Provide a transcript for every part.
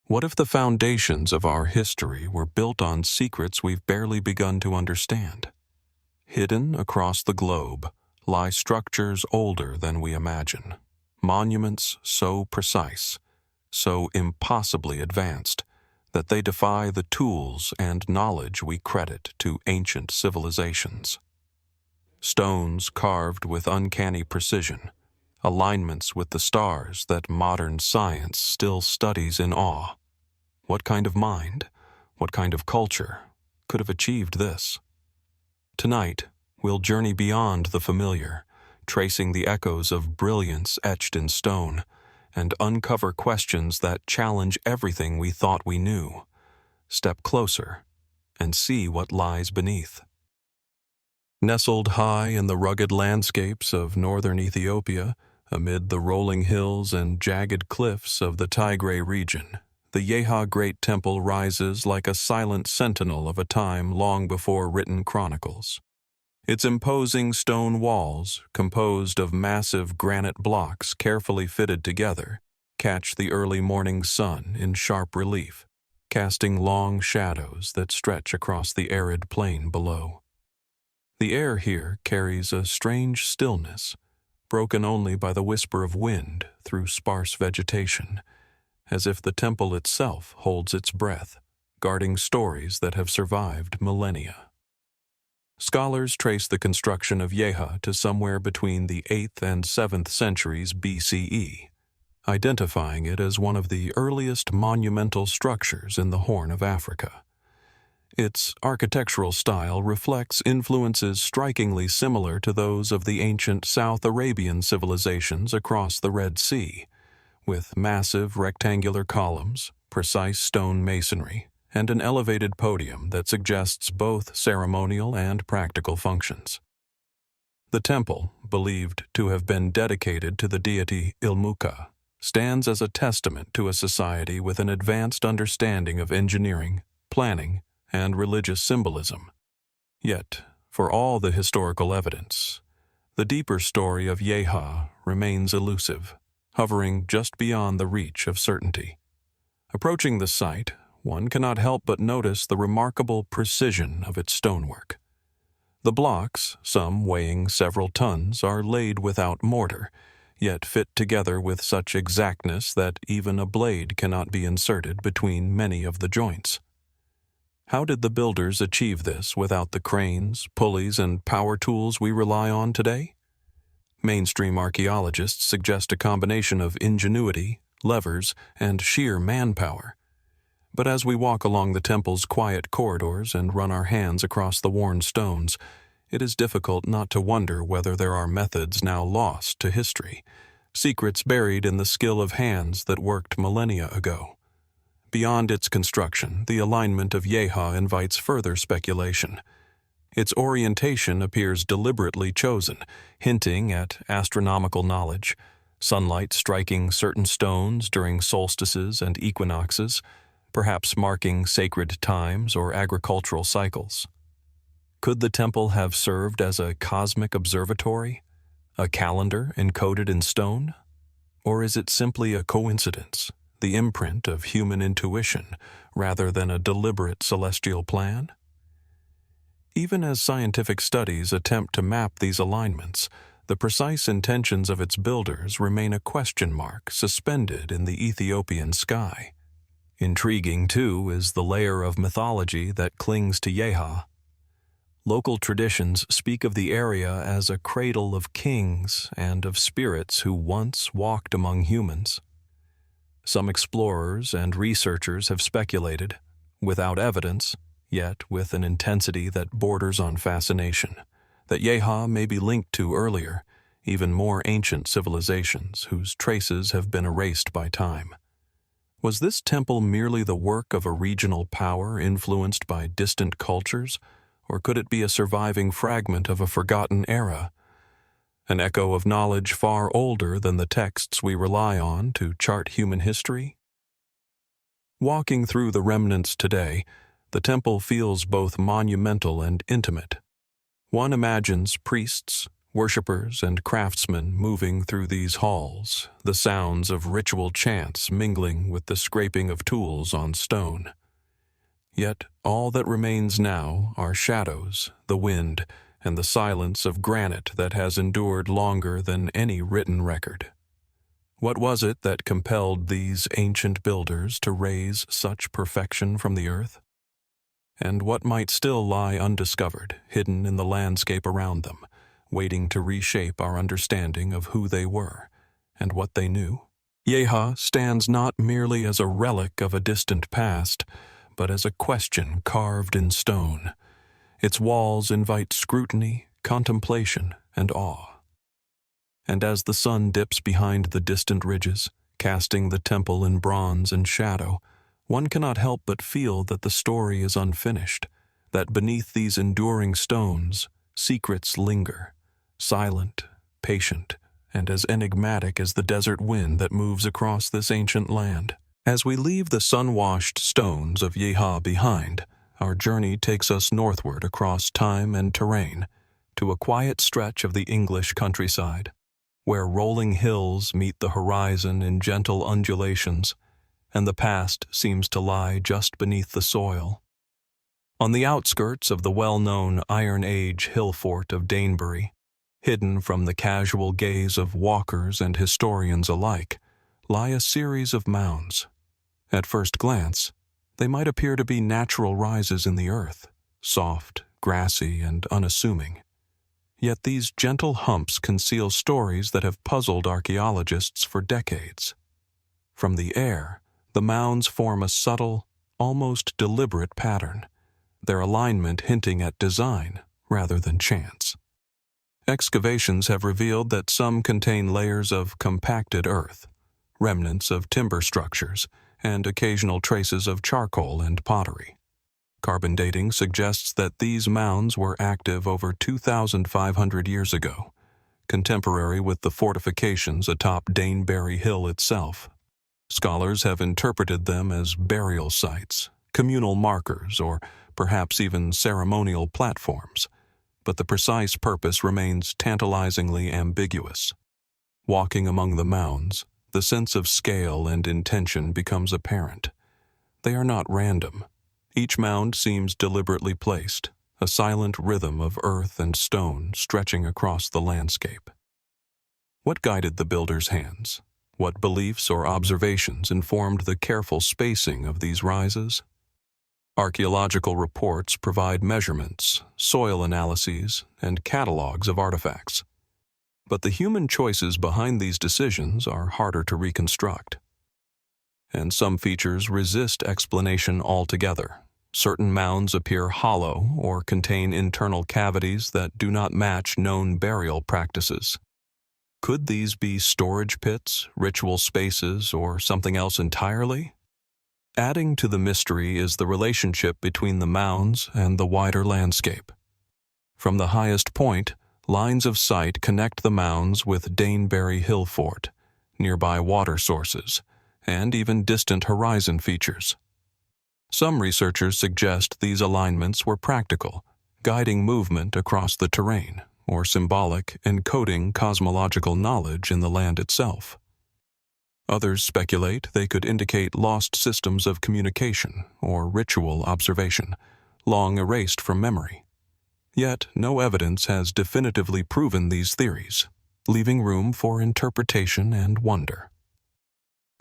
What if the foundations of our history were built on secrets we've barely begun to understand? Hidden across the globe lie structures older than we imagine, monuments so precise, so impossibly advanced, that they defy the tools and knowledge we credit to ancient civilizations. Stones carved with uncanny precision, alignments with the stars that modern science still studies in awe. What kind of mind, what kind of culture could have achieved this? Tonight, we'll journey beyond the familiar, tracing the echoes of brilliance etched in stone, and uncover questions that challenge everything we thought we knew. Step closer and see what lies beneath. Nestled high in the rugged landscapes of northern Ethiopia, amid the rolling hills and jagged cliffs of the Tigray region, the Yeha Great Temple rises like a silent sentinel of a time long before written chronicles. Its imposing stone walls, composed of massive granite blocks carefully fitted together, catch the early morning sun in sharp relief, casting long shadows that stretch across the arid plain below. The air here carries a strange stillness, broken only by the whisper of wind through sparse vegetation, as if the temple itself holds its breath, guarding stories that have survived millennia. Scholars trace the construction of Yeha to somewhere between the 8th and 7th centuries BCE, identifying it as one of the earliest monumental structures in the Horn of Africa. Its architectural style reflects influences strikingly similar to those of the ancient South Arabian civilizations across the Red Sea, with massive rectangular columns, precise stone masonry, and an elevated podium that suggests both ceremonial and practical functions. The temple, believed to have been dedicated to the deity Ilmuka, stands as a testament to a society with an advanced understanding of engineering, planning, and religious symbolism. Yet, for all the historical evidence, the deeper story of Yeha remains elusive, hovering just beyond the reach of certainty. Approaching the site, one cannot help but notice the remarkable precision of its stonework. The blocks, some weighing several tons, are laid without mortar, yet fit together with such exactness that even a blade cannot be inserted between many of the joints. How did the builders achieve this without the cranes, pulleys, and power tools we rely on today? Mainstream archaeologists suggest a combination of ingenuity, levers, and sheer manpower. But as we walk along the temple's quiet corridors and run our hands across the worn stones, it is difficult not to wonder whether there are methods now lost to history, secrets buried in the skill of hands that worked millennia ago. Beyond its construction, the alignment of Yeha invites further speculation. Its orientation appears deliberately chosen, hinting at astronomical knowledge, sunlight striking certain stones during solstices and equinoxes, perhaps marking sacred times or agricultural cycles. Could the temple have served as a cosmic observatory, a calendar encoded in stone? Or is it simply a coincidence, the imprint of human intuition rather than a deliberate celestial plan? Even as scientific studies attempt to map these alignments, the precise intentions of its builders remain a question mark suspended in the Ethiopian sky. Intriguing, too, is the layer of mythology that clings to Yeha. Local traditions speak of the area as a cradle of kings and of spirits who once walked among humans. Some explorers and researchers have speculated, without evidence, yet with an intensity that borders on fascination, that Yeha may be linked to earlier, even more ancient civilizations whose traces have been erased by time. Was this temple merely the work of a regional power influenced by distant cultures, or could it be a surviving fragment of a forgotten era? An echo of knowledge far older than the texts we rely on to chart human history? Walking through the remnants today, the temple feels both monumental and intimate. One imagines priests, Worshippers and craftsmen moving through these halls, the sounds of ritual chants mingling with the scraping of tools on stone. Yet all that remains now are shadows, the wind, and the silence of granite that has endured longer than any written record. What was it that compelled these ancient builders to raise such perfection from the earth? And what might still lie undiscovered, hidden in the landscape around them, waiting to reshape our understanding of who they were and what they knew? Yeha stands not merely as a relic of a distant past, but as a question carved in stone. Its walls invite scrutiny, contemplation, and awe. And as the sun dips behind the distant ridges, casting the temple in bronze and shadow, one cannot help but feel that the story is unfinished, that beneath these enduring stones, secrets linger, silent, patient, and as enigmatic as the desert wind that moves across this ancient land. As we leave the sun-washed stones of Yeha behind, our journey takes us northward across time and terrain to a quiet stretch of the English countryside, where rolling hills meet the horizon in gentle undulations, and the past seems to lie just beneath the soil. On the outskirts of the well-known Iron Age hill fort of Danebury, hidden from the casual gaze of walkers and historians alike, lie a series of mounds. At first glance, they might appear to be natural rises in the earth, soft, grassy, and unassuming. Yet these gentle humps conceal stories that have puzzled archaeologists for decades. From the air, the mounds form a subtle, almost deliberate pattern, their alignment hinting at design rather than chance. Excavations have revealed that some contain layers of compacted earth, remnants of timber structures, and occasional traces of charcoal and pottery. Carbon dating suggests that these mounds were active over 2,500 years ago, contemporary with the fortifications atop Danebury Hill itself. Scholars have interpreted them as burial sites, communal markers, or perhaps even ceremonial platforms, but the precise purpose remains tantalizingly ambiguous. Walking among the mounds, the sense of scale and intention becomes apparent. They are not random. Each mound seems deliberately placed, a silent rhythm of earth and stone stretching across the landscape. What guided the builders' hands? What beliefs or observations informed the careful spacing of these rises? Archaeological reports provide measurements, soil analyses, and catalogs of artifacts. But the human choices behind these decisions are harder to reconstruct. And some features resist explanation altogether. Certain mounds appear hollow or contain internal cavities that do not match known burial practices. Could these be storage pits, ritual spaces, or something else entirely? Adding to the mystery is the relationship between the mounds and the wider landscape. From the highest point, lines of sight connect the mounds with Danebury Hill Fort, nearby water sources, and even distant horizon features. Some researchers suggest these alignments were practical, guiding movement across the terrain, or symbolic, encoding cosmological knowledge in the land itself. Others speculate they could indicate lost systems of communication or ritual observation, long erased from memory. Yet no evidence has definitively proven these theories, leaving room for interpretation and wonder.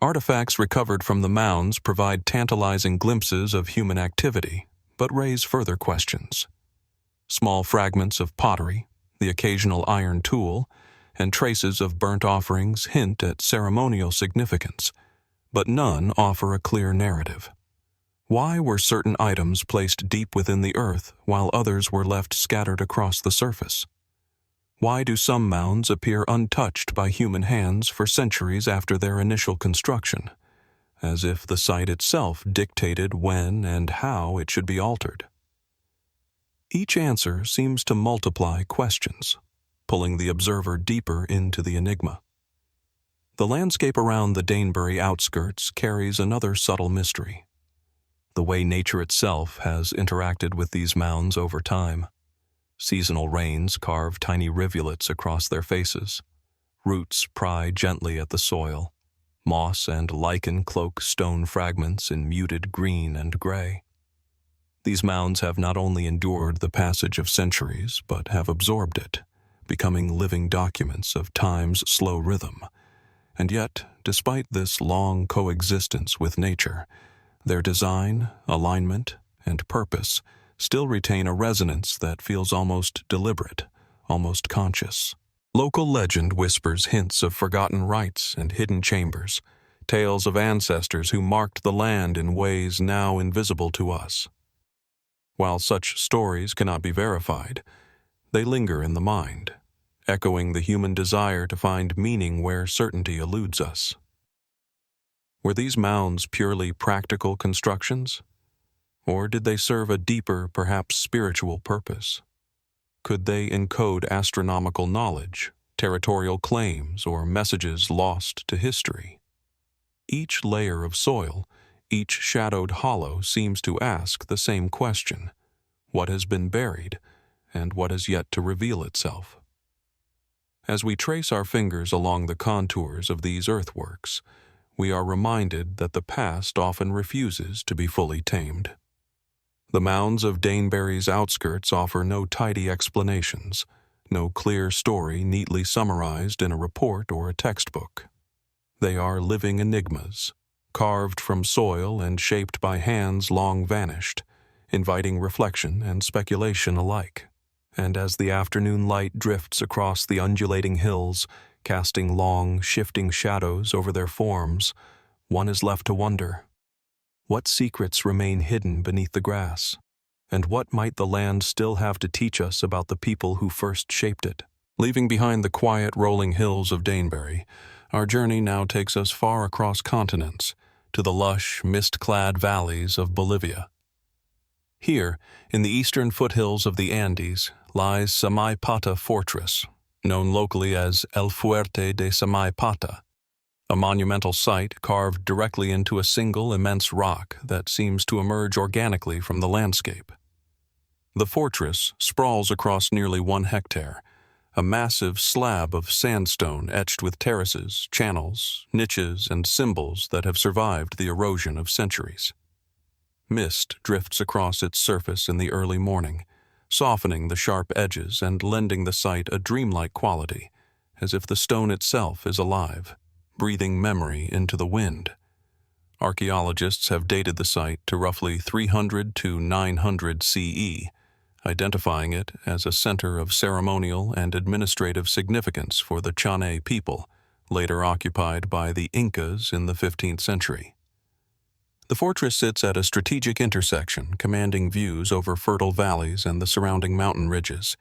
Artifacts recovered from the mounds provide tantalizing glimpses of human activity, but raise further questions. Small fragments of pottery, the occasional iron tool, and traces of burnt offerings hint at ceremonial significance, but none offer a clear narrative. Why were certain items placed deep within the earth while others were left scattered across the surface? Why do some mounds appear untouched by human hands for centuries after their initial construction, as if the site itself dictated when and how it should be altered? Each answer seems to multiply questions, pulling the observer deeper into the enigma. The landscape around the Danebury outskirts carries another subtle mystery: the way nature itself has interacted with these mounds over time. Seasonal rains carve tiny rivulets across their faces. Roots pry gently at the soil. Moss and lichen cloak stone fragments in muted green and gray. These mounds have not only endured the passage of centuries, but have absorbed it, becoming living documents of time's slow rhythm. And yet, despite this long coexistence with nature, their design, alignment, and purpose still retain a resonance that feels almost deliberate, almost conscious. Local legend whispers hints of forgotten rites and hidden chambers, tales of ancestors who marked the land in ways now invisible to us. While such stories cannot be verified, they linger in the mind, echoing the human desire to find meaning where certainty eludes us. Were these mounds purely practical constructions? Or did they serve a deeper, perhaps spiritual purpose? Could they encode astronomical knowledge, territorial claims, or messages lost to history? Each layer of soil, each shadowed hollow seems to ask the same question: what has been buried, and what has yet to reveal itself? As we trace our fingers along the contours of these earthworks, we are reminded that the past often refuses to be fully tamed. The mounds of Danebury's outskirts offer no tidy explanations, no clear story neatly summarized in a report or a textbook. They are living enigmas, carved from soil and shaped by hands long vanished, inviting reflection and speculation alike. And as the afternoon light drifts across the undulating hills, casting long, shifting shadows over their forms, one is left to wonder: what secrets remain hidden beneath the grass? And what might the land still have to teach us about the people who first shaped it? Leaving behind the quiet, rolling hills of Danebury, our journey now takes us far across continents, to the lush, mist-clad valleys of Bolivia. Here, in the eastern foothills of the Andes, lies Samaipata Fortress, known locally as El Fuerte de Samaipata, a monumental site carved directly into a single immense rock that seems to emerge organically from the landscape. The fortress sprawls across nearly 1 hectare, a massive slab of sandstone etched with terraces, channels, niches, and symbols that have survived the erosion of centuries. Mist drifts across its surface in the early morning, softening the sharp edges and lending the site a dreamlike quality, as if the stone itself is alive, breathing memory into the wind. Archaeologists have dated the site to roughly 300 to 900 CE, identifying it as a center of ceremonial and administrative significance for the Chane people, later occupied by the Incas in the 15th century. The fortress sits at a strategic intersection, commanding views over fertile valleys and the surrounding mountain ridges.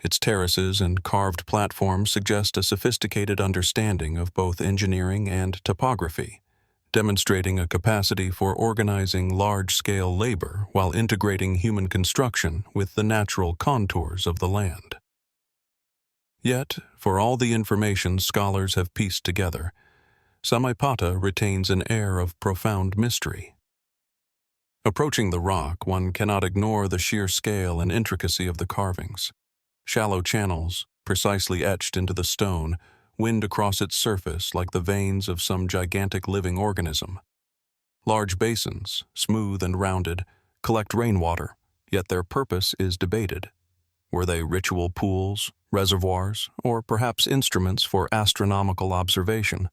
Its terraces and carved platforms suggest a sophisticated understanding of both engineering and topography, demonstrating a capacity for organizing large-scale labor while integrating human construction with the natural contours of the land. Yet, for all the information scholars have pieced together, Samaipata retains an air of profound mystery. Approaching the rock, one cannot ignore the sheer scale and intricacy of the carvings. Shallow channels, precisely etched into the stone, wind across its surface like the veins of some gigantic living organism. Large basins, smooth and rounded, collect rainwater, yet their purpose is debated. Were they ritual pools, reservoirs, or perhaps instruments for astronomical observation?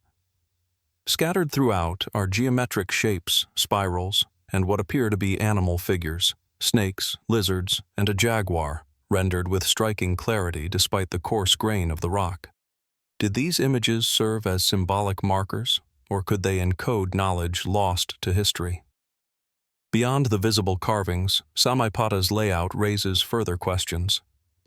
Scattered throughout are geometric shapes, spirals, and what appear to be animal figures, snakes, lizards, and a jaguar, rendered with striking clarity despite the coarse grain of the rock. Did these images serve as symbolic markers, or could they encode knowledge lost to history? Beyond the visible carvings, Samaipata's layout raises further questions.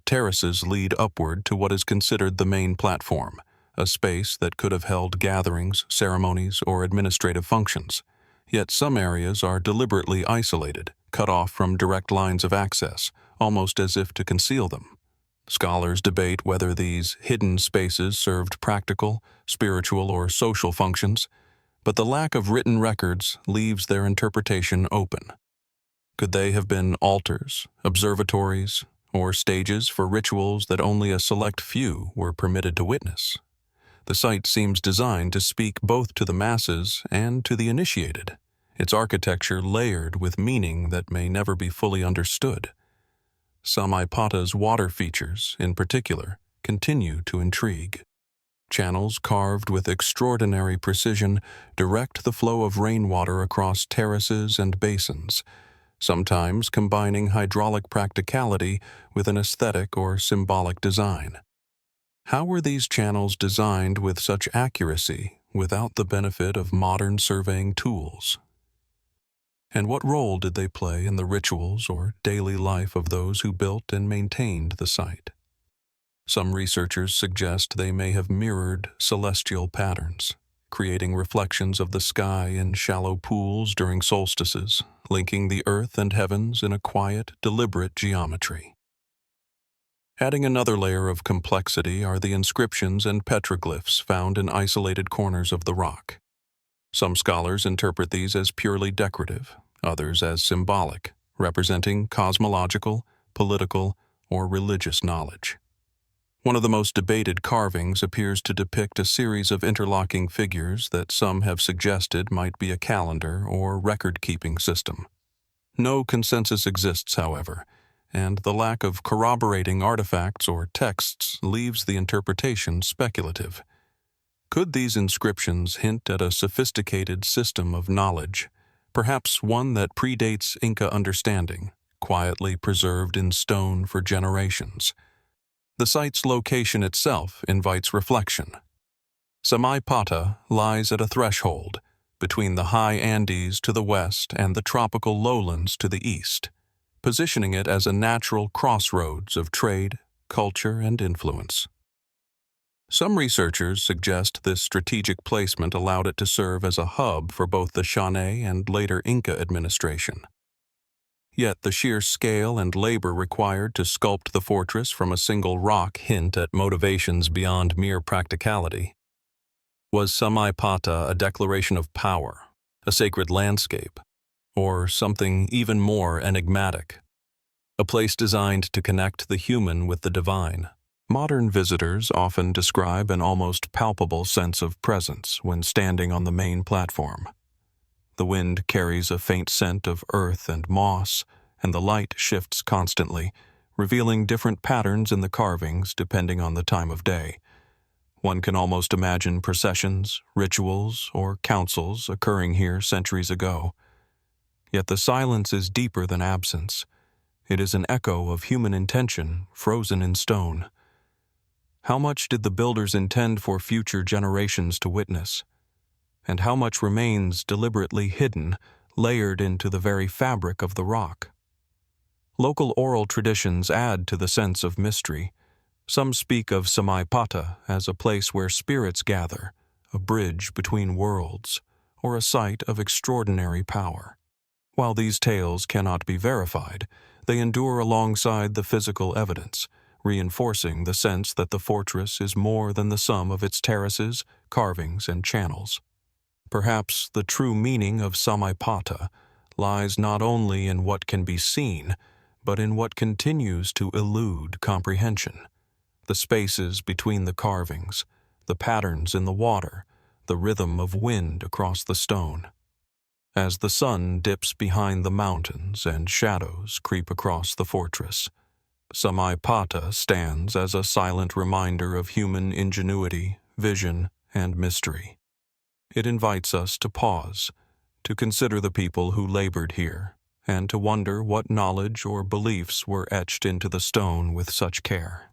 Terraces lead upward to what is considered the main platform, a space that could have held gatherings, ceremonies, or administrative functions. Yet some areas are deliberately isolated, cut off from direct lines of access, almost as if to conceal them. Scholars debate whether these hidden spaces served practical, spiritual, or social functions, but the lack of written records leaves their interpretation open. Could they have been altars, observatories, or stages for rituals that only a select few were permitted to witness. The site seems designed to speak both to the masses and to the initiated, its architecture layered with meaning that may never be fully understood. Samaipata's water features, in particular, continue to intrigue. Channels carved with extraordinary precision direct the flow of rainwater across terraces and basins, sometimes combining hydraulic practicality with an aesthetic or symbolic design. How were these channels designed with such accuracy without the benefit of modern surveying tools? And what role did they play in the rituals or daily life of those who built and maintained the site? Some researchers suggest they may have mirrored celestial patterns, creating reflections of the sky in shallow pools during solstices, linking the earth and heavens in a quiet, deliberate geometry. Adding another layer of complexity are the inscriptions and petroglyphs found in isolated corners of the rock. Some scholars interpret these as purely decorative, others as symbolic, representing cosmological, political, or religious knowledge. One of the most debated carvings appears to depict a series of interlocking figures that some have suggested might be a calendar or record-keeping system. No consensus exists, however, and the lack of corroborating artifacts or texts leaves the interpretation speculative. Could these inscriptions hint at a sophisticated system of knowledge, perhaps one that predates Inka understanding, quietly preserved in stone for generations? The site's location itself invites reflection. Samaipata lies at a threshold between the high Andes to the west and the tropical lowlands to the east, positioning it as a natural crossroads of trade, culture, and influence. Some researchers suggest this strategic placement allowed it to serve as a hub for both the Shane and later Inka administration. Yet the sheer scale and labor required to sculpt the fortress from a single rock hint at motivations beyond mere practicality. Was Samaipata a declaration of power, a sacred landscape, or something even more enigmatic? A place designed to connect the human with the divine. Modern visitors often describe an almost palpable sense of presence when standing on the main platform. The wind carries a faint scent of earth and moss, and the light shifts constantly, revealing different patterns in the carvings depending on the time of day. One can almost imagine processions, rituals, or councils occurring here centuries ago. Yet the silence is deeper than absence. It is an echo of human intention frozen in stone. How much did the builders intend for future generations to witness? And how much remains deliberately hidden, layered into the very fabric of the rock? Local oral traditions add to the sense of mystery. Some speak of Samaipata as a place where spirits gather, a bridge between worlds, or a site of extraordinary power. While these tales cannot be verified, they endure alongside the physical evidence, reinforcing the sense that the fortress is more than the sum of its terraces, carvings, and channels. Perhaps the true meaning of Samaipata lies not only in what can be seen, but in what continues to elude comprehension. The spaces between the carvings, the patterns in the water, the rhythm of wind across the stone. As the sun dips behind the mountains and shadows creep across the fortress, Samaipata stands as a silent reminder of human ingenuity, vision, and mystery. It invites us to pause, to consider the people who labored here, and to wonder what knowledge or beliefs were etched into the stone with such care.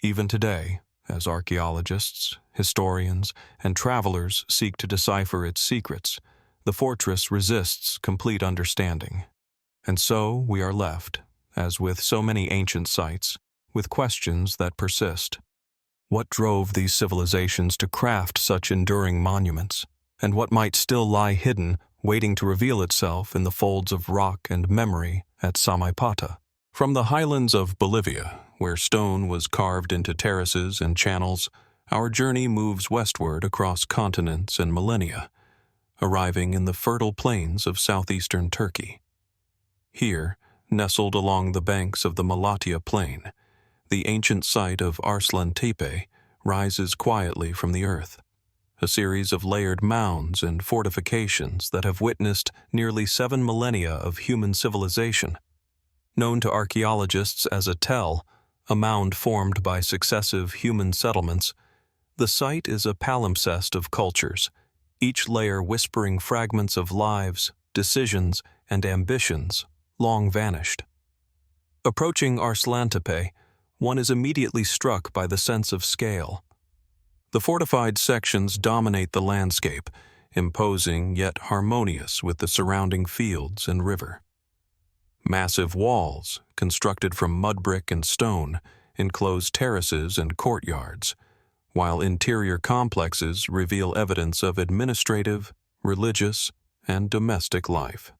Even today, as archaeologists, historians, and travelers seek to decipher its secrets, the fortress resists complete understanding. And so we are left, as with so many ancient sites, with questions that persist. What drove these civilizations to craft such enduring monuments, and what might still lie hidden, waiting to reveal itself in the folds of rock and memory at Samaipata? From the highlands of Bolivia, where stone was carved into terraces and channels, our journey moves westward across continents and millennia, arriving in the fertile plains of southeastern Turkey. Here, Nestled along the banks of the Malatya Plain, the ancient site of Arslantepe rises quietly from the earth, a series of layered mounds and fortifications that have witnessed nearly 7 millennia of human civilization. Known to archaeologists as a tell, a mound formed by successive human settlements, the site is a palimpsest of cultures, each layer whispering fragments of lives, decisions, and ambitions long vanished. Approaching Arslantepe, one is immediately struck by the sense of scale. The fortified sections dominate the landscape, imposing yet harmonious with the surrounding fields and river. Massive walls, constructed from mud brick and stone, enclose terraces and courtyards, while interior complexes reveal evidence of administrative, religious, and domestic life.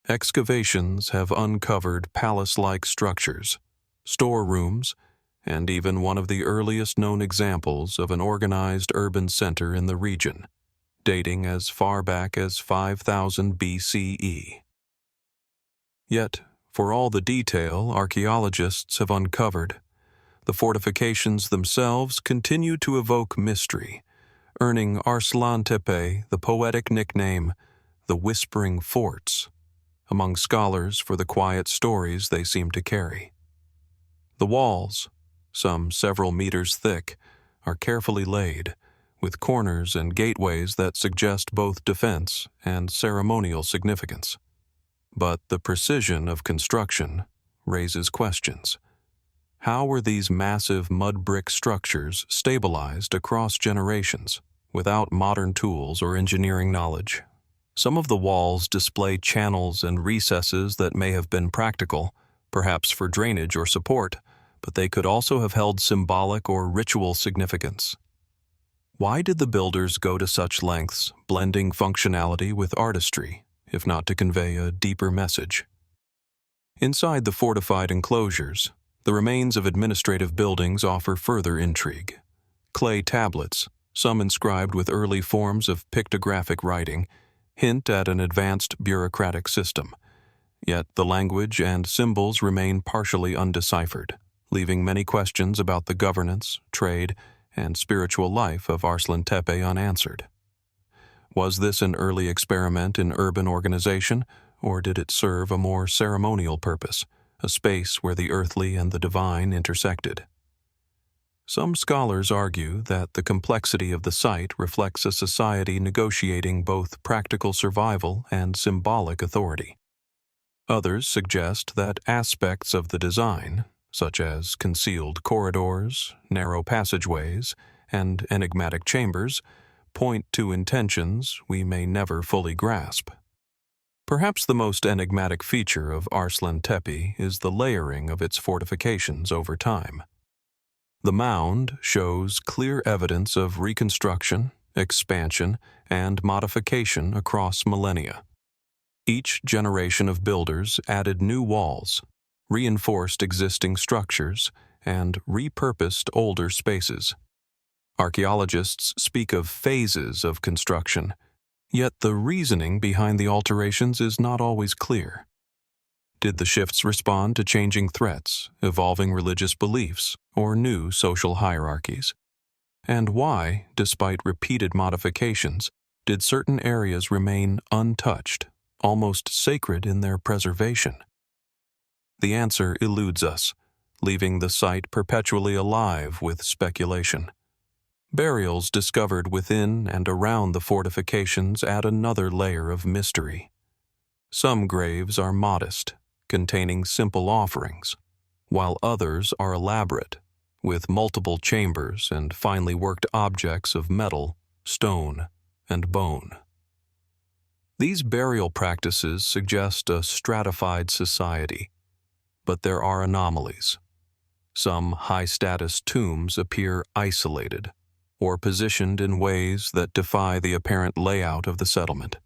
Excavations have uncovered palace-like structures, storerooms, and even one of the earliest known examples of an organized urban center in the region, dating as far back as 5000 BCE. Yet, for all the detail archaeologists have uncovered, the fortifications themselves continue to evoke mystery, earning Arslantepe the poetic nickname, the Whispering Forts, among scholars for the quiet stories they seem to carry. The walls, some several meters thick, are carefully laid, with corners and gateways that suggest both defense and ceremonial significance. But the precision of construction raises questions. How were these massive mud brick structures stabilized across generations without modern tools or engineering knowledge? Some of the walls display channels and recesses that may have been practical, perhaps for drainage or support, but they could also have held symbolic or ritual significance. Why did the builders go to such lengths, blending functionality with artistry, if not to convey a deeper message? Inside the fortified enclosures, the remains of administrative buildings offer further intrigue. Clay tablets, some inscribed with early forms of pictographic writing, hint at an advanced bureaucratic system, yet the language and symbols remain partially undeciphered, leaving many questions about the governance, trade, and spiritual life of Arslantepe unanswered. Was this an early experiment in urban organization, or did it serve a more ceremonial purpose, a space where the earthly and the divine intersected? Some scholars argue that the complexity of the site reflects a society negotiating both practical survival and symbolic authority. Others suggest that aspects of the design, such as concealed corridors, narrow passageways, and enigmatic chambers, point to intentions we may never fully grasp. Perhaps the most enigmatic feature of Arslantepe is the layering of its fortifications over time. The mound shows clear evidence of reconstruction, expansion, and modification across millennia. Each generation of builders added new walls, reinforced existing structures, and repurposed older spaces. Archaeologists speak of phases of construction, yet the reasoning behind the alterations is not always clear. Did the shifts respond to changing threats, evolving religious beliefs, or new social hierarchies? And why, despite repeated modifications, did certain areas remain untouched, almost sacred in their preservation? The answer eludes us, leaving the site perpetually alive with speculation. Burials discovered within and around the fortifications add another layer of mystery. Some graves are modest, containing simple offerings, while others are elaborate, with multiple chambers and finely worked objects of metal, stone, and bone. These burial practices suggest a stratified society, but there are anomalies. Some high-status tombs appear isolated, or positioned in ways that defy the apparent layout of the settlement.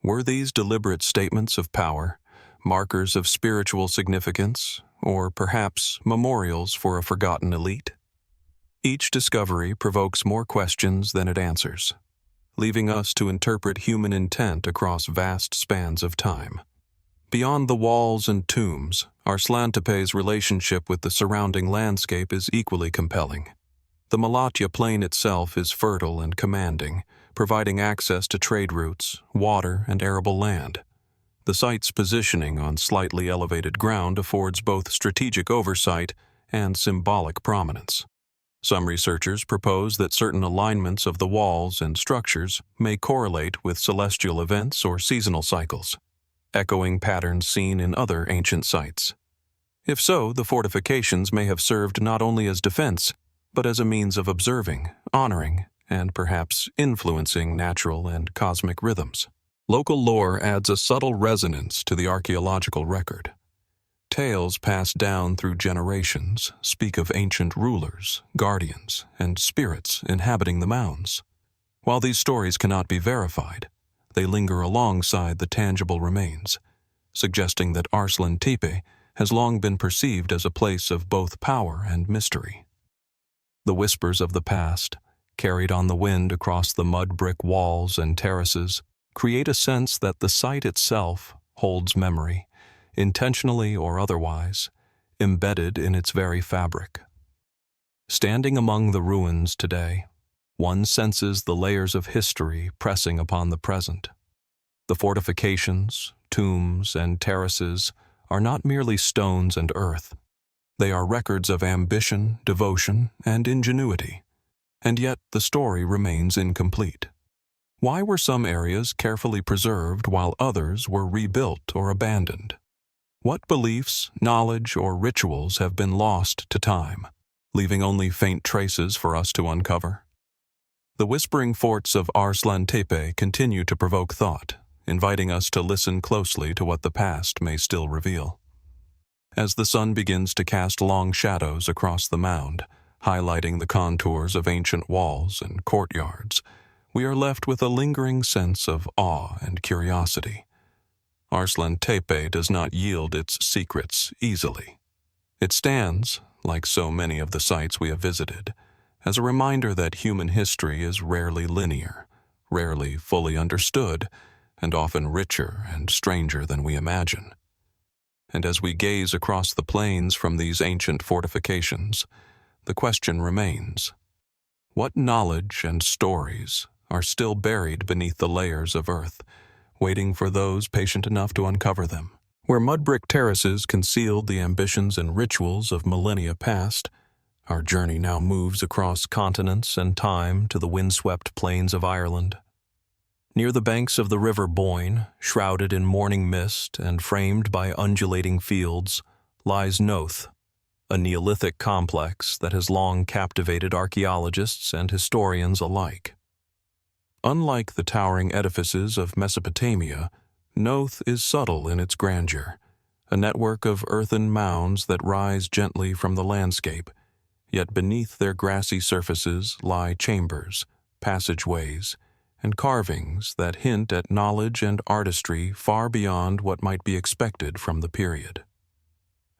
Were these deliberate statements of power, markers of spiritual significance, or perhaps memorials for a forgotten elite? Each discovery provokes more questions than it answers, leaving us to interpret human intent across vast spans of time. Beyond the walls and tombs, Arslantepe's relationship with the surrounding landscape is equally compelling. The Malatya plain itself is fertile and commanding, providing access to trade routes, water, and arable land. The site's positioning on slightly elevated ground affords both strategic oversight and symbolic prominence. Some researchers propose that certain alignments of the walls and structures may correlate with celestial events or seasonal cycles, echoing patterns seen in other ancient sites. If so, the fortifications may have served not only as defense, but as a means of observing, honoring, and perhaps influencing natural and cosmic rhythms. Local lore adds a subtle resonance to the archaeological record. Tales passed down through generations speak of ancient rulers, guardians, and spirits inhabiting the mounds. While these stories cannot be verified, they linger alongside the tangible remains, suggesting that Arslantepe has long been perceived as a place of both power and mystery. The whispers of the past, carried on the wind across the mud-brick walls and terraces, create a sense that the site itself holds memory, intentionally or otherwise, embedded in its very fabric. Standing among the ruins today, one senses the layers of history pressing upon the present. The fortifications, tombs, and terraces are not merely stones and earth. They are records of ambition, devotion, and ingenuity. And yet the story remains incomplete. Why were some areas carefully preserved while others were rebuilt or abandoned? What beliefs, knowledge, or rituals have been lost to time, leaving only faint traces for us to uncover? The whispering forts of Arslantepe continue to provoke thought, inviting us to listen closely to what the past may still reveal. As the sun begins to cast long shadows across the mound, highlighting the contours of ancient walls and courtyards, we are left with a lingering sense of awe and curiosity. Arslantepe does not yield its secrets easily. It stands, like so many of the sites we have visited, as a reminder that human history is rarely linear, rarely fully understood, and often richer and stranger than we imagine. And as we gaze across the plains from these ancient fortifications, the question remains: what knowledge and stories are still buried beneath the layers of earth, waiting for those patient enough to uncover them? Where mud-brick terraces concealed the ambitions and rituals of millennia past, our journey now moves across continents and time to the windswept plains of Ireland. Near the banks of the River Boyne, shrouded in morning mist and framed by undulating fields, lies Knowth, a Neolithic complex that has long captivated archaeologists and historians alike. Unlike the towering edifices of Mesopotamia, Knowth is subtle in its grandeur, a network of earthen mounds that rise gently from the landscape, yet beneath their grassy surfaces lie chambers, passageways, and carvings that hint at knowledge and artistry far beyond what might be expected from the period.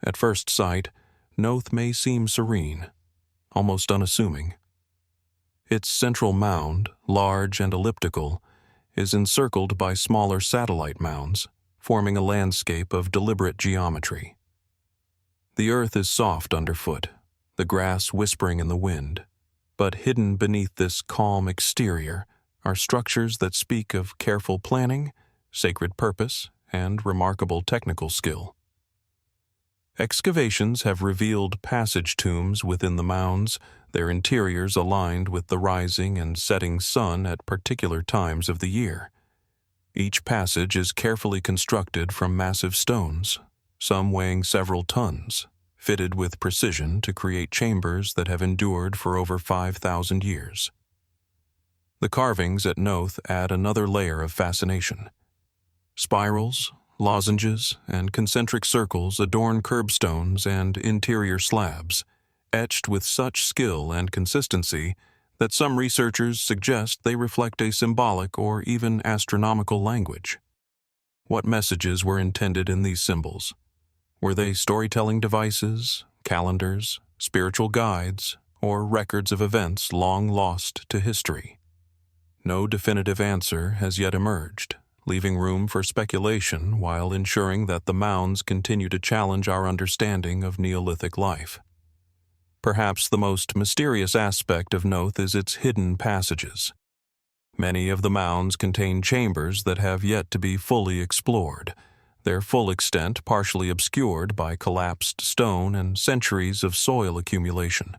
At first sight, Knowth may seem serene, almost unassuming. Its central mound, large and elliptical, is encircled by smaller satellite mounds, forming a landscape of deliberate geometry. The earth is soft underfoot, the grass whispering in the wind, but hidden beneath this calm exterior are structures that speak of careful planning, sacred purpose, and remarkable technical skill. Excavations have revealed passage tombs within the mounds, their interiors aligned with the rising and setting sun at particular times of the year. Each passage is carefully constructed from massive stones, some weighing several tons, fitted with precision to create chambers that have endured for over 5,000 years. The carvings at Knowth add another layer of fascination. Spirals, lozenges, and concentric circles adorn curbstones and interior slabs, etched with such skill and consistency that some researchers suggest they reflect a symbolic or even astronomical language. What messages were intended in these symbols? Were they storytelling devices, calendars, spiritual guides, or records of events long lost to history? No definitive answer has yet emerged, leaving room for speculation while ensuring that the mounds continue to challenge our understanding of Neolithic life. Perhaps the most mysterious aspect of Knowth is its hidden passages. Many of the mounds contain chambers that have yet to be fully explored, their full extent partially obscured by collapsed stone and centuries of soil accumulation.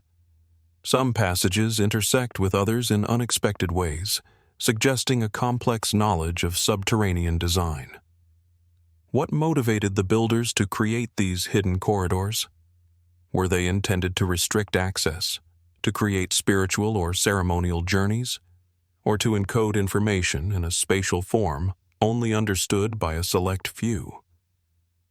Some passages intersect with others in unexpected ways, suggesting a complex knowledge of subterranean design. What motivated the builders to create these hidden corridors? Were they intended to restrict access, to create spiritual or ceremonial journeys, or to encode information in a spatial form only understood by a select few?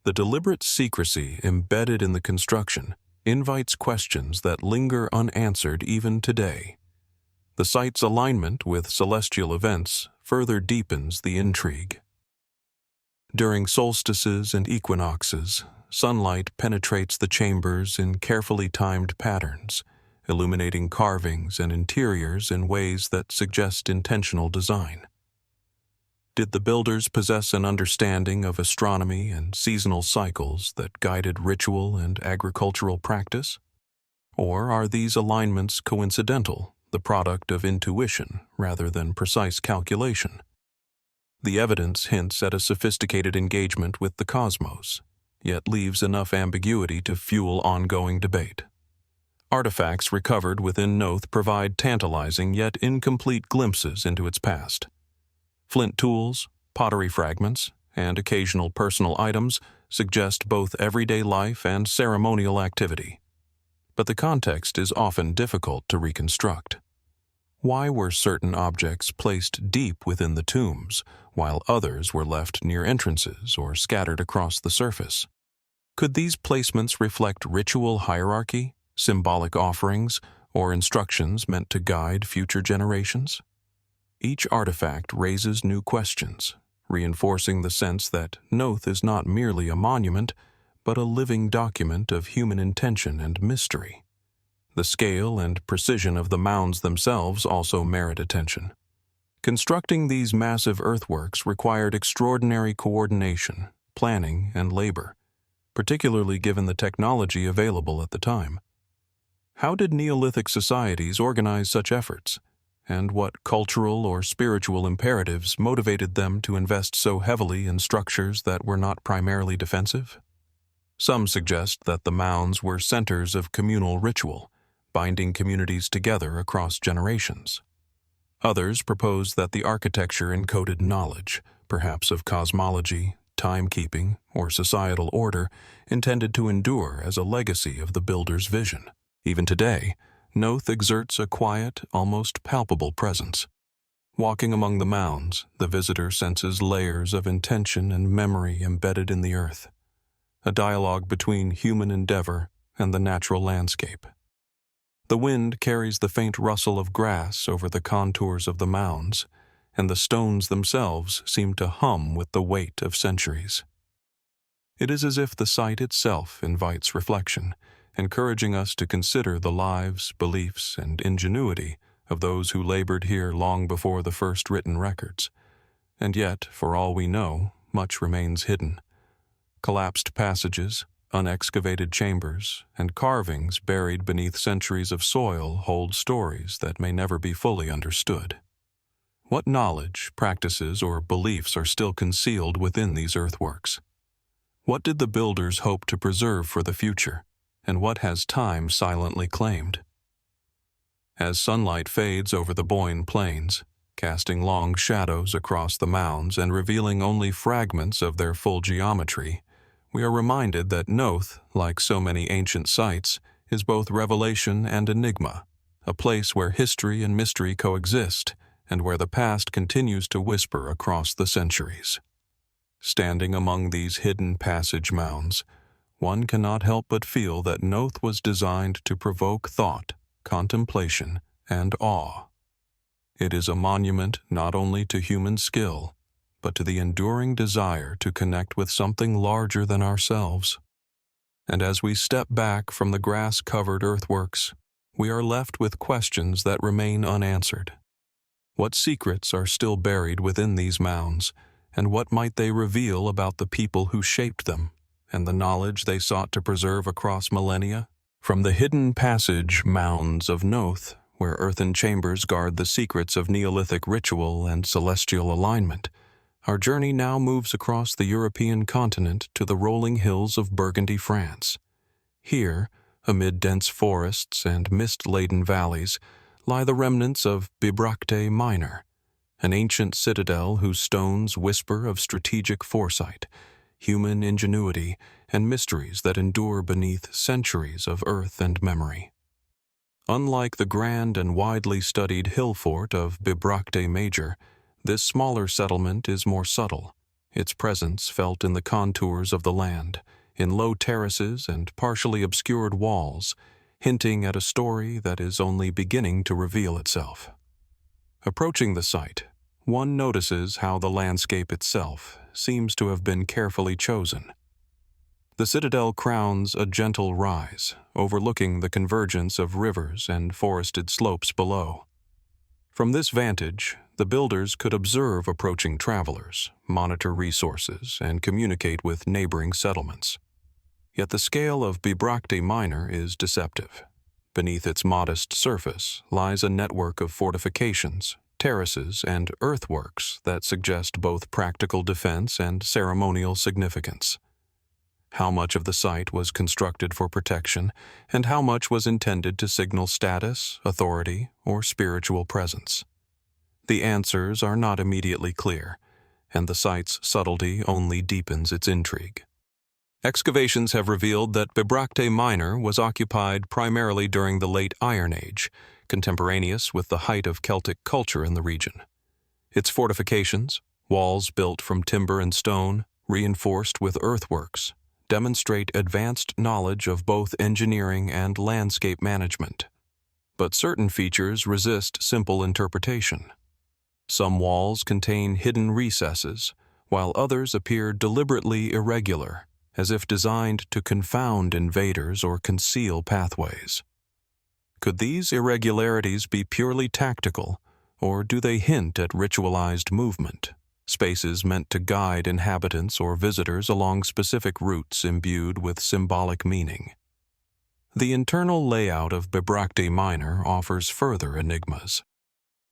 The deliberate secrecy embedded in the construction invites questions that linger unanswered even today. The site's alignment with celestial events further deepens the intrigue. During solstices and equinoxes, sunlight penetrates the chambers in carefully timed patterns, illuminating carvings and interiors in ways that suggest intentional design. Did the builders possess an understanding of astronomy and seasonal cycles that guided ritual and agricultural practice? Or are these alignments coincidental, the product of intuition rather than precise calculation? The evidence hints at a sophisticated engagement with the cosmos, yet leaves enough ambiguity to fuel ongoing debate. Artifacts recovered within Knowth provide tantalizing yet incomplete glimpses into its past. Flint tools, pottery fragments, and occasional personal items suggest both everyday life and ceremonial activity. But the context is often difficult to reconstruct. Why were certain objects placed deep within the tombs, while others were left near entrances or scattered across the surface? Could these placements reflect ritual hierarchy, symbolic offerings, or instructions meant to guide future generations? Each artifact raises new questions, reinforcing the sense that Knowth is not merely a monument, but a living document of human intention and mystery. The scale and precision of the mounds themselves also merit attention. Constructing these massive earthworks required extraordinary coordination, planning, and labor, particularly given the technology available at the time. How did Neolithic societies organize such efforts, and what cultural or spiritual imperatives motivated them to invest so heavily in structures that were not primarily defensive? Some suggest that the mounds were centers of communal ritual, binding communities together across generations. Others propose that the architecture encoded knowledge, perhaps of cosmology, timekeeping, or societal order, intended to endure as a legacy of the builder's vision. Even today, Knowth exerts a quiet, almost palpable presence. Walking among the mounds, the visitor senses layers of intention and memory embedded in the earth, a dialogue between human endeavor and the natural landscape. The wind carries the faint rustle of grass over the contours of the mounds, and the stones themselves seem to hum with the weight of centuries. It is as if the site itself invites reflection, encouraging us to consider the lives, beliefs, and ingenuity of those who labored here long before the first written records. And yet, for all we know, much remains hidden. Collapsed passages, unexcavated chambers, and carvings buried beneath centuries of soil hold stories that may never be fully understood. What knowledge, practices, or beliefs are still concealed within these earthworks? What did the builders hope to preserve for the future, and what has time silently claimed? As sunlight fades over the Bougon plains, casting long shadows across the mounds and revealing only fragments of their full geometry, we are reminded that Knowth, like so many ancient sites, is both revelation and enigma, a place where history and mystery coexist, and where the past continues to whisper across the centuries. Standing among these hidden passage mounds, one cannot help but feel that Knowth was designed to provoke thought, contemplation, and awe. It is a monument not only to human skill, but to the enduring desire to connect with something larger than ourselves. And as we step back from the grass-covered earthworks, we are left with questions that remain unanswered. What secrets are still buried within these mounds, and what might they reveal about the people who shaped them, and the knowledge they sought to preserve across millennia? From the hidden passage Mounds of Knowth, where earthen chambers guard the secrets of Neolithic ritual and celestial alignment, our journey now moves across the European continent to the rolling hills of Burgundy, France. Here, amid dense forests and mist-laden valleys, lie the remnants of Bibracte Minor, an ancient citadel whose stones whisper of strategic foresight, human ingenuity, and mysteries that endure beneath centuries of earth and memory. Unlike the grand and widely studied hill fort of Bibracte Major, this smaller settlement is more subtle, its presence felt in the contours of the land, in low terraces and partially obscured walls, hinting at a story that is only beginning to reveal itself. Approaching the site, one notices how the landscape itself seems to have been carefully chosen. The citadel crowns a gentle rise, overlooking the convergence of rivers and forested slopes below. From this vantage, the builders could observe approaching travelers, monitor resources, and communicate with neighboring settlements. Yet the scale of Bibracte Minor is deceptive. Beneath its modest surface lies a network of fortifications, terraces, and earthworks that suggest both practical defense and ceremonial significance. How much of the site was constructed for protection, and how much was intended to signal status, authority, or spiritual presence? The answers are not immediately clear, and the site's subtlety only deepens its intrigue. Excavations have revealed that Bibracte Minor was occupied primarily during the late Iron Age, contemporaneous with the height of Celtic culture in the region. Its fortifications, walls built from timber and stone, reinforced with earthworks, demonstrate advanced knowledge of both engineering and landscape management. But certain features resist simple interpretation. Some walls contain hidden recesses, while others appear deliberately irregular, as if designed to confound invaders or conceal pathways. Could these irregularities be purely tactical, or do they hint at ritualized movement, spaces meant to guide inhabitants or visitors along specific routes imbued with symbolic meaning? The internal layout of Bibracte Minor offers further enigmas.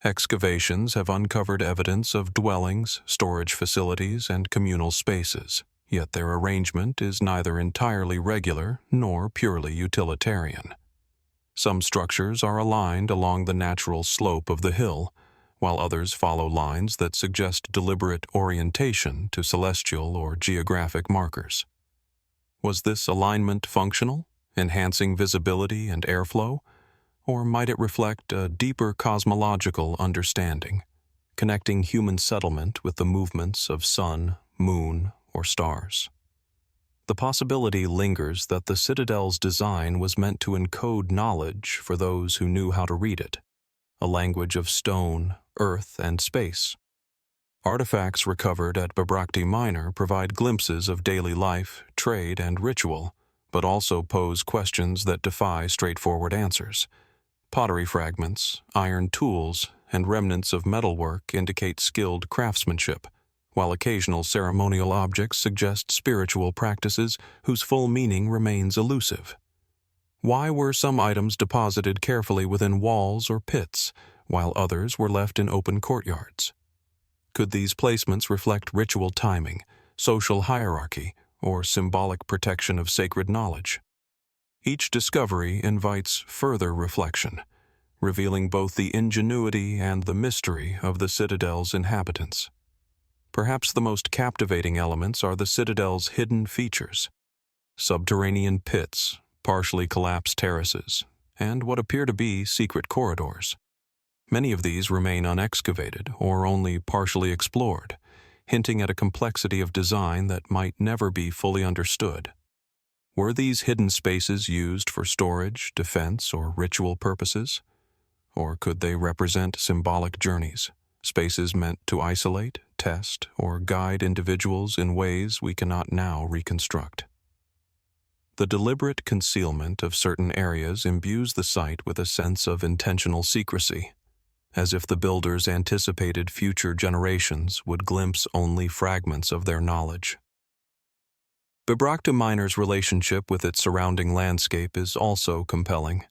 Excavations have uncovered evidence of dwellings, storage facilities, and communal spaces, yet their arrangement is neither entirely regular nor purely utilitarian. Some structures are aligned along the natural slope of the hill, while others follow lines that suggest deliberate orientation to celestial or geographic markers. Was this alignment functional, enhancing visibility and airflow, or might it reflect a deeper cosmological understanding, connecting human settlement with the movements of sun, moon, or stars? The possibility lingers that the citadel's design was meant to encode knowledge for those who knew how to read it, a language of stone, earth, and space. Artifacts recovered at Bibracte Minor provide glimpses of daily life, trade, and ritual, but also pose questions that defy straightforward answers. Pottery fragments, iron tools, and remnants of metalwork indicate skilled craftsmanship, while occasional ceremonial objects suggest spiritual practices whose full meaning remains elusive. Why were some items deposited carefully within walls or pits, while others were left in open courtyards? Could these placements reflect ritual timing, social hierarchy, or symbolic protection of sacred knowledge? Each discovery invites further reflection, revealing both the ingenuity and the mystery of the citadel's inhabitants. Perhaps the most captivating elements are the citadel's hidden features: subterranean pits, partially collapsed terraces, and what appear to be secret corridors. Many of these remain unexcavated or only partially explored, hinting at a complexity of design that might never be fully understood. Were these hidden spaces used for storage, defense, or ritual purposes? Or could they represent symbolic journeys, spaces meant to isolate, test, or guide individuals in ways we cannot now reconstruct? The deliberate concealment of certain areas imbues the site with a sense of intentional secrecy. as if the builders anticipated future generations would glimpse only fragments of their knowledge. Bibracte Minor's relationship with its surrounding landscape is also compelling.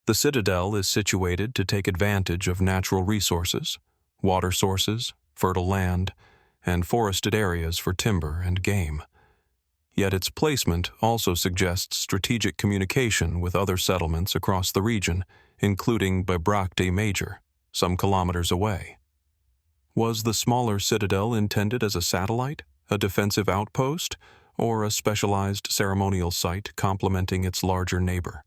The citadel is situated to take advantage of natural resources, water sources, fertile land, and forested areas for timber and game. Yet its placement also suggests strategic communication with other settlements across the region, including Bibracte Major, some kilometers away. Was the smaller citadel intended as a satellite, a defensive outpost, or a specialized ceremonial site complementing its larger neighbor?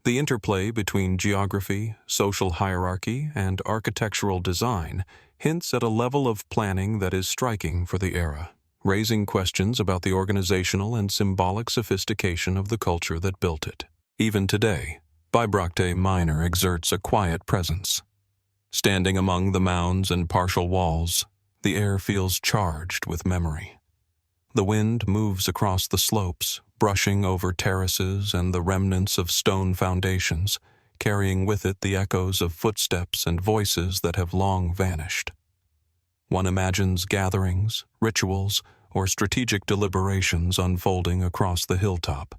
The interplay between geography, social hierarchy, and architectural design hints at a level of planning that is striking for the era, raising questions about the organizational and symbolic sophistication of the culture that built it. Even today, Bibracte Minor exerts a quiet presence. Standing among the mounds and partial walls, the air feels charged with memory. The wind moves across the slopes, brushing over terraces and the remnants of stone foundations, carrying with it the echoes of footsteps and voices that have long vanished. One imagines gatherings, rituals, or strategic deliberations unfolding across the hilltop,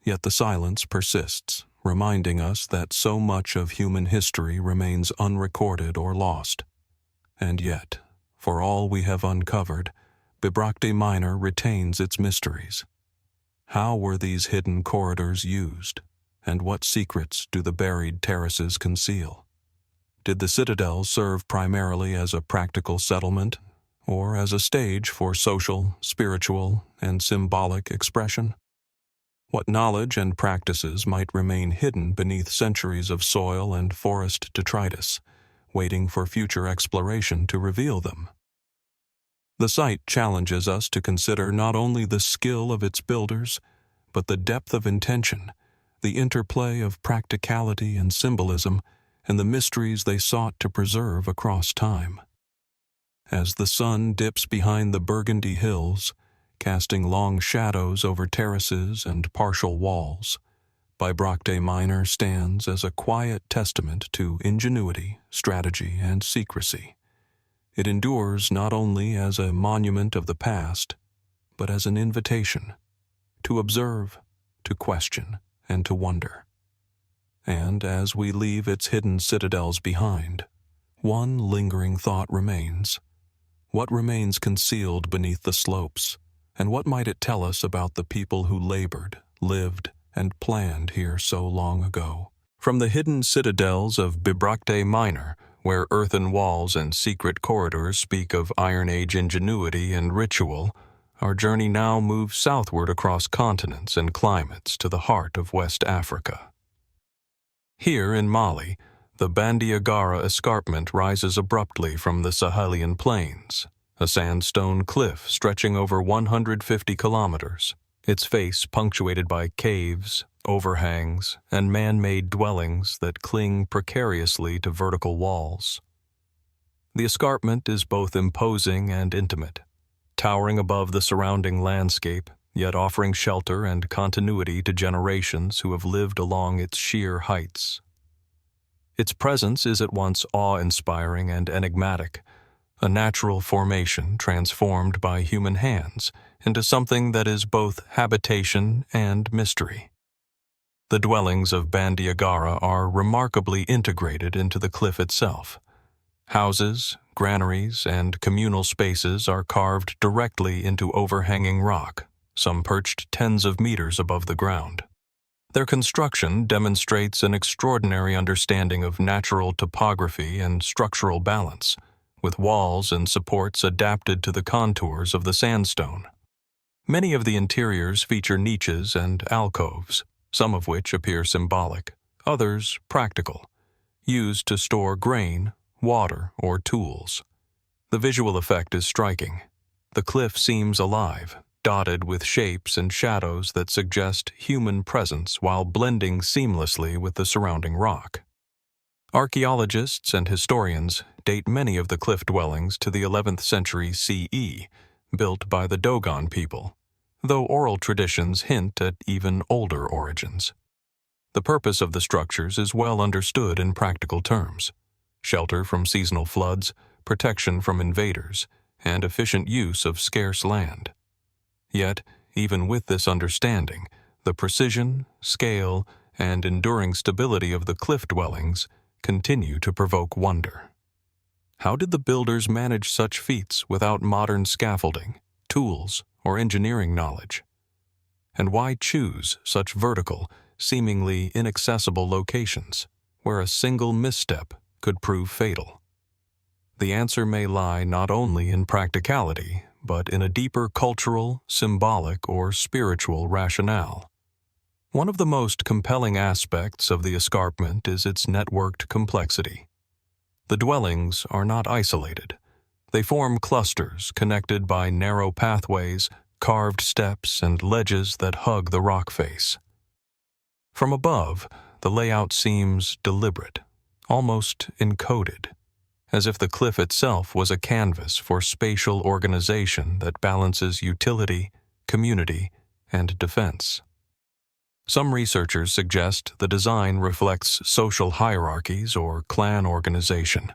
yet the silence persists, reminding us that so much of human history remains unrecorded or lost. And yet, for all we have uncovered, Bibracte Minor retains its mysteries. How were these hidden corridors used, and what secrets do the buried terraces conceal? Did the citadel serve primarily as a practical settlement, or as a stage for social, spiritual, and symbolic expression? What knowledge and practices might remain hidden beneath centuries of soil and forest detritus, waiting for future exploration to reveal them? The site challenges us to consider not only the skill of its builders, but the depth of intention, the interplay of practicality and symbolism, and the mysteries they sought to preserve across time. As the sun dips behind the Burgundy hills, casting long shadows over terraces and partial walls, Bibracte Minor stands as a quiet testament to ingenuity, strategy, and secrecy. It endures not only as a monument of the past, but as an invitation to observe, to question, and to wonder. And as we leave its hidden citadels behind, one lingering thought remains. What remains concealed beneath the slopes, and what might it tell us about the people who labored, lived, and planned here so long ago? From the hidden citadels of Bibracte Minor, where earthen walls and secret corridors speak of Iron Age ingenuity and ritual, our journey now moves southward across continents and climates to the heart of West Africa. Here in Mali, the Bandiagara escarpment rises abruptly from the Sahelian plains, a sandstone cliff stretching over 150 kilometers, its face punctuated by caves, overhangs, and man-made dwellings that cling precariously to vertical walls. The escarpment is both imposing and intimate, towering above the surrounding landscape, yet offering shelter and continuity to generations who have lived along its sheer heights. Its presence is at once awe-inspiring and enigmatic, a natural formation transformed by human hands into something that is both habitation and mystery. The dwellings of Bandiagara are remarkably integrated into the cliff itself. Houses, granaries, and communal spaces are carved directly into overhanging rock, some perched tens of meters above the ground. Their construction demonstrates an extraordinary understanding of natural topography and structural balance, with walls and supports adapted to the contours of the sandstone. Many of the interiors feature niches and alcoves, some of which appear symbolic, others practical, used to store grain, water, or tools. The visual effect is striking. The cliff seems alive, dotted with shapes and shadows that suggest human presence while blending seamlessly with the surrounding rock. Archaeologists and historians date many of the cliff dwellings to the 11th century CE, built by the Dogon people, though oral traditions hint at even older origins. The purpose of the structures is well understood in practical terms: shelter from seasonal floods, protection from invaders, and efficient use of scarce land. Yet, even with this understanding, the precision, scale, and enduring stability of the cliff dwellings continue to provoke wonder. How did the builders manage such feats without modern scaffolding, tools, or engineering knowledge? And why choose such vertical, seemingly inaccessible locations, where a single misstep could prove fatal? The answer may lie not only in practicality, but in a deeper cultural, symbolic, or spiritual rationale. One of the most compelling aspects of the escarpment is its networked complexity. The dwellings are not isolated. They form clusters connected by narrow pathways, carved steps, and ledges that hug the rock face. From above, the layout seems deliberate, almost encoded, as if the cliff itself was a canvas for spatial organization that balances utility, community, and defense. Some researchers suggest the design reflects social hierarchies or clan organization,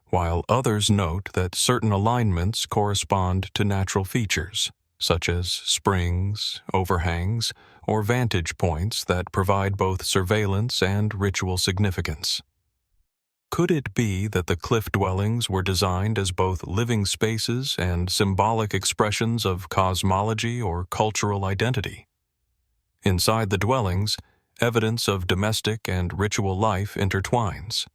while others note that certain alignments correspond to natural features, such as springs, overhangs, or vantage points that provide both surveillance and ritual significance. Could it be that the cliff dwellings were designed as both living spaces and symbolic expressions of cosmology or cultural identity? Inside the dwellings, evidence of domestic and ritual life intertwines.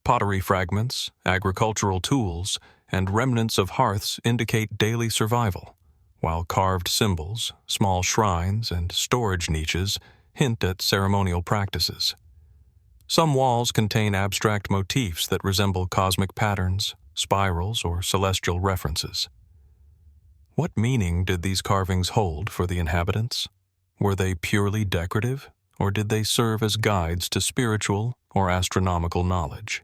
Pottery fragments, agricultural tools, and remnants of hearths indicate daily survival, while carved symbols, small shrines, and storage niches hint at ceremonial practices. Some walls contain abstract motifs that resemble cosmic patterns, spirals, or celestial references. What meaning did these carvings hold for the inhabitants? Were they purely decorative, or did they serve as guides to spiritual or astronomical knowledge?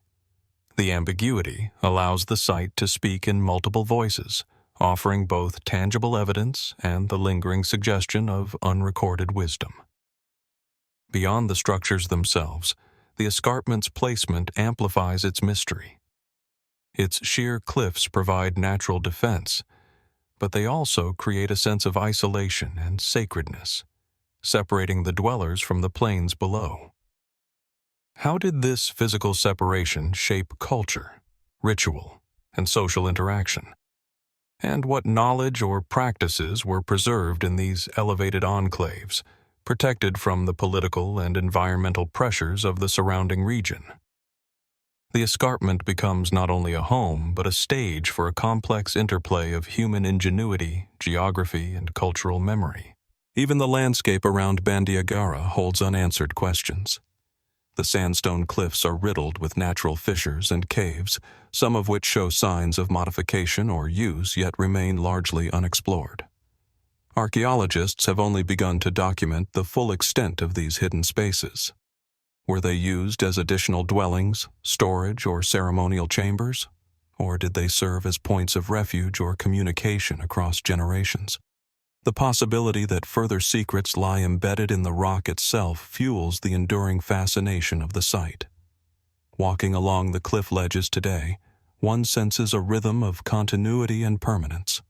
The ambiguity allows the site to speak in multiple voices, offering both tangible evidence and the lingering suggestion of unrecorded wisdom. Beyond the structures themselves, the escarpment's placement amplifies its mystery. Its sheer cliffs provide natural defense, but they also create a sense of isolation and sacredness, separating the dwellers from the plains below. How did this physical separation shape culture, ritual, and social interaction? And what knowledge or practices were preserved in these elevated enclaves, protected from the political and environmental pressures of the surrounding region? The escarpment becomes not only a home, but a stage for a complex interplay of human ingenuity, geography, and cultural memory. Even the landscape around Bandiagara holds unanswered questions. The sandstone cliffs are riddled with natural fissures and caves, some of which show signs of modification or use yet remain largely unexplored. Archaeologists have only begun to document the full extent of these hidden spaces. Were they used as additional dwellings, storage, or ceremonial chambers? Or did they serve as points of refuge or communication across generations? The possibility that further secrets lie embedded in the rock itself fuels the enduring fascination of the site. Walking along the cliff ledges today, one senses a rhythm of continuity and permanence.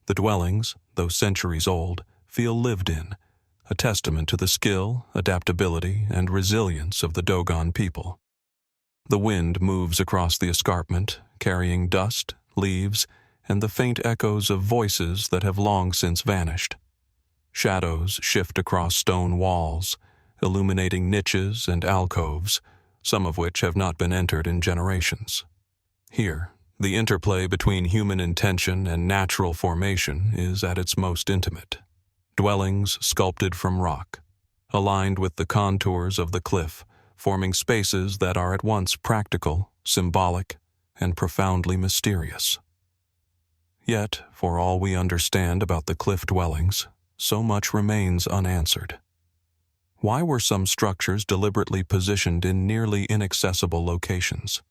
The dwellings, though centuries old, feel lived in, a testament to the skill, adaptability, and resilience of the Dogon people. The wind moves across the escarpment, carrying dust, leaves, and the faint echoes of voices that have long since vanished. Shadows shift across stone walls, illuminating niches and alcoves, some of which have not been entered in generations. Here, the interplay between human intention and natural formation is at its most intimate. Dwellings sculpted from rock, aligned with the contours of the cliff, forming spaces that are at once practical, symbolic, and profoundly mysterious. Yet, for all we understand about the cliff dwellings, so much remains unanswered. Why were some structures deliberately positioned in nearly inaccessible locations?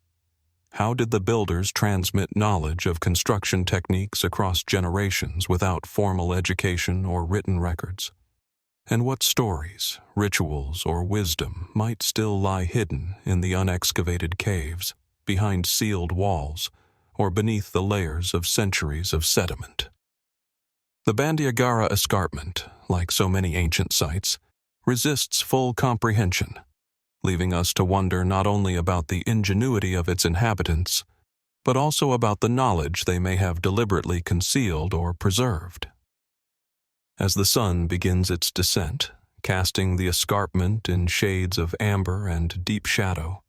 How did the builders transmit knowledge of construction techniques across generations without formal education or written records? And what stories, rituals, or wisdom might still lie hidden in the unexcavated caves? behind sealed walls, or beneath the layers of centuries of sediment. The Bandiagara Escarpment, like so many ancient sites, resists full comprehension, leaving us to wonder not only about the ingenuity of its inhabitants, but also about the knowledge they may have deliberately concealed or preserved. As the sun begins its descent, casting the escarpment in shades of amber and deep shadow,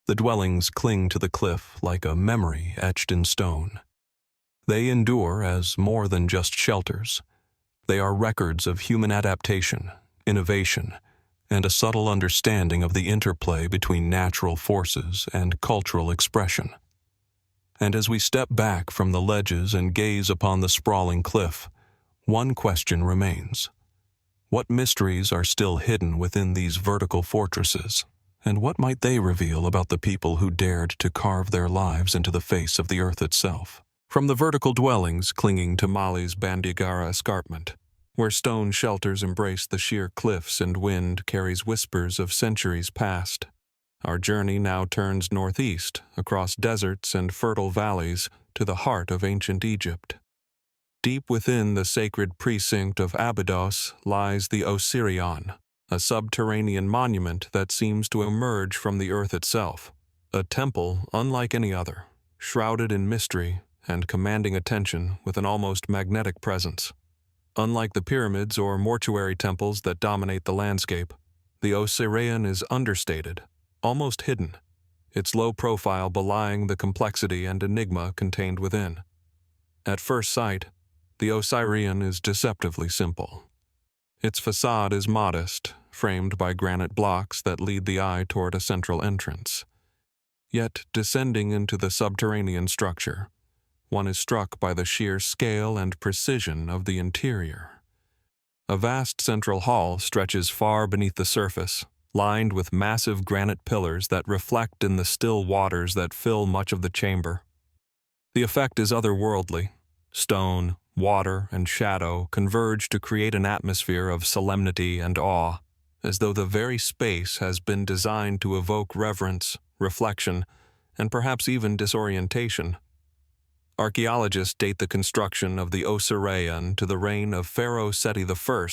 the dwellings cling to the cliff like a memory etched in stone. They endure as more than just shelters. They are records of human adaptation, innovation, and a subtle understanding of the interplay between natural forces and cultural expression. And as we step back from the ledges and gaze upon the sprawling cliff, one question remains. What mysteries are still hidden within these vertical fortresses, and what might they reveal about the people who dared to carve their lives into the face of the earth itself? From the vertical dwellings clinging to Mali's Bandiagara Escarpment, where stone shelters embrace the sheer cliffs and wind carries whispers of centuries past, our journey now turns northeast, across deserts and fertile valleys, to the heart of ancient Egypt. Deep within the sacred precinct of Abydos lies the Osireion, a subterranean monument that seems to emerge from the earth itself, a temple unlike any other, shrouded in mystery and commanding attention with an almost magnetic presence. Unlike the pyramids or mortuary temples that dominate the landscape, the Osireion is understated, almost hidden, its low profile belying the complexity and enigma contained within. At first sight, the Osireion is deceptively simple. Its facade is modest, framed by granite blocks that lead the eye toward a central entrance. Yet, descending into the subterranean structure, one is struck by the sheer scale and precision of the interior. A vast central hall stretches far beneath the surface, lined with massive granite pillars that reflect in the still waters that fill much of the chamber. The effect is otherworldly. Stone, water, and shadow converge to create an atmosphere of solemnity and awe, as though the very space has been designed to evoke reverence, reflection, and perhaps even disorientation. Archaeologists date the construction of the Osireion to the reign of Pharaoh Seti I,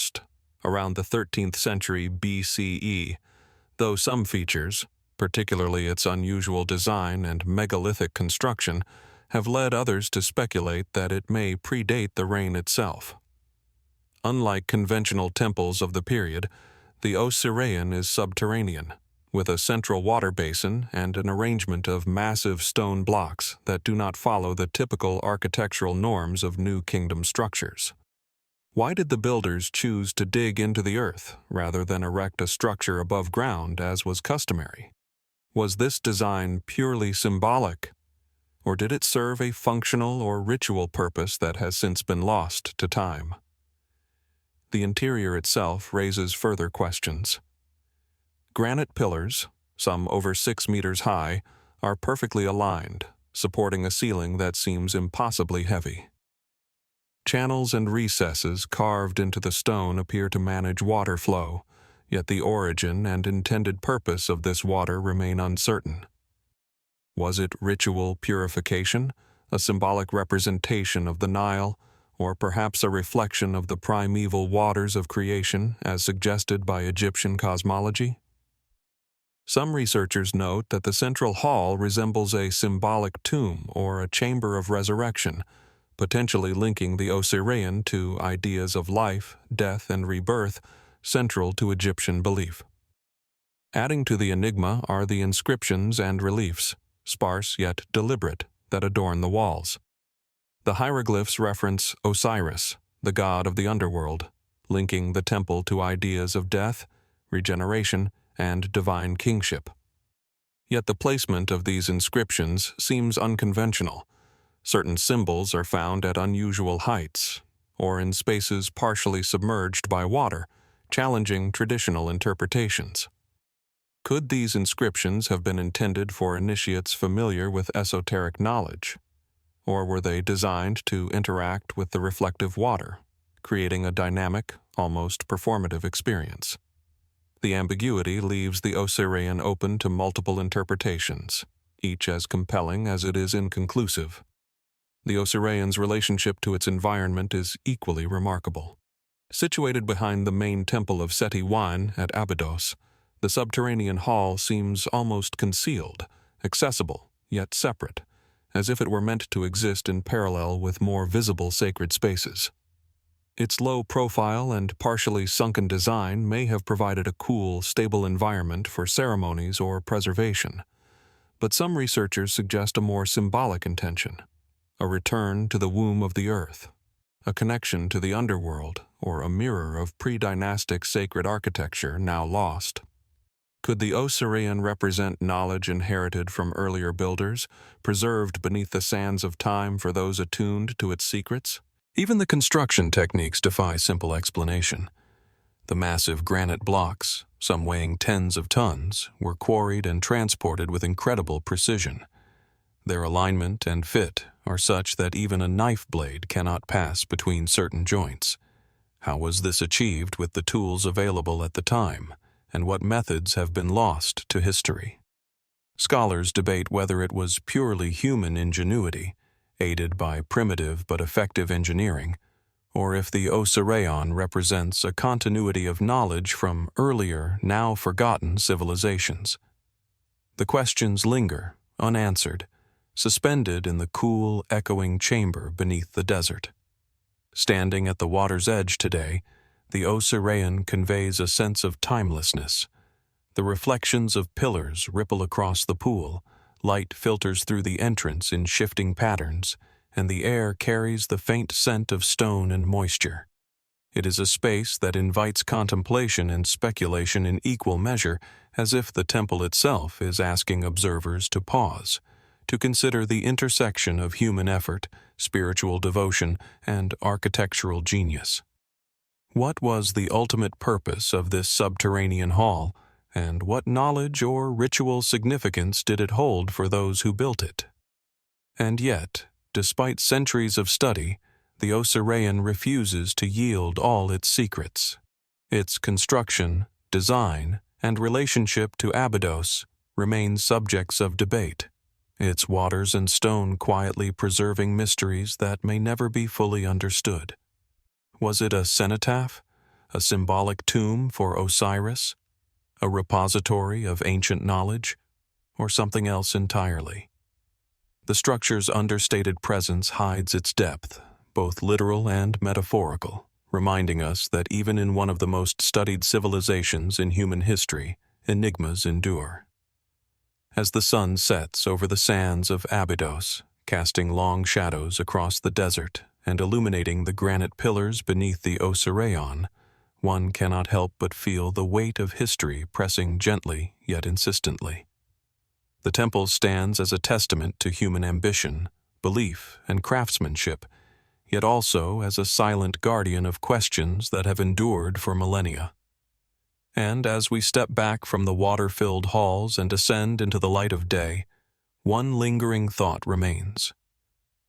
around the 13th century BCE, though some features, particularly its unusual design and megalithic construction, have led others to speculate that it may predate the reign itself. Unlike conventional temples of the period, the Osireion is subterranean, with a central water basin and an arrangement of massive stone blocks that do not follow the typical architectural norms of New Kingdom structures. Why did the builders choose to dig into the earth rather than erect a structure above ground as was customary? Was this design purely symbolic, or did it serve a functional or ritual purpose that has since been lost to time? The interior itself raises further questions. Granite pillars, some over 6 meters high, are perfectly aligned, supporting a ceiling that seems impossibly heavy. Channels and recesses carved into the stone appear to manage water flow, yet the origin and intended purpose of this water remain uncertain. Was it ritual purification, a symbolic representation of the Nile, or perhaps a reflection of the primeval waters of creation as suggested by Egyptian cosmology? Some researchers note that the central hall resembles a symbolic tomb or a chamber of resurrection, potentially linking the Osireion to ideas of life, death, and rebirth central to Egyptian belief. Adding to the enigma are the inscriptions and reliefs, sparse yet deliberate, that adorn the walls. The hieroglyphs reference Osiris, the god of the underworld, linking the temple to ideas of death, regeneration, and divine kingship. Yet the placement of these inscriptions seems unconventional. Certain symbols are found at unusual heights, or in spaces partially submerged by water, challenging traditional interpretations. Could these inscriptions have been intended for initiates familiar with esoteric knowledge? Or were they designed to interact with the reflective water, creating a dynamic, almost performative experience? The ambiguity leaves the Osireion open to multiple interpretations, each as compelling as it is inconclusive. The Osireion's relationship to its environment is equally remarkable. Situated behind the main temple of Seti Wan at Abydos, the subterranean hall seems almost concealed, accessible, yet separate, as if it were meant to exist in parallel with more visible sacred spaces. Its low profile and partially sunken design may have provided a cool, stable environment for ceremonies or preservation, but some researchers suggest a more symbolic intention, a return to the womb of the earth, a connection to the underworld, or a mirror of pre-dynastic sacred architecture now lost. Could the Osireion represent knowledge inherited from earlier builders, preserved beneath the sands of time for those attuned to its secrets? Even the construction techniques defy simple explanation. The massive granite blocks, some weighing tens of tons, were quarried and transported with incredible precision. Their alignment and fit are such that even a knife blade cannot pass between certain joints. How was this achieved with the tools available at the time, and what methods have been lost to history? Scholars debate whether it was purely human ingenuity, aided by primitive but effective engineering, or if the Osireion represents a continuity of knowledge from earlier, now forgotten civilizations. The questions linger, unanswered, suspended in the cool, echoing chamber beneath the desert. Standing at the water's edge today, the Osireion conveys a sense of timelessness. The reflections of pillars ripple across the pool, light filters through the entrance in shifting patterns, and the air carries the faint scent of stone and moisture. It is a space that invites contemplation and speculation in equal measure, as if the temple itself is asking observers to pause, to consider the intersection of human effort, spiritual devotion, and architectural genius. What was the ultimate purpose of this subterranean hall, and what knowledge or ritual significance did it hold for those who built it? And yet, despite centuries of study, the Osireion refuses to yield all its secrets. Its construction, design, and relationship to Abydos remain subjects of debate, its waters and stone quietly preserving mysteries that may never be fully understood. Was it a cenotaph, a symbolic tomb for Osiris, a repository of ancient knowledge, or something else entirely? The structure's understated presence hides its depth, both literal and metaphorical, reminding us that even in one of the most studied civilizations in human history, enigmas endure. As the sun sets over the sands of Abydos, casting long shadows across the desert and illuminating the granite pillars beneath the Osireion, one cannot help but feel the weight of history pressing gently yet insistently. The temple stands as a testament to human ambition, belief, and craftsmanship, yet also as a silent guardian of questions that have endured for millennia. And as we step back from the water-filled halls and descend into the light of day, one lingering thought remains.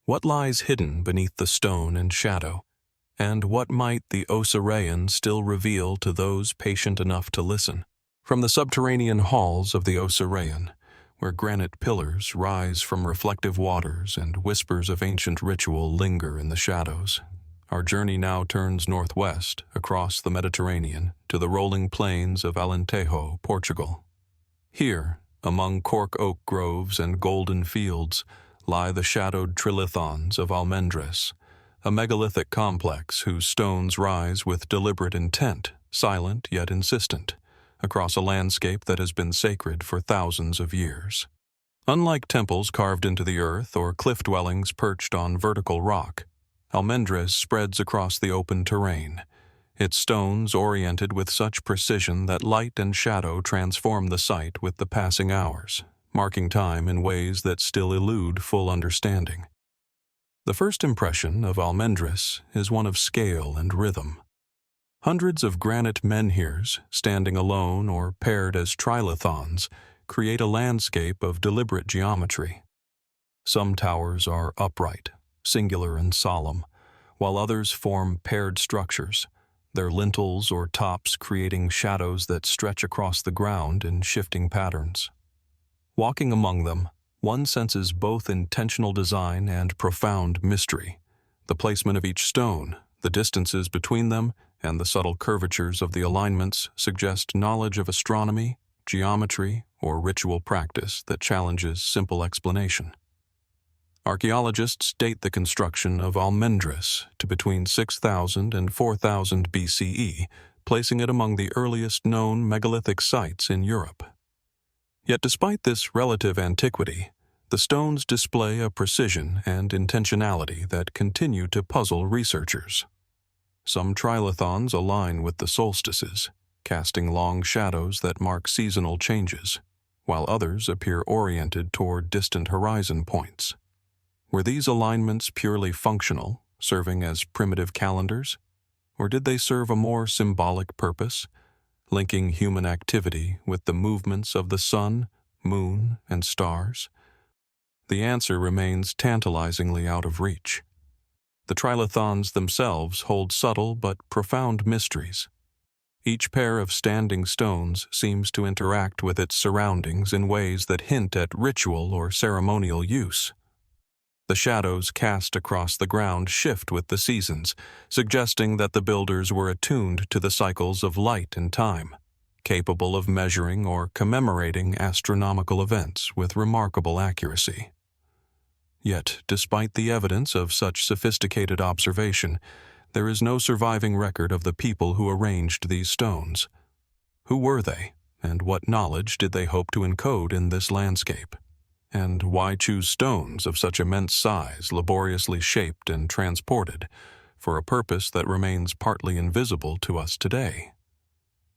What lies hidden beneath the stone and shadow, and what might the Osireion still reveal to those patient enough to listen? From the subterranean halls of the Osireion, where granite pillars rise from reflective waters and whispers of ancient ritual linger in the shadows, our journey now turns northwest across the Mediterranean to the rolling plains of Alentejo, Portugal. Here, among cork oak groves and golden fields, lie the shadowed Trilithons of Almendres, a megalithic complex whose stones rise with deliberate intent, silent yet insistent, across a landscape that has been sacred for thousands of years. Unlike temples carved into the earth or cliff dwellings perched on vertical rock, Almendres spreads across the open terrain, its stones oriented with such precision that light and shadow transform the site with the passing hours, marking time in ways that still elude full understanding. The first impression of Almendres is one of scale and rhythm. Hundreds of granite menhirs, standing alone or paired as trilithons, create a landscape of deliberate geometry. Some towers are upright, singular and solemn, while others form paired structures, their lintels or tops creating shadows that stretch across the ground in shifting patterns. Walking among them, one senses both intentional design and profound mystery. The placement of each stone, the distances between them, and the subtle curvatures of the alignments suggest knowledge of astronomy, geometry, or ritual practice that challenges simple explanation. Archaeologists date the construction of Almendres to between 6000 and 4000 BCE, placing it among the earliest known megalithic sites in Europe. Yet despite this relative antiquity, the stones display a precision and intentionality that continue to puzzle researchers. Some trilithons align with the solstices, casting long shadows that mark seasonal changes, while others appear oriented toward distant horizon points. Were these alignments purely functional, serving as primitive calendars, or did they serve a more symbolic purpose, linking human activity with the movements of the sun, moon, and stars? The answer remains tantalizingly out of reach. The trilithons themselves hold subtle but profound mysteries. Each pair of standing stones seems to interact with its surroundings in ways that hint at ritual or ceremonial use. The shadows cast across the ground shift with the seasons, suggesting that the builders were attuned to the cycles of light and time, capable of measuring or commemorating astronomical events with remarkable accuracy. Yet, despite the evidence of such sophisticated observation, there is no surviving record of the people who arranged these stones. Who were they, and what knowledge did they hope to encode in this landscape? And why choose stones of such immense size, laboriously shaped and transported, for a purpose that remains partly invisible to us today?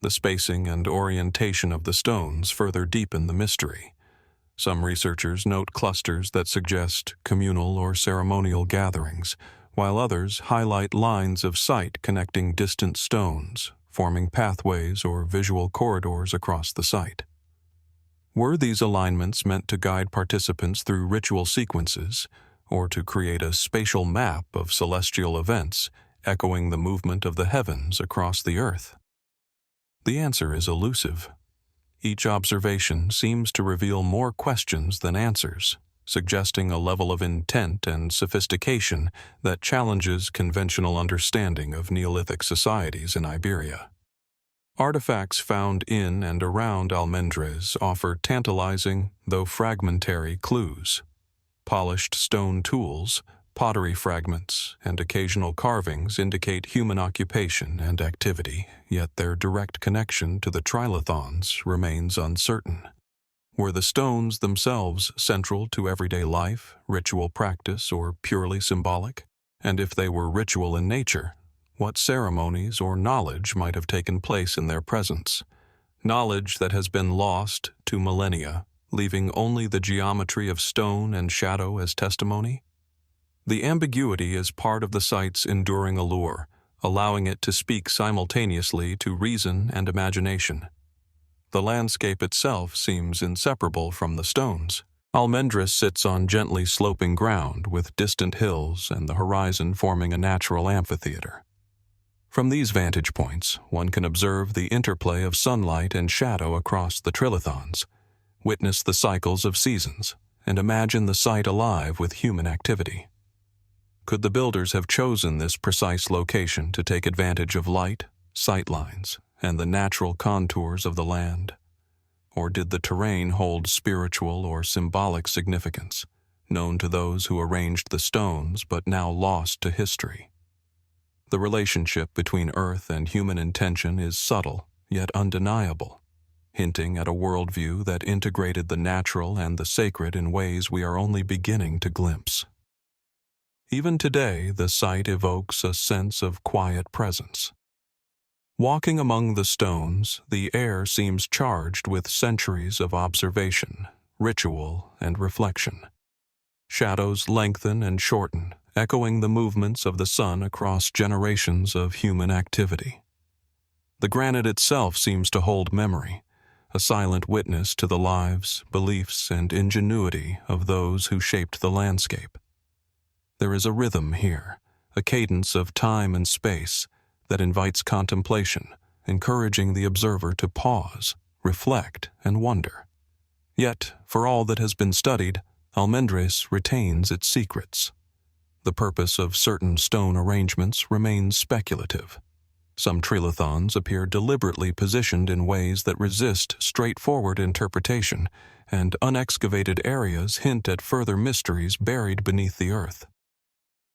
The spacing and orientation of the stones further deepen the mystery. Some researchers note clusters that suggest communal or ceremonial gatherings, while others highlight lines of sight connecting distant stones, forming pathways or visual corridors across the site. Were these alignments meant to guide participants through ritual sequences, or to create a spatial map of celestial events, echoing the movement of the heavens across the earth? The answer is elusive. Each observation seems to reveal more questions than answers, suggesting a level of intent and sophistication that challenges conventional understanding of Neolithic societies in Iberia. Artifacts found in and around Almendres offer tantalizing, though fragmentary, clues. Polished stone tools, pottery fragments, and occasional carvings indicate human occupation and activity, yet their direct connection to the trilithons remains uncertain. Were the stones themselves central to everyday life, ritual practice, or purely symbolic? And if they were ritual in nature, what ceremonies or knowledge might have taken place in their presence? Knowledge that has been lost to millennia, leaving only the geometry of stone and shadow as testimony? The ambiguity is part of the site's enduring allure, allowing it to speak simultaneously to reason and imagination. The landscape itself seems inseparable from the stones. Almendres sits on gently sloping ground with distant hills and the horizon forming a natural amphitheater. From these vantage points, one can observe the interplay of sunlight and shadow across the Trilithons, witness the cycles of seasons, and imagine the site alive with human activity. Could the builders have chosen this precise location to take advantage of light, sightlines, and the natural contours of the land? Or did the terrain hold spiritual or symbolic significance, known to those who arranged the stones but now lost to history? The relationship between earth and human intention is subtle, yet undeniable, hinting at a worldview that integrated the natural and the sacred in ways we are only beginning to glimpse. Even today, the site evokes a sense of quiet presence. Walking among the stones, the air seems charged with centuries of observation, ritual, and reflection. Shadows lengthen and shorten, echoing the movements of the sun across generations of human activity. The granite itself seems to hold memory, a silent witness to the lives, beliefs, and ingenuity of those who shaped the landscape. There is a rhythm here, a cadence of time and space that invites contemplation, encouraging the observer to pause, reflect, and wonder. Yet, for all that has been studied, Almendres retains its secrets. The purpose of certain stone arrangements remains speculative. Some Trilithons appear deliberately positioned in ways that resist straightforward interpretation, and unexcavated areas hint at further mysteries buried beneath the earth.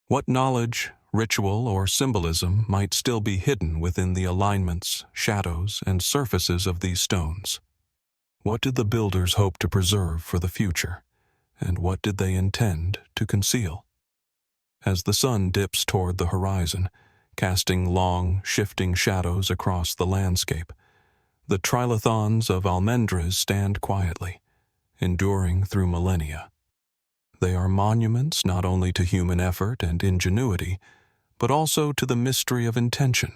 What knowledge, ritual, or symbolism might still be hidden within the alignments, shadows, and surfaces of these stones? What did the builders hope to preserve for the future, and what did they intend to conceal? As the sun dips toward the horizon, casting long, shifting shadows across the landscape, the Trilithons of Almendres stand quietly, enduring through millennia. They are monuments not only to human effort and ingenuity, but also to the mystery of intention,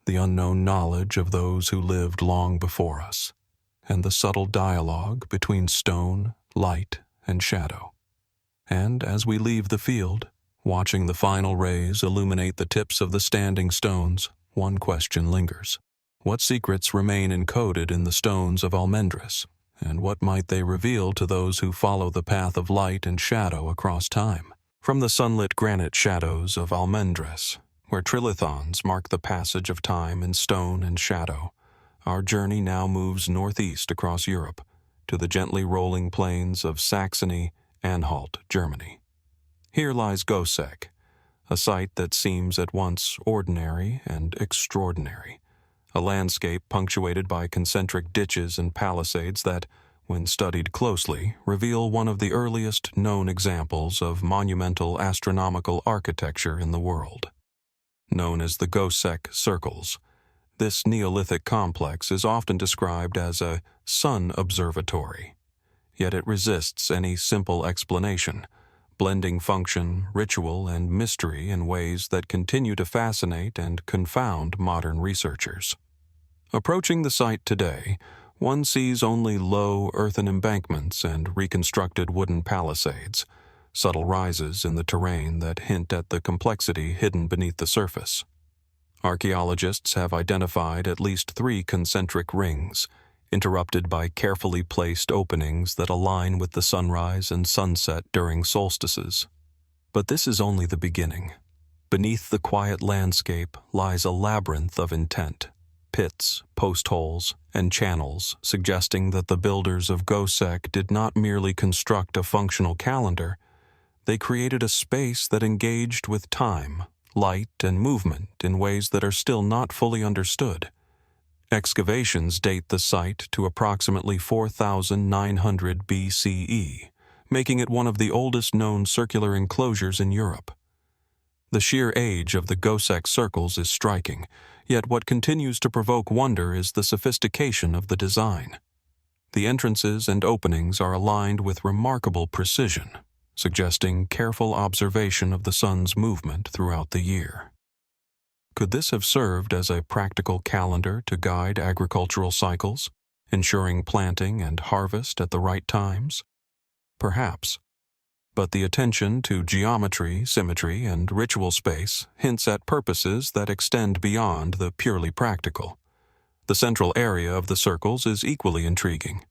the unknown knowledge of those who lived long before us, and the subtle dialogue between stone, light, and shadow. And as we leave the field, watching the final rays illuminate the tips of the standing stones, one question lingers. What secrets remain encoded in the stones of Almendres, and what might they reveal to those who follow the path of light and shadow across time? From the sunlit granite shadows of Almendres, where Trilithons mark the passage of time in stone and shadow, our journey now moves northeast across Europe to the gently rolling plains of Saxony-Anhalt, Germany. Here lies Goseck, a site that seems at once ordinary and extraordinary, a landscape punctuated by concentric ditches and palisades that, when studied closely, reveal one of the earliest known examples of monumental astronomical architecture in the world. Known as the Goseck Circles, this Neolithic complex is often described as a sun observatory, yet it resists any simple explanation, blending function, ritual, and mystery in ways that continue to fascinate and confound modern researchers. Approaching the site today, one sees only low earthen embankments and reconstructed wooden palisades, subtle rises in the terrain that hint at the complexity hidden beneath the surface. Archaeologists have identified at least 3 concentric rings, interrupted by carefully placed openings that align with the sunrise and sunset during solstices. But this is only the beginning. Beneath the quiet landscape lies a labyrinth of intent, pits, post holes, and channels, suggesting that the builders of Goseck did not merely construct a functional calendar, they created a space that engaged with time, light, and movement in ways that are still not fully understood. Excavations date the site to approximately 4,900 BCE, making it one of the oldest known circular enclosures in Europe. The sheer age of the Goseck circles is striking, yet what continues to provoke wonder is the sophistication of the design. The entrances and openings are aligned with remarkable precision, suggesting careful observation of the sun's movement throughout the year. Could this have served as a practical calendar to guide agricultural cycles, ensuring planting and harvest at the right times? Perhaps. But the attention to geometry, symmetry, and ritual space hints at purposes that extend beyond the purely practical. The central area of the circles is equally intriguing.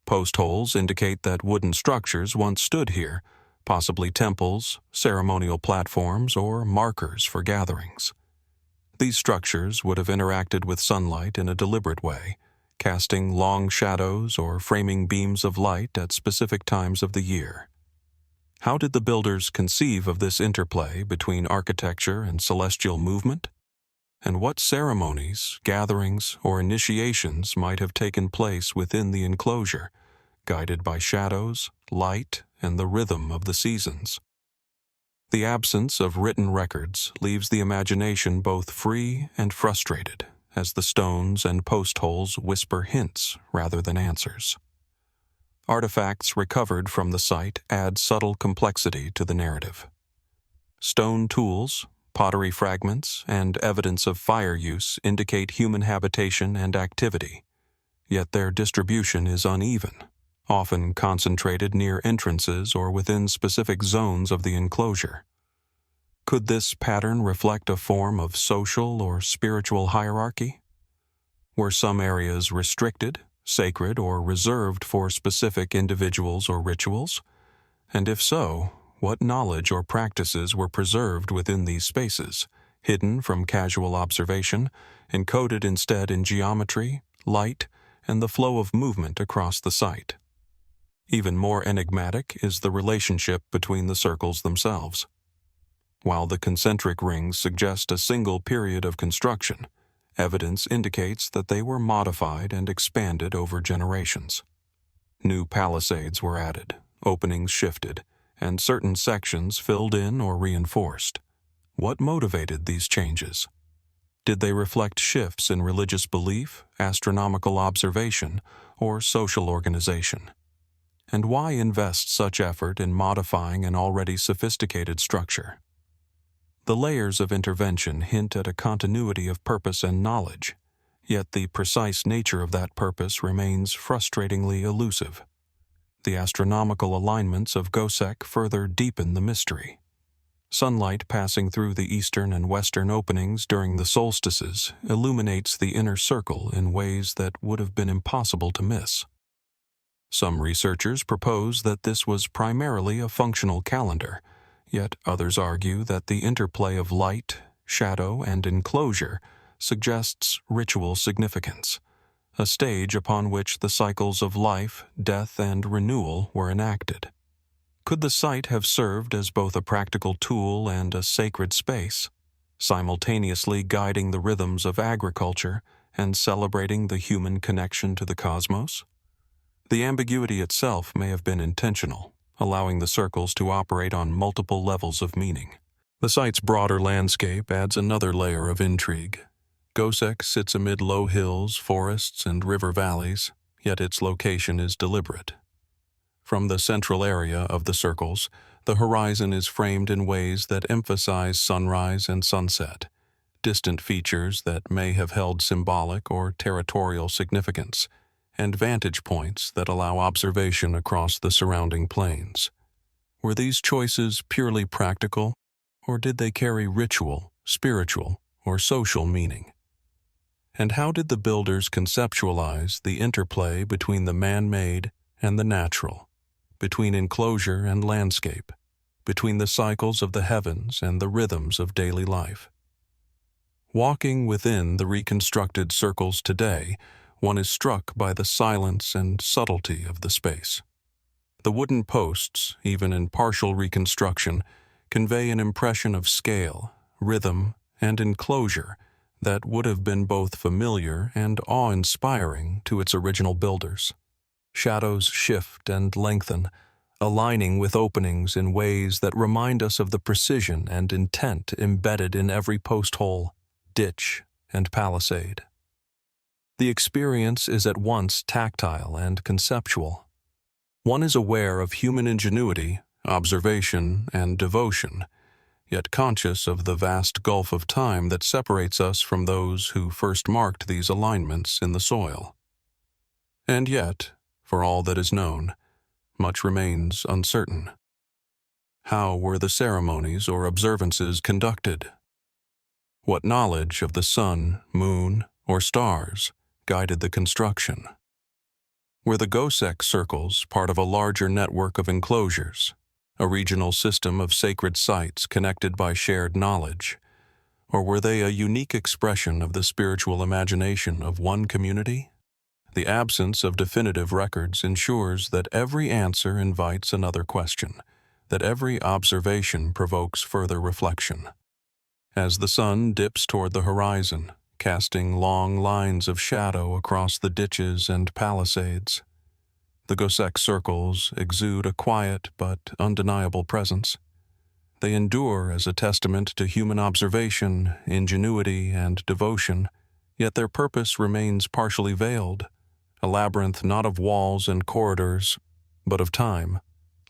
Post holes indicate that wooden structures once stood here, possibly temples, ceremonial platforms, or markers for gatherings. These structures would have interacted with sunlight in a deliberate way, casting long shadows or framing beams of light at specific times of the year. How did the builders conceive of this interplay between architecture and celestial movement? And what ceremonies, gatherings, or initiations might have taken place within the enclosure, guided by shadows, light, and the rhythm of the seasons? The absence of written records leaves the imagination both free and frustrated, as the stones and post holes whisper hints rather than answers. Artifacts recovered from the site add subtle complexity to the narrative. Stone tools, pottery fragments, and evidence of fire use indicate human habitation and activity, yet their distribution is uneven, often concentrated near entrances or within specific zones of the enclosure. Could this pattern reflect a form of social or spiritual hierarchy? Were some areas restricted, sacred, or reserved for specific individuals or rituals? And if so, what knowledge or practices were preserved within these spaces, hidden from casual observation, encoded instead in geometry, light, and the flow of movement across the site? Even more enigmatic is the relationship between the circles themselves. While the concentric rings suggest a single period of construction, evidence indicates that they were modified and expanded over generations. New palisades were added, openings shifted, and certain sections filled in or reinforced. What motivated these changes? Did they reflect shifts in religious belief, astronomical observation, or social organization? And why invest such effort in modifying an already sophisticated structure? The layers of intervention hint at a continuity of purpose and knowledge, yet the precise nature of that purpose remains frustratingly elusive. The astronomical alignments of Goseck further deepen the mystery. Sunlight passing through the eastern and western openings during the solstices illuminates the inner circle in ways that would have been impossible to miss. Some researchers propose that this was primarily a functional calendar, yet others argue that the interplay of light, shadow, and enclosure suggests ritual significance, a stage upon which the cycles of life, death, and renewal were enacted. Could the site have served as both a practical tool and a sacred space, simultaneously guiding the rhythms of agriculture and celebrating the human connection to the cosmos? The ambiguity itself may have been intentional, allowing the circles to operate on multiple levels of meaning. The site's broader landscape adds another layer of intrigue. Goseck sits amid low hills, forests, and river valleys, yet its location is deliberate. From the central area of the circles, the horizon is framed in ways that emphasize sunrise and sunset, distant features that may have held symbolic or territorial significance, and vantage points that allow observation across the surrounding plains. Were these choices purely practical, or did they carry ritual, spiritual, or social meaning? And how did the builders conceptualize the interplay between the man-made and the natural, between enclosure and landscape, between the cycles of the heavens and the rhythms of daily life? Walking within the reconstructed circles today, one is struck by the silence and subtlety of the space. The wooden posts, even in partial reconstruction, convey an impression of scale, rhythm, and enclosure that would have been both familiar and awe-inspiring to its original builders. Shadows shift and lengthen, aligning with openings in ways that remind us of the precision and intent embedded in every post hole, ditch, and palisade. The experience is at once tactile and conceptual. One is aware of human ingenuity, observation, and devotion, yet conscious of the vast gulf of time that separates us from those who first marked these alignments in the soil. And yet, for all that is known, much remains uncertain. How were the ceremonies or observances conducted? What knowledge of the sun, moon, or stars guided the construction? Were the Goseck circles part of a larger network of enclosures, a regional system of sacred sites connected by shared knowledge, or were they a unique expression of the spiritual imagination of one community? The absence of definitive records ensures that every answer invites another question, that every observation provokes further reflection. As the sun dips toward the horizon, casting long lines of shadow across the ditches and palisades, the Goseck circles exude a quiet but undeniable presence. They endure as a testament to human observation, ingenuity, and devotion, yet their purpose remains partially veiled, a labyrinth not of walls and corridors, but of time,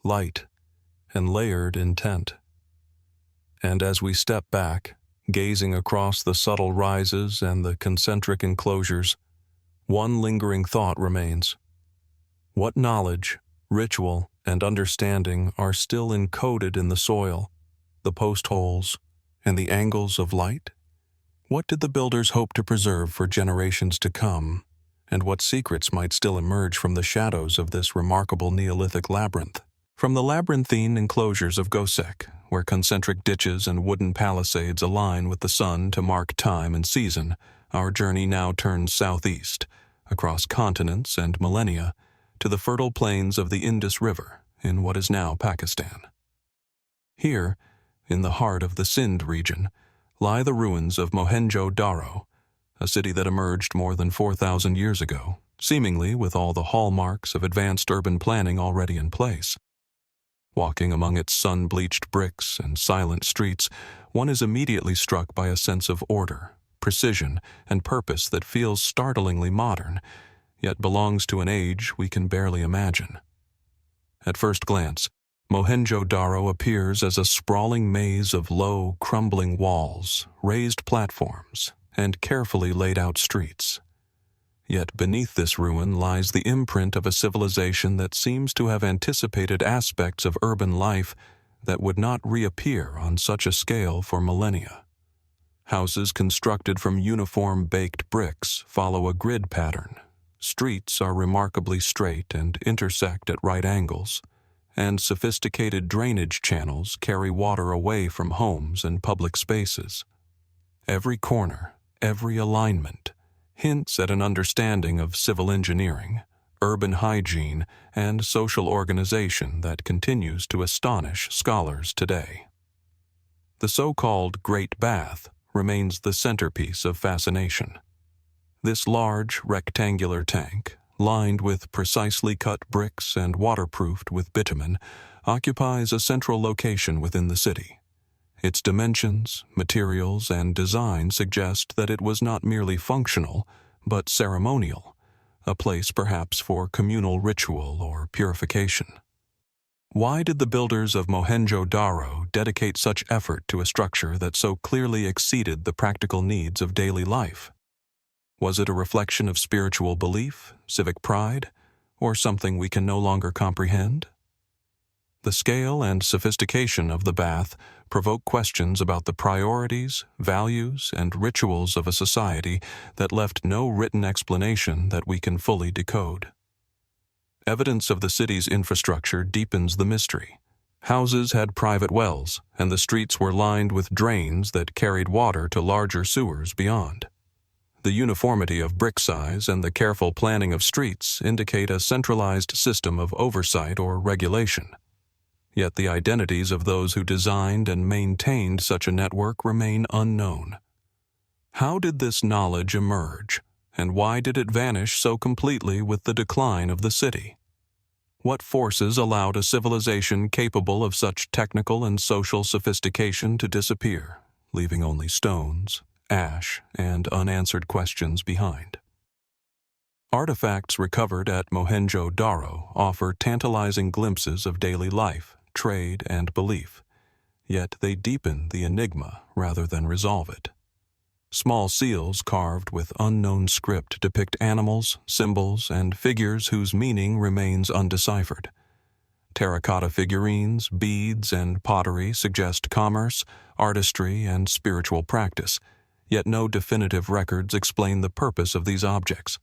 light, and layered intent. And as we step back, gazing across the subtle rises and the concentric enclosures, one lingering thought remains. What knowledge, ritual, and understanding are still encoded in the soil, the post holes, and the angles of light? What did the builders hope to preserve for generations to come, and what secrets might still emerge from the shadows of this remarkable Neolithic labyrinth? From the labyrinthine enclosures of Goseck, where concentric ditches and wooden palisades align with the sun to mark time and season, our journey now turns southeast, across continents and millennia, to the fertile plains of the Indus River in what is now Pakistan. Here, in the heart of the Sindh region, lie the ruins of Mohenjo-Daro, a city that emerged more than 4,000 years ago, seemingly with all the hallmarks of advanced urban planning already in place. Walking among its sun-bleached bricks and silent streets, one is immediately struck by a sense of order, precision, and purpose that feels startlingly modern, yet belongs to an age we can barely imagine. At first glance, Mohenjo-Daro appears as a sprawling maze of low, crumbling walls, raised platforms, and carefully laid out streets. Yet beneath this ruin lies the imprint of a civilization that seems to have anticipated aspects of urban life that would not reappear on such a scale for millennia. Houses constructed from uniform baked bricks follow a grid pattern. Streets are remarkably straight and intersect at right angles, and sophisticated drainage channels carry water away from homes and public spaces. Every corner, every alignment, hints at an understanding of civil engineering, urban hygiene, and social organization that continues to astonish scholars today. The so-called Great Bath remains the centerpiece of fascination. This large, rectangular tank, lined with precisely cut bricks and waterproofed with bitumen, occupies a central location within the city. Its dimensions, materials, and design suggest that it was not merely functional, but ceremonial, a place perhaps for communal ritual or purification. Why did the builders of Mohenjo-Daro dedicate such effort to a structure that so clearly exceeded the practical needs of daily life? Was it a reflection of spiritual belief, civic pride, or something we can no longer comprehend? The scale and sophistication of the bath provoke questions about the priorities, values, and rituals of a society that left no written explanation that we can fully decode. Evidence of the city's infrastructure deepens the mystery. Houses had private wells, and the streets were lined with drains that carried water to larger sewers beyond. The uniformity of brick size and the careful planning of streets indicate a centralized system of oversight or regulation. Yet the identities of those who designed and maintained such a network remain unknown. How did this knowledge emerge, and why did it vanish so completely with the decline of the city? What forces allowed a civilization capable of such technical and social sophistication to disappear, leaving only stones, ash, and unanswered questions behind? Artifacts recovered at Mohenjo-Daro offer tantalizing glimpses of daily life, trade, and belief, yet they deepen the enigma rather than resolve it. Small seals carved with unknown script depict animals, symbols, and figures whose meaning remains undeciphered. Terracotta figurines, beads, and pottery suggest commerce, artistry, and spiritual practice, yet no definitive records explain the purpose of these objects.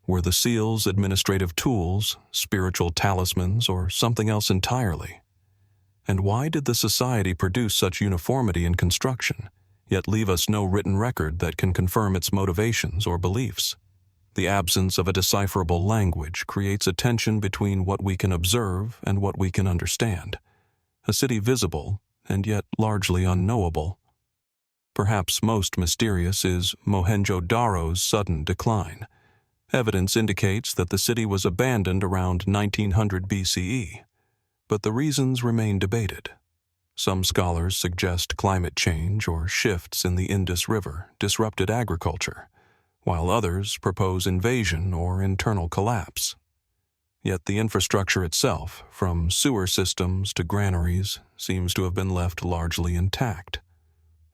Were the seals administrative tools, spiritual talismans, or something else entirely? And why did the society produce such uniformity in construction, yet leave us no written record that can confirm its motivations or beliefs? The absence of a decipherable language creates a tension between what we can observe and what we can understand, a city visible and yet largely unknowable. Perhaps most mysterious is Mohenjo-Daro's sudden decline. Evidence indicates that the city was abandoned around 1900 BCE, but the reasons remain debated. Some scholars suggest climate change or shifts in the Indus River disrupted agriculture, while others propose invasion or internal collapse. Yet the infrastructure itself, from sewer systems to granaries, seems to have been left largely intact.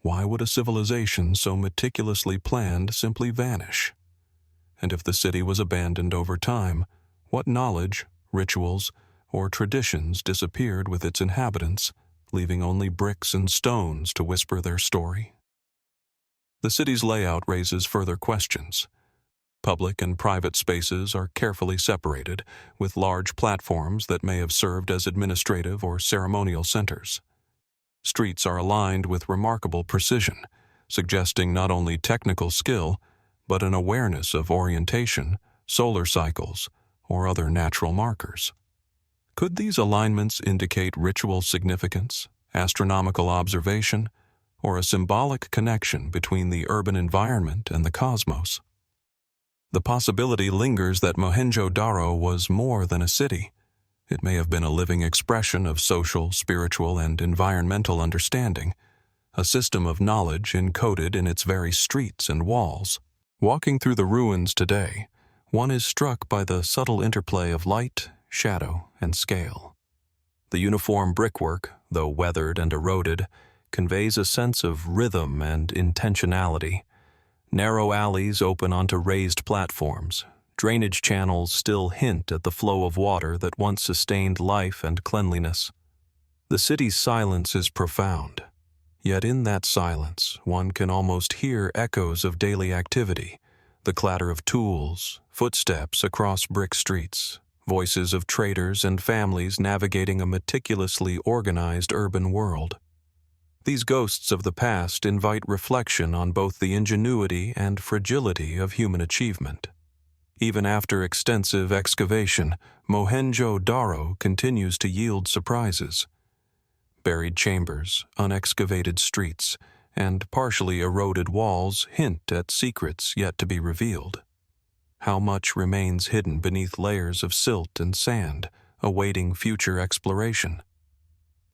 Why would a civilization so meticulously planned simply vanish? And if the city was abandoned over time, what knowledge, rituals, or traditions disappeared with its inhabitants, leaving only bricks and stones to whisper their story? The city's layout raises further questions. Public and private spaces are carefully separated, with large platforms that may have served as administrative or ceremonial centers. Streets are aligned with remarkable precision, suggesting not only technical skill, but an awareness of orientation, solar cycles, or other natural markers. Could these alignments indicate ritual significance, astronomical observation, or a symbolic connection between the urban environment and the cosmos? The possibility lingers that Mohenjo-Daro was more than a city. It may have been a living expression of social, spiritual, and environmental understanding, a system of knowledge encoded in its very streets and walls. Walking through the ruins today, one is struck by the subtle interplay of light, shadow, and scale. The uniform brickwork, though weathered and eroded, conveys a sense of rhythm and intentionality. Narrow alleys open onto raised platforms. Drainage channels still hint at the flow of water that once sustained life and cleanliness. The city's silence is profound, yet in that silence one can almost hear echoes of daily activity, the clatter of tools, footsteps across brick streets, voices of traders and families navigating a meticulously organized urban world. These ghosts of the past invite reflection on both the ingenuity and fragility of human achievement. Even after extensive excavation, Mohenjo-Daro continues to yield surprises. Buried chambers, unexcavated streets, and partially eroded walls hint at secrets yet to be revealed. How much remains hidden beneath layers of silt and sand, awaiting future exploration?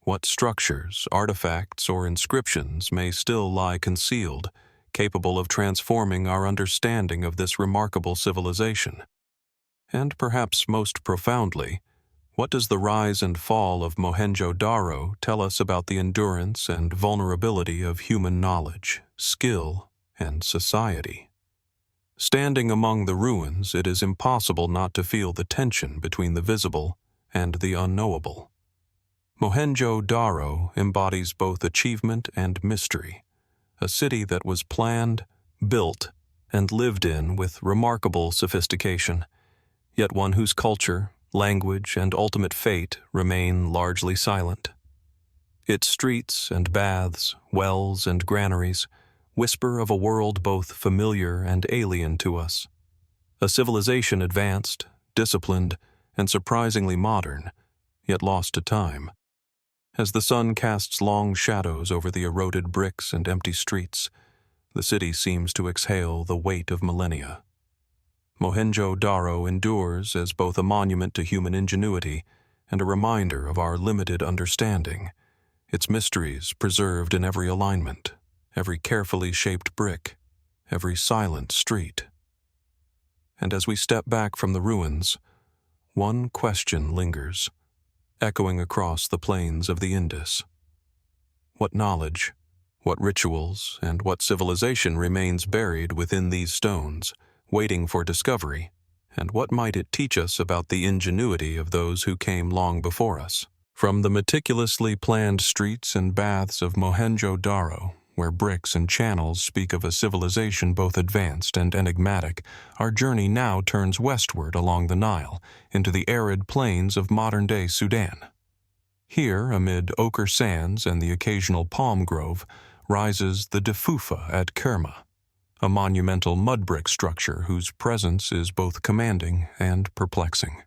What structures, artifacts, or inscriptions may still lie concealed, capable of transforming our understanding of this remarkable civilization? And perhaps most profoundly, what does the rise and fall of Mohenjo-Daro tell us about the endurance and vulnerability of human knowledge, skill, and society? Standing among the ruins, it is impossible not to feel the tension between the visible and the unknowable. Mohenjo-Daro embodies both achievement and mystery, a city that was planned, built, and lived in with remarkable sophistication, yet one whose culture, language, and ultimate fate remain largely silent. Its streets and baths, wells and granaries whisper of a world both familiar and alien to us. A civilization advanced, disciplined, and surprisingly modern, yet lost to time. As the sun casts long shadows over the eroded bricks and empty streets, the city seems to exhale the weight of millennia. Mohenjo-Daro endures as both a monument to human ingenuity and a reminder of our limited understanding, its mysteries preserved in every alignment, every carefully shaped brick, every silent street. And as we step back from the ruins, one question lingers, echoing across the plains of the Indus. What knowledge, what rituals, and what civilization remains buried within these stones, waiting for discovery, and what might it teach us about the ingenuity of those who came long before us? From the meticulously planned streets and baths of Mohenjo-Daro, where bricks and channels speak of a civilization both advanced and enigmatic, our journey now turns westward along the Nile, into the arid plains of modern-day Sudan. Here, amid ochre sands and the occasional palm grove, rises the Deffufa at Kerma, a monumental mud brick structure whose presence is both commanding and perplexing.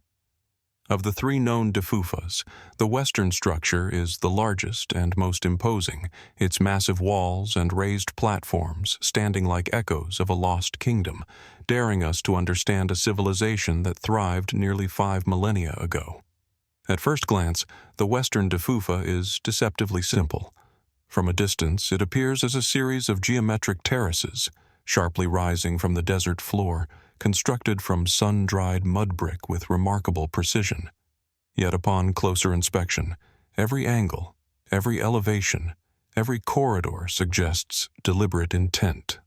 Of the three known Defufas, the western structure is the largest and most imposing, its massive walls and raised platforms standing like echoes of a lost kingdom, daring us to understand a civilization that thrived nearly 5 millennia ago. At first glance, the western Deffufa is deceptively simple. From a distance, it appears as a series of geometric terraces, sharply rising from the desert floor, constructed from sun-dried mud brick with remarkable precision. Yet upon closer inspection, every angle, every elevation, every corridor suggests deliberate intent.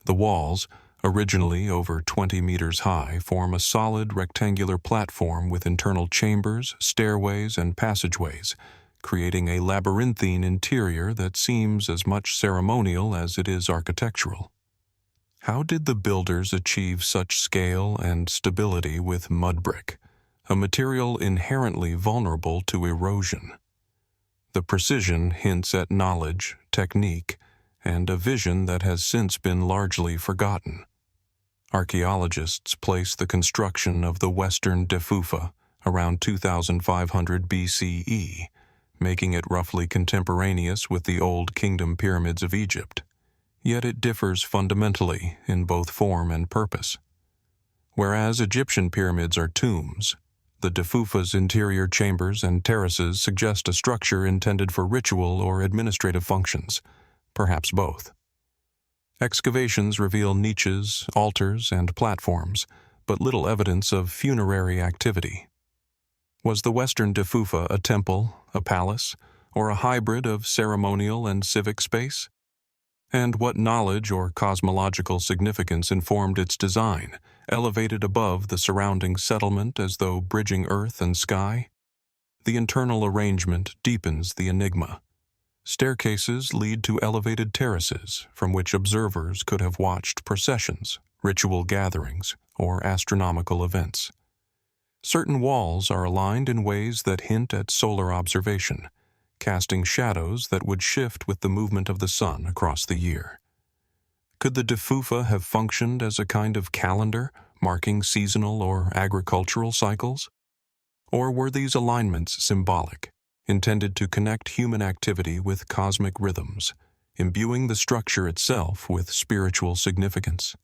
The walls, originally over 20 meters high, form a solid rectangular platform with internal chambers, stairways, and passageways, creating a labyrinthine interior that seems as much ceremonial as it is architectural. How did the builders achieve such scale and stability with mud brick, a material inherently vulnerable to erosion? The precision hints at knowledge, technique, and a vision that has since been largely forgotten. Archaeologists place the construction of the Western Deffufa around 2500 BCE, making it roughly contemporaneous with the Old Kingdom pyramids of Egypt. Yet it differs fundamentally in both form and purpose. Whereas Egyptian pyramids are tombs, the Deffufa's interior chambers and terraces suggest a structure intended for ritual or administrative functions, perhaps both. Excavations reveal niches, altars, and platforms, but little evidence of funerary activity. Was the Western Deffufa a temple, a palace, or a hybrid of ceremonial and civic space? And what knowledge or cosmological significance informed its design, elevated above the surrounding settlement as though bridging earth and sky? The internal arrangement deepens the enigma. Staircases lead to elevated terraces from which observers could have watched processions, ritual gatherings, or astronomical events. Certain walls are aligned in ways that hint at solar observation, casting shadows that would shift with the movement of the sun across the year. Could the Deffufa have functioned as a kind of calendar, marking seasonal or agricultural cycles? Or were these alignments symbolic, intended to connect human activity with cosmic rhythms, imbuing the structure itself with spiritual significance?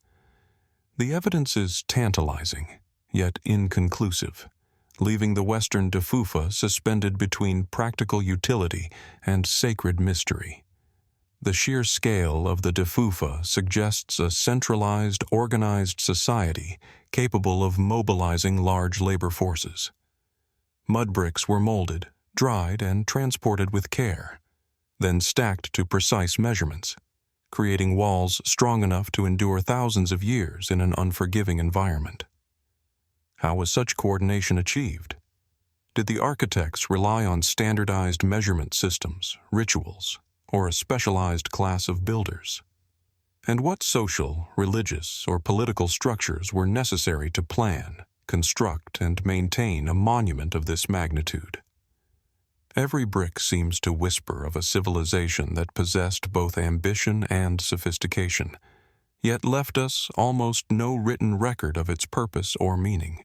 The evidence is tantalizing, yet inconclusive, leaving the Western Deffufa suspended between practical utility and sacred mystery. The sheer scale of the Deffufa suggests a centralized, organized society capable of mobilizing large labor forces. Mud bricks were molded, dried, and transported with care, then stacked to precise measurements, creating walls strong enough to endure thousands of years in an unforgiving environment. How was such coordination achieved? Did the architects rely on standardized measurement systems, rituals, or a specialized class of builders? And what social, religious, or political structures were necessary to plan, construct, and maintain a monument of this magnitude? Every brick seems to whisper of a civilization that possessed both ambition and sophistication, yet left us almost no written record of its purpose or meaning.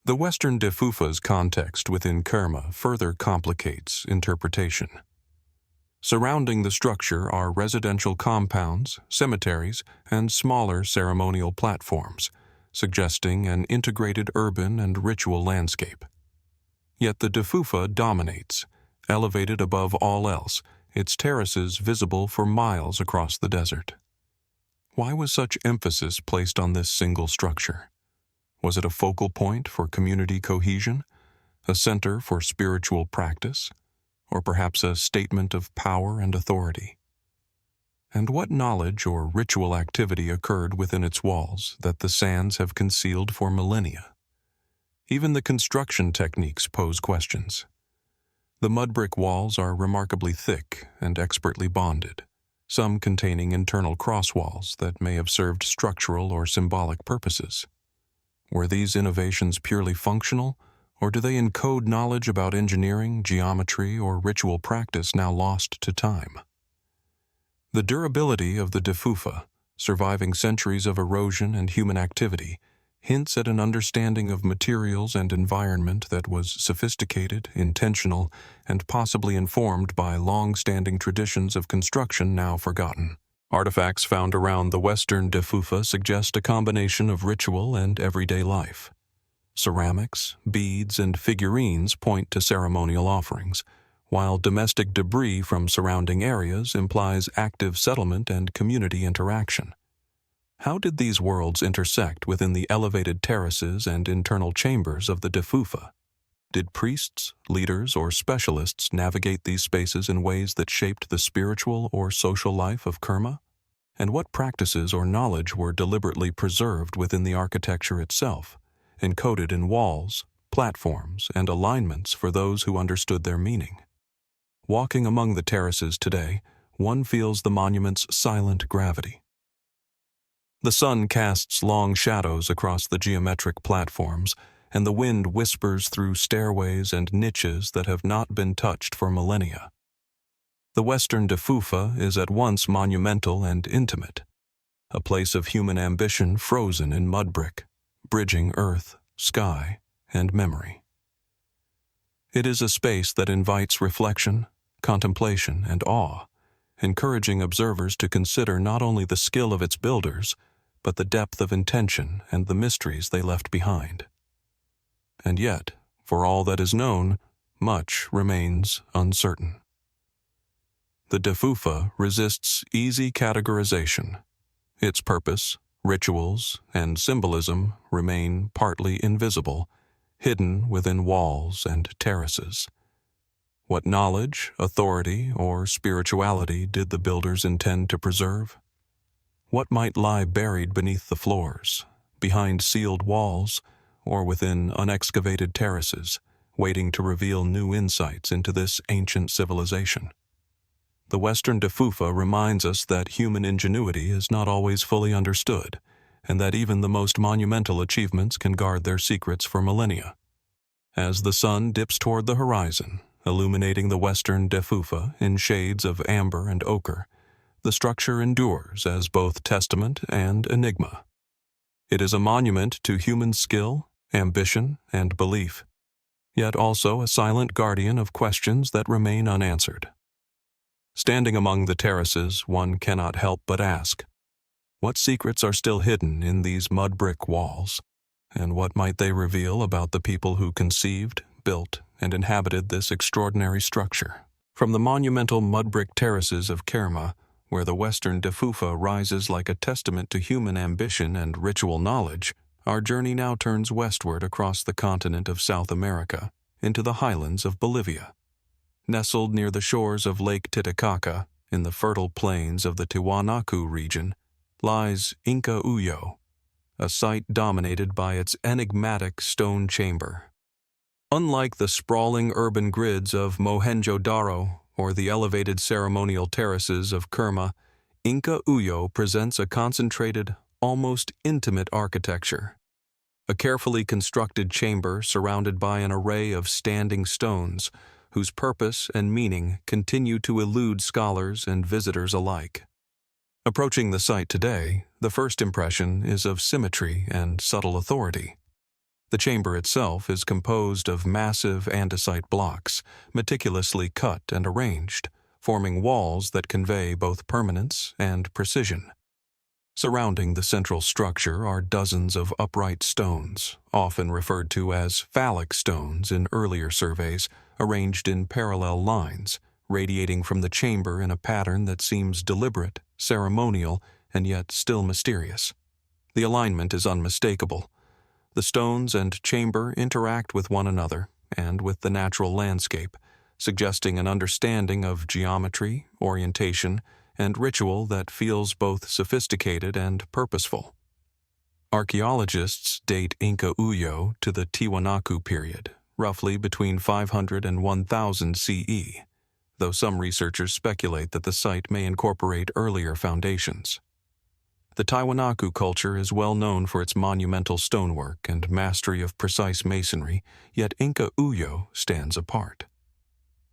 The Western Deffufa's context within Kerma further complicates interpretation. Surrounding the structure are residential compounds, cemeteries, and smaller ceremonial platforms, suggesting an integrated urban and ritual landscape. Yet the Deffufa dominates, elevated above all else, its terraces visible for miles across the desert. Why was such emphasis placed on this single structure? Was it a focal point for community cohesion, a center for spiritual practice, or perhaps a statement of power and authority? And what knowledge or ritual activity occurred within its walls that the sands have concealed for millennia? Even the construction techniques pose questions. The mud brick walls are remarkably thick and expertly bonded, some containing internal cross walls that may have served structural or symbolic purposes. Were these innovations purely functional, or do they encode knowledge about engineering, geometry, or ritual practice now lost to time? The durability of the Deffufa, surviving centuries of erosion and human activity, hints at an understanding of materials and environment that was sophisticated, intentional, and possibly informed by long-standing traditions of construction now forgotten. Artifacts found around the Western Deffufa suggest a combination of ritual and everyday life. Ceramics, beads, and figurines point to ceremonial offerings, while domestic debris from surrounding areas implies active settlement and community interaction. How did these worlds intersect within the elevated terraces and internal chambers of the Deffufa? Did priests, leaders, or specialists navigate these spaces in ways that shaped the spiritual or social life of Kerma? And what practices or knowledge were deliberately preserved within the architecture itself, encoded in walls, platforms, and alignments for those who understood their meaning? Walking among the terraces today, one feels the monument's silent gravity. The sun casts long shadows across the geometric platforms, and the wind whispers through stairways and niches that have not been touched for millennia. The Western Deffufa is at once monumental and intimate, a place of human ambition frozen in mud brick, bridging earth, sky, and memory. It is a space that invites reflection, contemplation, and awe, encouraging observers to consider not only the skill of its builders, but the depth of intention and the mysteries they left behind. And yet, for all that is known, much remains uncertain. The Deffufa resists easy categorization. Its purpose, rituals, and symbolism remain partly invisible, hidden within walls and terraces. What knowledge, authority, or spirituality did the builders intend to preserve? What might lie buried beneath the floors, behind sealed walls, or within unexcavated terraces, waiting to reveal new insights into this ancient civilization? The Western Deffufa reminds us that human ingenuity is not always fully understood, and that even the most monumental achievements can guard their secrets for millennia. As the sun dips toward the horizon, illuminating the Western Deffufa in shades of amber and ochre, the structure endures as both testament and enigma. It is a monument to human skill, ambition, and belief, yet also a silent guardian of questions that remain unanswered. Standing among the terraces, one cannot help but ask, what secrets are still hidden in these mud brick walls, and what might they reveal about the people who conceived, built, and inhabited this extraordinary structure? From the monumental mud brick terraces of Kerma, where the Western Deffufa rises like a testament to human ambition and ritual knowledge, our journey now turns westward across the continent of South America, into the highlands of Bolivia. Nestled near the shores of Lake Titicaca, in the fertile plains of the Tiwanaku region, lies Inka Uyo, a site dominated by its enigmatic stone chamber. Unlike the sprawling urban grids of Mohenjo-Daro or the elevated ceremonial terraces of Kerma, Inka Uyo presents a concentrated, almost intimate architecture. A carefully constructed chamber surrounded by an array of standing stones, whose purpose and meaning continue to elude scholars and visitors alike. Approaching the site today, the first impression is of symmetry and subtle authority. The chamber itself is composed of massive andesite blocks, meticulously cut and arranged, forming walls that convey both permanence and precision. Surrounding the central structure are dozens of upright stones, often referred to as phallic stones in earlier surveys, arranged in parallel lines, radiating from the chamber in a pattern that seems deliberate, ceremonial, and yet still mysterious. The alignment is unmistakable. The stones and chamber interact with one another and with the natural landscape, suggesting an understanding of geometry, orientation, and ritual that feels both sophisticated and purposeful. Archaeologists date Inka Uyo to the Tiwanaku period, roughly between 500 and 1000 CE, though some researchers speculate that the site may incorporate earlier foundations. The Tiwanaku culture is well known for its monumental stonework and mastery of precise masonry, yet Inka Uyo stands apart.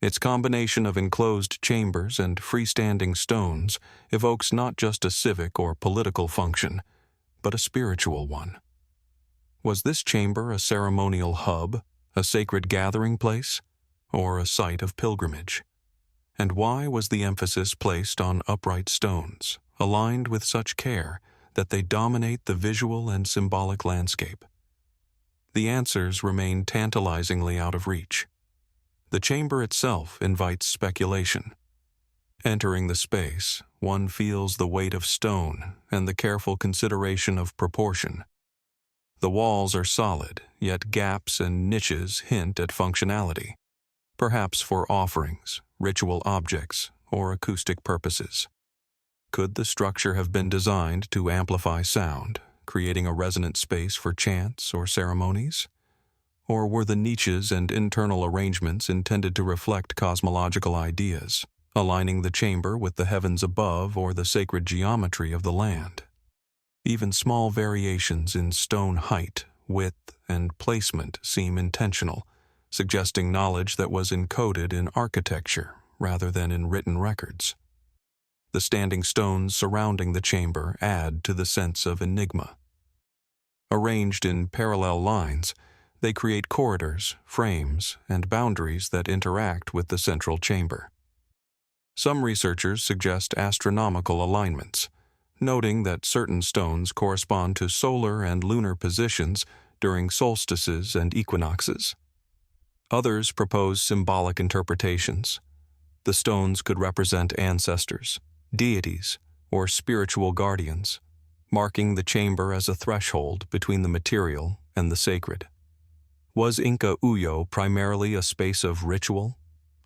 Its combination of enclosed chambers and freestanding stones evokes not just a civic or political function, but a spiritual one. Was this chamber a ceremonial hub, a sacred gathering place, or a site of pilgrimage? And why was the emphasis placed on upright stones, aligned with such care that they dominate the visual and symbolic landscape? The answers remain tantalizingly out of reach. The chamber itself invites speculation. Entering the space, one feels the weight of stone and the careful consideration of proportion. The walls are solid, yet gaps and niches hint at functionality, perhaps for offerings, ritual objects, or acoustic purposes. Could the structure have been designed to amplify sound, creating a resonant space for chants or ceremonies? Or were the niches and internal arrangements intended to reflect cosmological ideas, aligning the chamber with the heavens above or the sacred geometry of the land? Even small variations in stone height, width, and placement seem intentional, suggesting knowledge that was encoded in architecture rather than in written records. The standing stones surrounding the chamber add to the sense of enigma. Arranged in parallel lines, they create corridors, frames, and boundaries that interact with the central chamber. Some researchers suggest astronomical alignments, noting that certain stones correspond to solar and lunar positions during solstices and equinoxes. Others propose symbolic interpretations. The stones could represent ancestors, deities, or spiritual guardians, marking the chamber as a threshold between the material and the sacred. Was Inka Uyo primarily a space of ritual,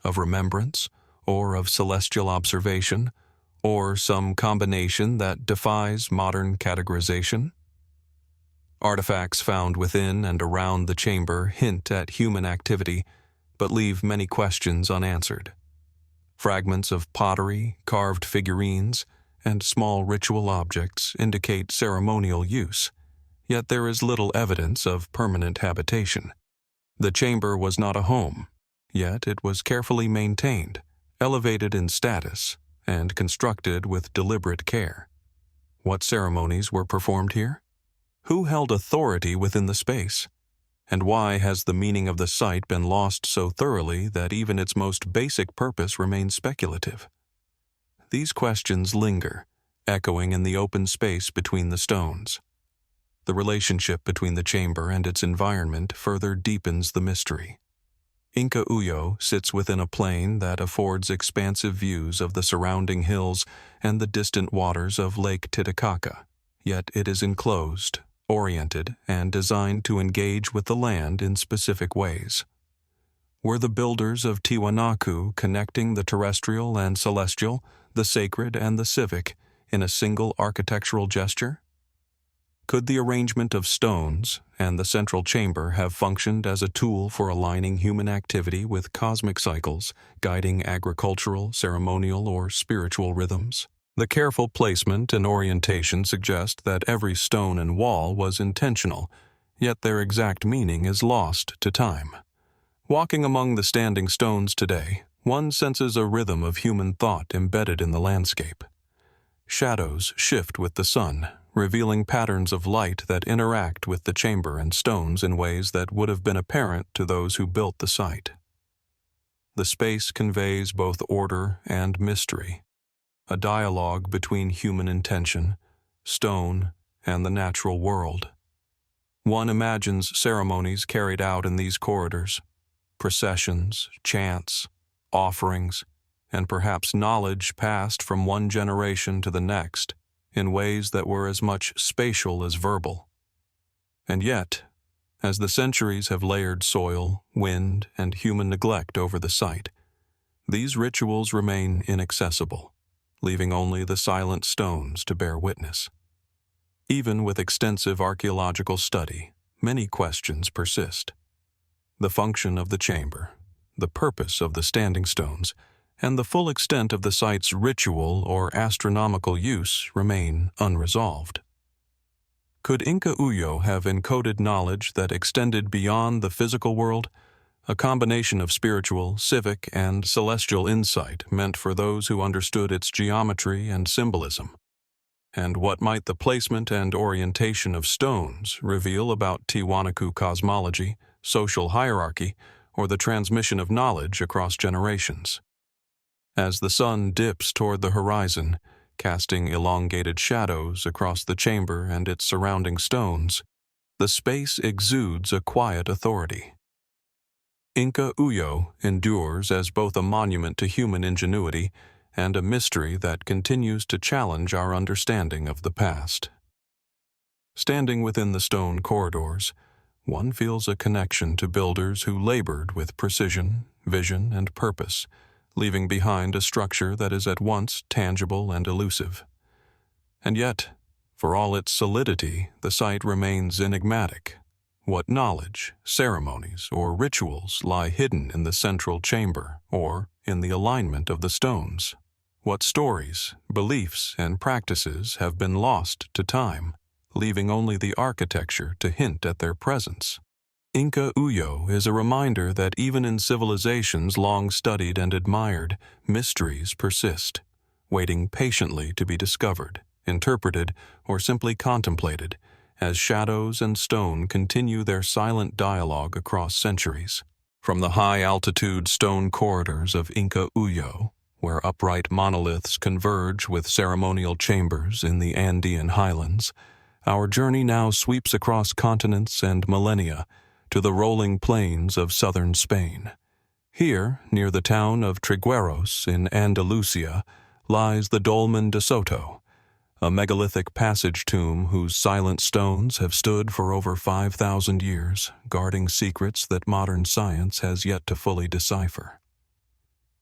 of remembrance, or of celestial observation, or some combination that defies modern categorization? Artifacts found within and around the chamber hint at human activity, but leave many questions unanswered. Fragments of pottery, carved figurines, and small ritual objects indicate ceremonial use, yet there is little evidence of permanent habitation. The chamber was not a home, yet it was carefully maintained, elevated in status, and constructed with deliberate care. What ceremonies were performed here? Who held authority within the space? And why has the meaning of the site been lost so thoroughly that even its most basic purpose remains speculative? These questions linger, echoing in the open space between the stones. The relationship between the chamber and its environment further deepens the mystery. Inka Uyo sits within a plain that affords expansive views of the surrounding hills and the distant waters of Lake Titicaca, yet it is enclosed, oriented, and designed to engage with the land in specific ways. Were the builders of Tiwanaku connecting the terrestrial and celestial, the sacred and the civic, in a single architectural gesture? Could the arrangement of stones and the central chamber have functioned as a tool for aligning human activity with cosmic cycles, guiding agricultural, ceremonial, or spiritual rhythms? The careful placement and orientation suggest that every stone and wall was intentional, yet their exact meaning is lost to time. Walking among the standing stones today, one senses a rhythm of human thought embedded in the landscape. Shadows shift with the sun, revealing patterns of light that interact with the chamber and stones in ways that would have been apparent to those who built the site. The space conveys both order and mystery, a dialogue between human intention, stone, and the natural world. One imagines ceremonies carried out in these corridors, processions, chants, offerings, and perhaps knowledge passed from one generation to the next in ways that were as much spatial as verbal. And yet, as the centuries have layered soil, wind, and human neglect over the site, these rituals remain inaccessible, leaving only the silent stones to bear witness. Even with extensive archaeological study, many questions persist. The function of the chamber, the purpose of the standing stones, and the full extent of the site's ritual or astronomical use remain unresolved. Could Inka Uyo have encoded knowledge that extended beyond the physical world, a combination of spiritual, civic, and celestial insight meant for those who understood its geometry and symbolism? And what might the placement and orientation of stones reveal about Tiwanaku cosmology, social hierarchy, or the transmission of knowledge across generations? As the sun dips toward the horizon, casting elongated shadows across the chamber and its surrounding stones, the space exudes a quiet authority. Inka Uyo endures as both a monument to human ingenuity and a mystery that continues to challenge our understanding of the past. Standing within the stone corridors, one feels a connection to builders who labored with precision, vision, and purpose, leaving behind a structure that is at once tangible and elusive. And yet, for all its solidity, the site remains enigmatic. What knowledge, ceremonies, or rituals lie hidden in the central chamber or in the alignment of the stones? What stories, beliefs, and practices have been lost to time? leaving only the architecture to hint at their presence. Inka Uyo is a reminder that even in civilizations long studied and admired, mysteries persist, waiting patiently to be discovered, interpreted, or simply contemplated, as shadows and stone continue their silent dialogue across centuries. From the high-altitude stone corridors of Inka Uyo, where upright monoliths converge with ceremonial chambers in the Andean highlands, our journey now sweeps across continents and millennia to the rolling plains of southern Spain. Here, near the town of Trigueros in Andalusia, lies the Dolmen de Soto, a megalithic passage tomb whose silent stones have stood for over 5,000 years, guarding secrets that modern science has yet to fully decipher.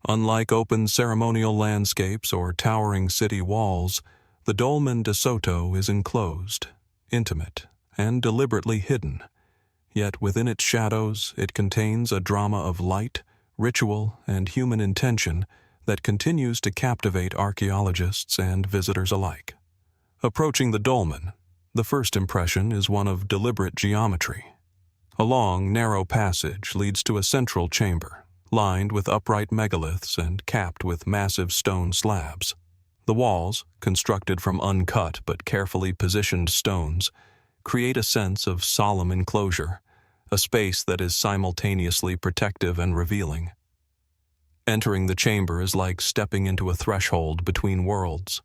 Unlike open ceremonial landscapes or towering city walls, the Dolmen de Soto is enclosed, intimate, and deliberately hidden. Yet within its shadows it contains a drama of light, ritual, and human intention that continues to captivate archaeologists and visitors alike. Approaching the dolmen, the first impression is one of deliberate geometry. A long, narrow passage leads to a central chamber, lined with upright megaliths and capped with massive stone slabs. The walls, constructed from uncut but carefully positioned stones, create a sense of solemn enclosure, a space that is simultaneously protective and revealing. Entering the chamber is like stepping into a threshold between worlds.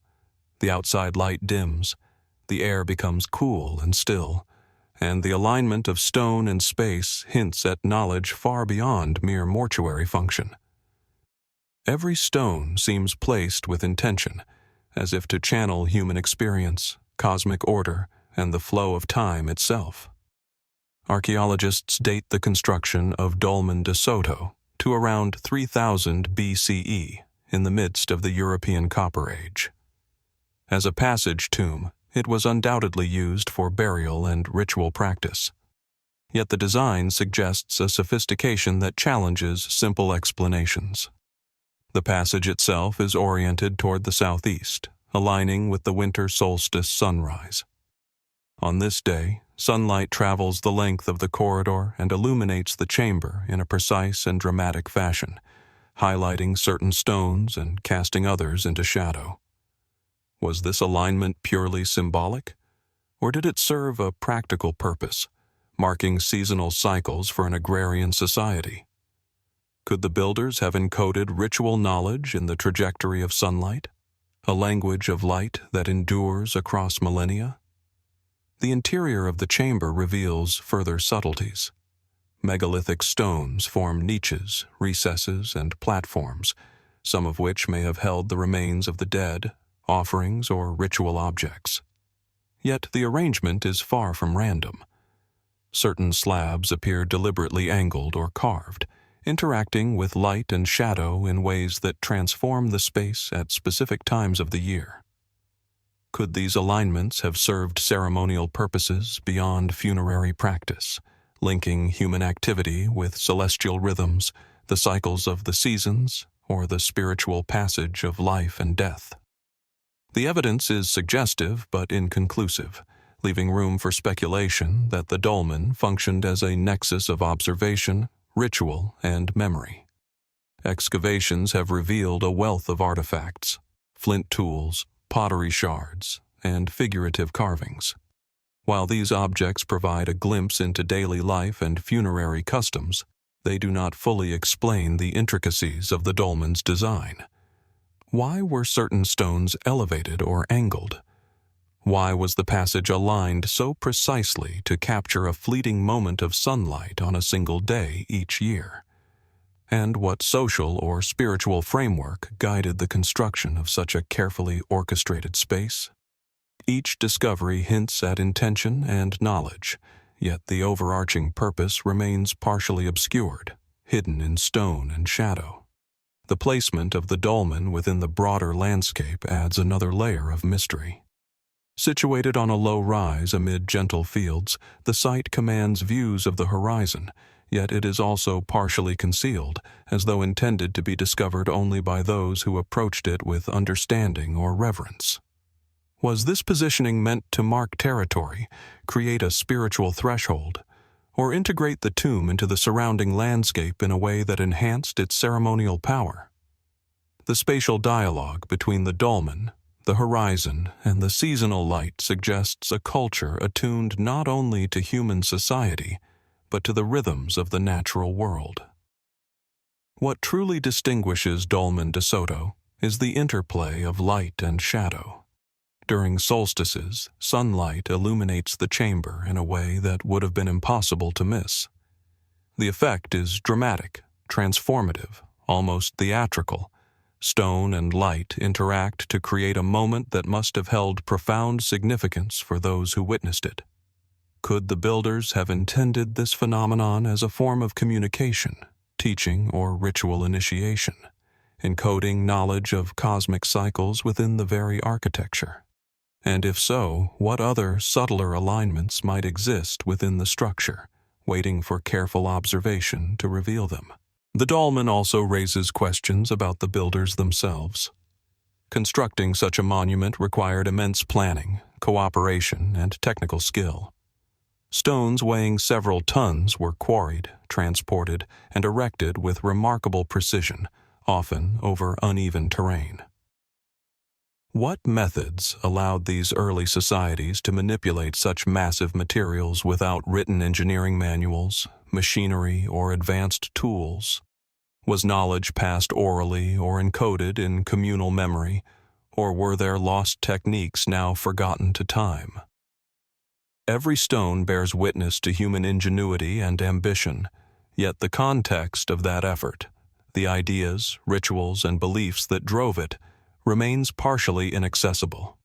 The outside light dims, the air becomes cool and still, and the alignment of stone and space hints at knowledge far beyond mere mortuary function. Every stone seems placed with intention, as if to channel human experience, cosmic order, and the flow of time itself. Archaeologists date the construction of Dolmen de Soto to around 3000 BCE, in the midst of the European Copper Age. As a passage tomb, it was undoubtedly used for burial and ritual practice. Yet the design suggests a sophistication that challenges simple explanations. The passage itself is oriented toward the southeast, aligning with the winter solstice sunrise. On this day, sunlight travels the length of the corridor and illuminates the chamber in a precise and dramatic fashion, highlighting certain stones and casting others into shadow. Was this alignment purely symbolic, or did it serve a practical purpose, marking seasonal cycles for an agrarian society? Could the builders have encoded ritual knowledge in the trajectory of sunlight, a language of light that endures across millennia? The interior of the chamber reveals further subtleties. Megalithic stones form niches, recesses, and platforms, some of which may have held the remains of the dead, offerings, or ritual objects. Yet the arrangement is far from random. Certain slabs appear deliberately angled or carved, interacting with light and shadow in ways that transform the space at specific times of the year. Could these alignments have served ceremonial purposes beyond funerary practice, linking human activity with celestial rhythms, the cycles of the seasons, or the spiritual passage of life and death? The evidence is suggestive but inconclusive, leaving room for speculation that the dolmen functioned as a nexus of observation, ritual, and memory. Excavations have revealed a wealth of artifacts, flint tools, pottery shards, and figurative carvings. While these objects provide a glimpse into daily life and funerary customs, they do not fully explain the intricacies of the dolmen's design. Why were certain stones elevated or angled? Why was the passage aligned so precisely to capture a fleeting moment of sunlight on a single day each year? And what social or spiritual framework guided the construction of such a carefully orchestrated space? Each discovery hints at intention and knowledge, yet the overarching purpose remains partially obscured, hidden in stone and shadow. The placement of the dolmen within the broader landscape adds another layer of mystery. Situated on a low rise amid gentle fields, the site commands views of the horizon, yet it is also partially concealed, as though intended to be discovered only by those who approached it with understanding or reverence. Was this positioning meant to mark territory, create a spiritual threshold, or integrate the tomb into the surrounding landscape in a way that enhanced its ceremonial power? The spatial dialogue between the dolmen, the horizon, and the seasonal light suggests a culture attuned not only to human society, but to the rhythms of the natural world. What truly distinguishes Dolmen de Soto is the interplay of light and shadow. During solstices, sunlight illuminates the chamber in a way that would have been impossible to miss. The effect is dramatic, transformative, almost theatrical. Stone and light interact to create a moment that must have held profound significance for those who witnessed it. Could the builders have intended this phenomenon as a form of communication, teaching, or ritual initiation, encoding knowledge of cosmic cycles within the very architecture? And if so, what other, subtler alignments might exist within the structure, waiting for careful observation to reveal them? The dolmen also raises questions about the builders themselves. Constructing such a monument required immense planning, cooperation, and technical skill. Stones weighing several tons were quarried, transported, and erected with remarkable precision, often over uneven terrain. What methods allowed these early societies to manipulate such massive materials without written engineering manuals, machinery, or advanced tools? Was knowledge passed orally or encoded in communal memory, or were there lost techniques now forgotten to time? Every stone bears witness to human ingenuity and ambition, yet the context of that effort, the ideas, rituals, and beliefs that drove it, remains partially inaccessible.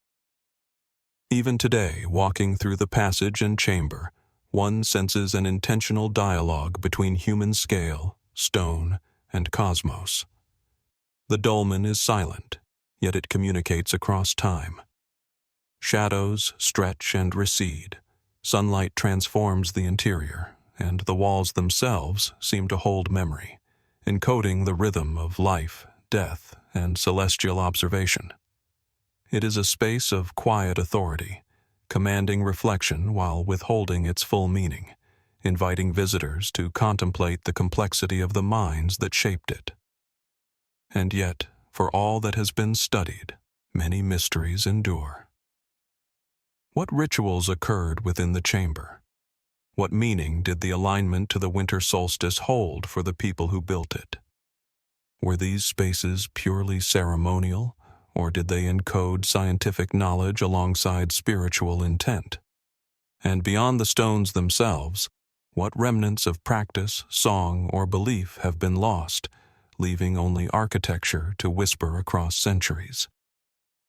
Even today, walking through the passage and chamber, one senses an intentional dialogue between human scale, stone, and cosmos. The dolmen is silent, yet it communicates across time. Shadows stretch and recede. Sunlight transforms the interior, and the walls themselves seem to hold memory, encoding the rhythm of life, death, and celestial observation. It is a space of quiet authority, commanding reflection while withholding its full meaning, inviting visitors to contemplate the complexity of the minds that shaped it. And yet, for all that has been studied, many mysteries endure. What rituals occurred within the chamber? What meaning did the alignment to the winter solstice hold for the people who built it? Were these spaces purely ceremonial, or did they encode scientific knowledge alongside spiritual intent? And beyond the stones themselves, what remnants of practice, song, or belief have been lost, leaving only architecture to whisper across centuries?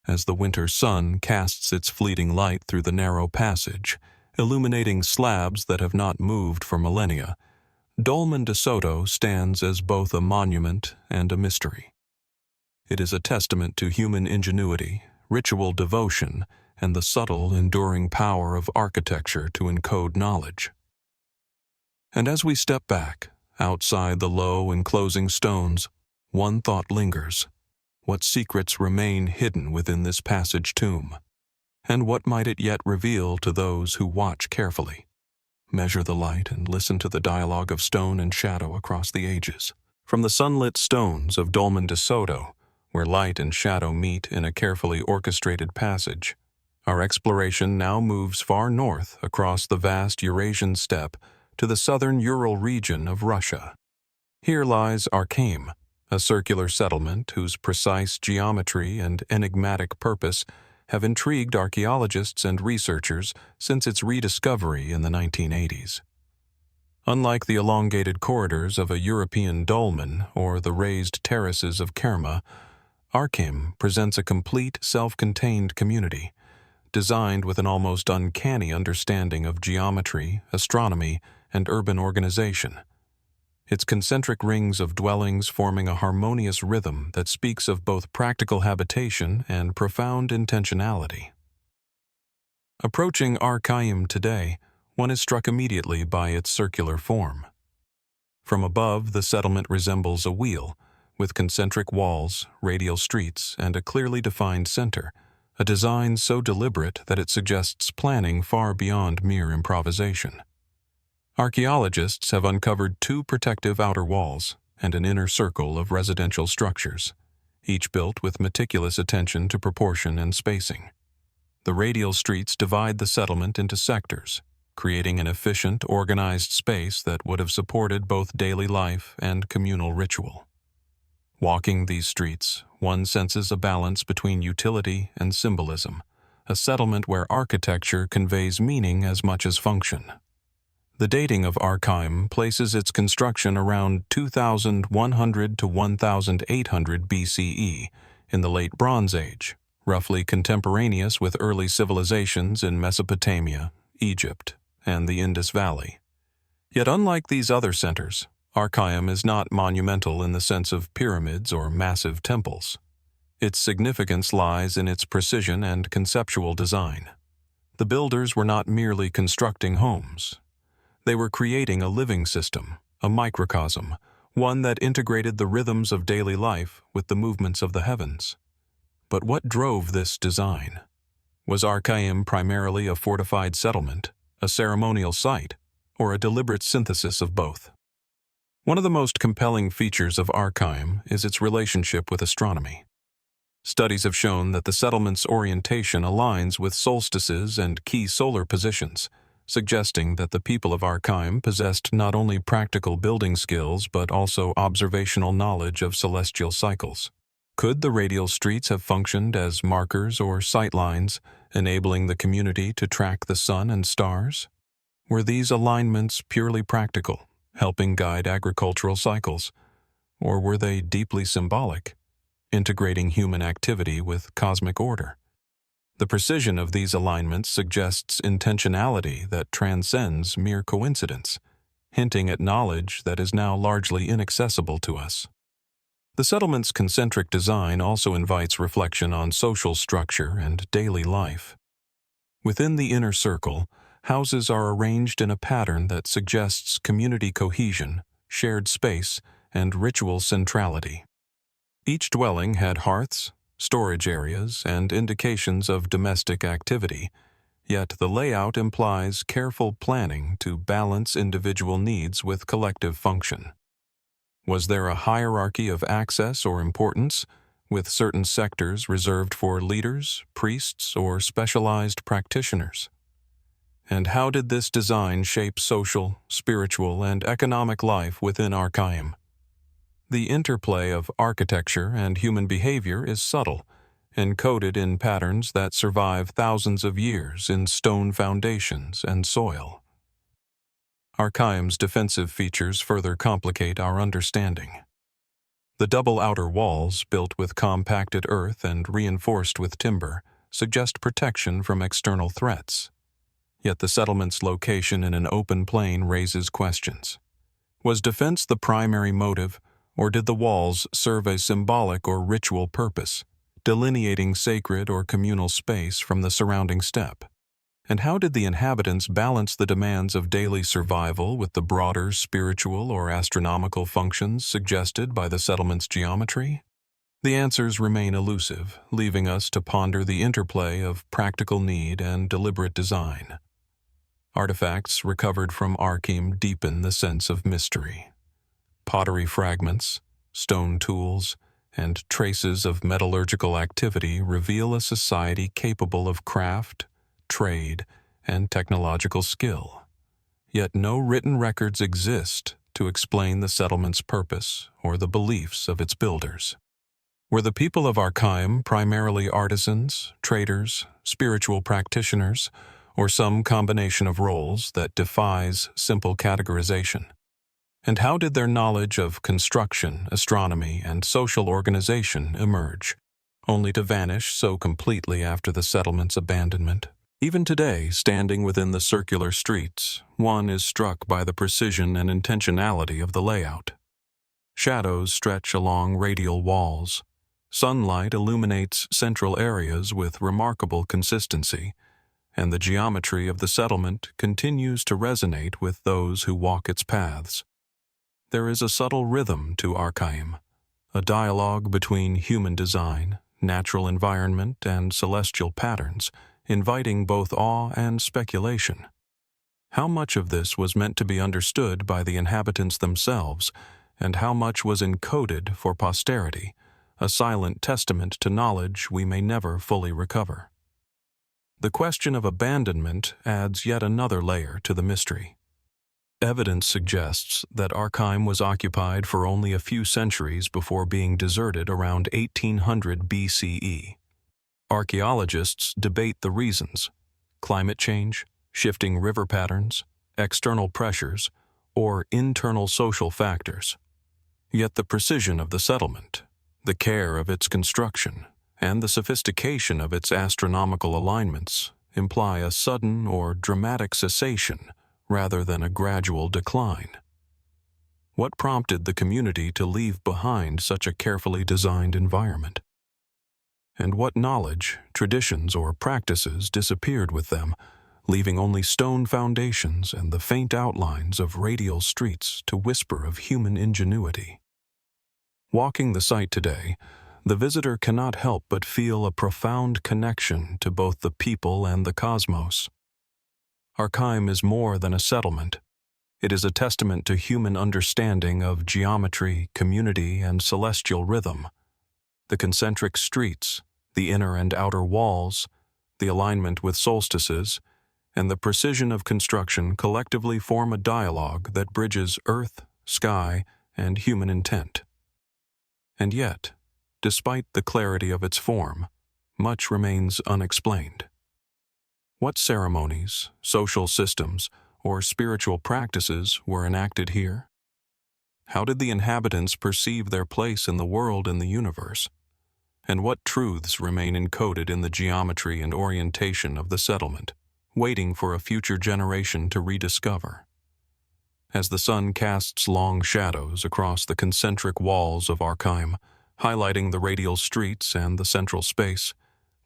As the winter sun casts its fleeting light through the narrow passage, illuminating slabs that have not moved for millennia, Dolmen de Soto stands as both a monument and a mystery. It is a testament to human ingenuity, ritual devotion, and the subtle, enduring power of architecture to encode knowledge. And as we step back, outside the low enclosing stones, one thought lingers. What secrets remain hidden within this passage tomb? And what might it yet reveal to those who watch carefully? Measure the light and listen to the dialogue of stone and shadow across the ages. From the sunlit stones of Dolmen de Soto, where light and shadow meet in a carefully orchestrated passage, our exploration now moves far north across the vast Eurasian steppe to the southern Ural region of Russia. Here lies Arkaim, a circular settlement whose precise geometry and enigmatic purpose have intrigued archaeologists and researchers since its rediscovery in the 1980s. Unlike the elongated corridors of a European dolmen or the raised terraces of Kerma, Arkaim presents a complete, self-contained community, designed with an almost uncanny understanding of geometry, astronomy, and urban organization. Its concentric rings of dwellings forming a harmonious rhythm that speaks of both practical habitation and profound intentionality. Approaching Arkaim today, one is struck immediately by its circular form. From above, the settlement resembles a wheel, with concentric walls, radial streets, and a clearly defined center, a design so deliberate that it suggests planning far beyond mere improvisation. Archaeologists have uncovered 2 protective outer walls and an inner circle of residential structures, each built with meticulous attention to proportion and spacing. The radial streets divide the settlement into sectors, creating an efficient, organized space that would have supported both daily life and communal ritual. Walking these streets, one senses a balance between utility and symbolism, a settlement where architecture conveys meaning as much as function. The dating of Arkaim places its construction around 2100 to 1800 BCE in the Late Bronze Age, roughly contemporaneous with early civilizations in Mesopotamia, Egypt, and the Indus Valley. Yet unlike these other centers, Arkaim is not monumental in the sense of pyramids or massive temples. Its significance lies in its precision and conceptual design. The builders were not merely constructing homes. They were creating a living system, a microcosm, one that integrated the rhythms of daily life with the movements of the heavens. But what drove this design? Was Arkaim primarily a fortified settlement, a ceremonial site, or a deliberate synthesis of both? One of the most compelling features of Arkaim is its relationship with astronomy. Studies have shown that the settlement's orientation aligns with solstices and key solar positions, suggesting that the people of Arkaim possessed not only practical building skills but also observational knowledge of celestial cycles. Could the radial streets have functioned as markers or sightlines, enabling the community to track the sun and stars? Were these alignments purely practical, helping guide agricultural cycles, or were they deeply symbolic, integrating human activity with cosmic order? The precision of these alignments suggests intentionality that transcends mere coincidence, hinting at knowledge that is now largely inaccessible to us. The settlement's concentric design also invites reflection on social structure and daily life. Within the inner circle, houses are arranged in a pattern that suggests community cohesion, shared space, and ritual centrality. Each dwelling had hearths, storage areas, and indications of domestic activity, yet the layout implies careful planning to balance individual needs with collective function. Was there a hierarchy of access or importance, with certain sectors reserved for leaders, priests, or specialized practitioners? And how did this design shape social, spiritual, and economic life within Arkaim? The interplay of architecture and human behavior is subtle, encoded in patterns that survive thousands of years in stone foundations and soil. Arkaim's defensive features further complicate our understanding. The double outer walls, built with compacted earth and reinforced with timber, suggest protection from external threats. Yet the settlement's location in an open plain raises questions. Was defense the primary motive, or did the walls serve a symbolic or ritual purpose, delineating sacred or communal space from the surrounding steppe? And how did the inhabitants balance the demands of daily survival with the broader spiritual or astronomical functions suggested by the settlement's geometry? The answers remain elusive, leaving us to ponder the interplay of practical need and deliberate design. Artifacts recovered from Arkaim deepen the sense of mystery. Pottery fragments, stone tools, and traces of metallurgical activity reveal a society capable of craft, trade, and technological skill. Yet no written records exist to explain the settlement's purpose or the beliefs of its builders. Were the people of Arkaim primarily artisans, traders, spiritual practitioners, or some combination of roles that defies simple categorization? And how did their knowledge of construction, astronomy, and social organization emerge, only to vanish so completely after the settlement's abandonment? Even today, standing within the circular streets, one is struck by the precision and intentionality of the layout. Shadows stretch along radial walls. Sunlight illuminates central areas with remarkable consistency, and the geometry of the settlement continues to resonate with those who walk its paths. There is a subtle rhythm to Arkaim, a dialogue between human design, natural environment, and celestial patterns, inviting both awe and speculation. How much of this was meant to be understood by the inhabitants themselves, and how much was encoded for posterity, a silent testament to knowledge we may never fully recover? The question of abandonment adds yet another layer to the mystery. Evidence suggests that Arkaim was occupied for only a few centuries before being deserted around 1800 BCE. Archaeologists debate the reasons: climate change, shifting river patterns, external pressures, or internal social factors. Yet the precision of the settlement, the care of its construction, and the sophistication of its astronomical alignments imply a sudden or dramatic cessation rather than a gradual decline. What prompted the community to leave behind such a carefully designed environment? And what knowledge, traditions, or practices disappeared with them, leaving only stone foundations and the faint outlines of radial streets to whisper of human ingenuity? Walking the site today, the visitor cannot help but feel a profound connection to both the people and the cosmos. Arkaim is more than a settlement. It is a testament to human understanding of geometry, community, and celestial rhythm. The concentric streets, the inner and outer walls, the alignment with solstices, and the precision of construction collectively form a dialogue that bridges earth, sky, and human intent. And yet, despite the clarity of its form, much remains unexplained. What ceremonies, social systems, or spiritual practices were enacted here? How did the inhabitants perceive their place in the world and the universe? And what truths remain encoded in the geometry and orientation of the settlement, waiting for a future generation to rediscover? As the sun casts long shadows across the concentric walls of Arkaim, highlighting the radial streets and the central space,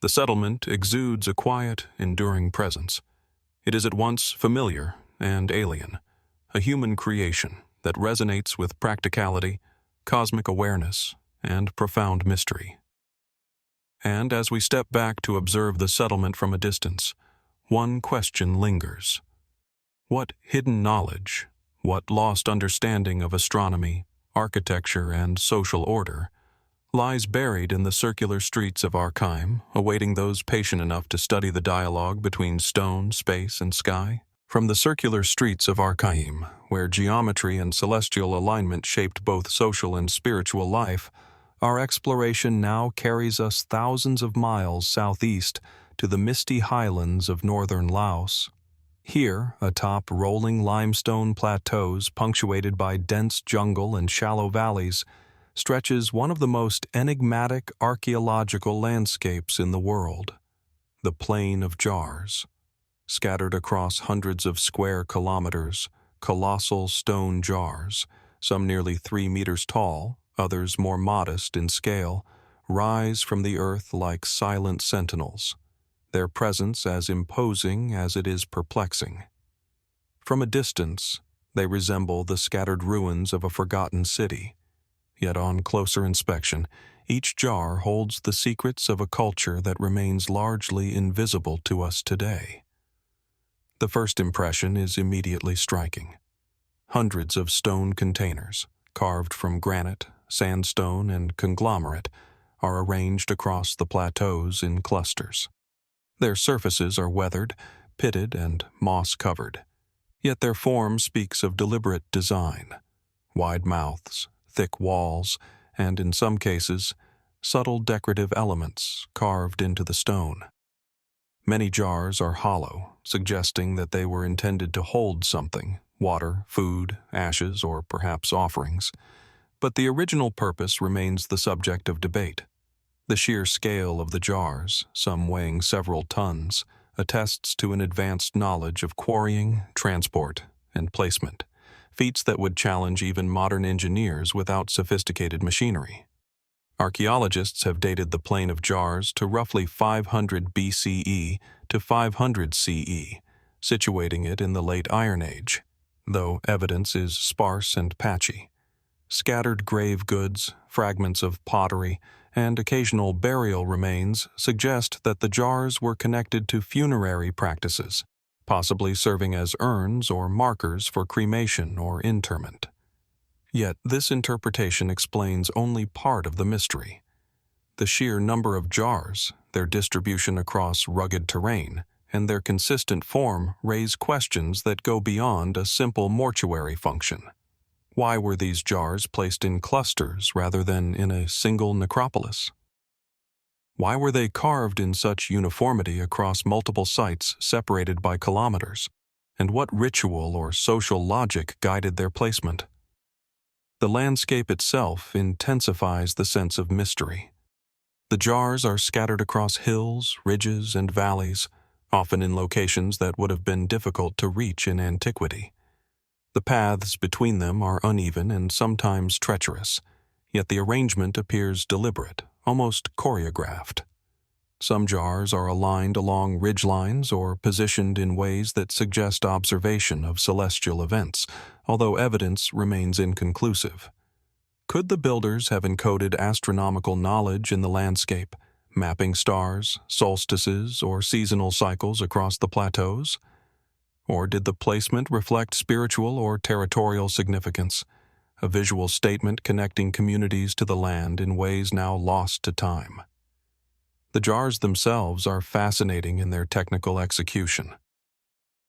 the settlement exudes a quiet, enduring presence. It is at once familiar and alien, a human creation that resonates with practicality, cosmic awareness, and profound mystery. And as we step back to observe the settlement from a distance, one question lingers. What hidden knowledge, what lost understanding of astronomy, architecture, and social order lies buried in the circular streets of Arkaim, awaiting those patient enough to study the dialogue between stone, space, and sky? From the circular streets of Arkaim, where geometry and celestial alignment shaped both social and spiritual life, our exploration now carries us thousands of miles southeast to the misty highlands of northern Laos. Here, atop rolling limestone plateaus punctuated by dense jungle and shallow valleys, stretches one of the most enigmatic archaeological landscapes in the world, the Plain of Jars. Scattered across hundreds of square kilometers, colossal stone jars, some nearly 3 meters tall, others more modest in scale, rise from the earth like silent sentinels, their presence as imposing as it is perplexing. From a distance, they resemble the scattered ruins of a forgotten city. Yet on closer inspection, each jar holds the secrets of a culture that remains largely invisible to us today. The first impression is immediately striking. Hundreds of stone containers, carved from granite, sandstone, and conglomerate, are arranged across the plateaus in clusters. Their surfaces are weathered, pitted, and moss-covered, yet their form speaks of deliberate design. Wide mouths, thick walls, and in some cases, subtle decorative elements carved into the stone. Many jars are hollow, suggesting that they were intended to hold something: water, food, ashes, or perhaps offerings. But the original purpose remains the subject of debate. The sheer scale of the jars, some weighing several tons, attests to an advanced knowledge of quarrying, transport, and placement, feats that would challenge even modern engineers without sophisticated machinery. Archaeologists have dated the Plain of Jars to roughly 500 BCE to 500 CE, situating it in the late Iron Age, though evidence is sparse and patchy. Scattered grave goods, fragments of pottery, and occasional burial remains suggest that the jars were connected to funerary practices, possibly serving as urns or markers for cremation or interment. Yet this interpretation explains only part of the mystery. The sheer number of jars, their distribution across rugged terrain, and their consistent form raise questions that go beyond a simple mortuary function. Why were these jars placed in clusters rather than in a single necropolis? Why were they carved in such uniformity across multiple sites separated by kilometers? And what ritual or social logic guided their placement? The landscape itself intensifies the sense of mystery. The jars are scattered across hills, ridges, and valleys, often in locations that would have been difficult to reach in antiquity. The paths between them are uneven and sometimes treacherous, yet the arrangement appears deliberate, almost choreographed. Some jars are aligned along ridgelines or positioned in ways that suggest observation of celestial events, although evidence remains inconclusive. Could the builders have encoded astronomical knowledge in the landscape, mapping stars, solstices, or seasonal cycles across the plateaus? Or did the placement reflect spiritual or territorial significance, a visual statement connecting communities to the land in ways now lost to time? The jars themselves are fascinating in their technical execution.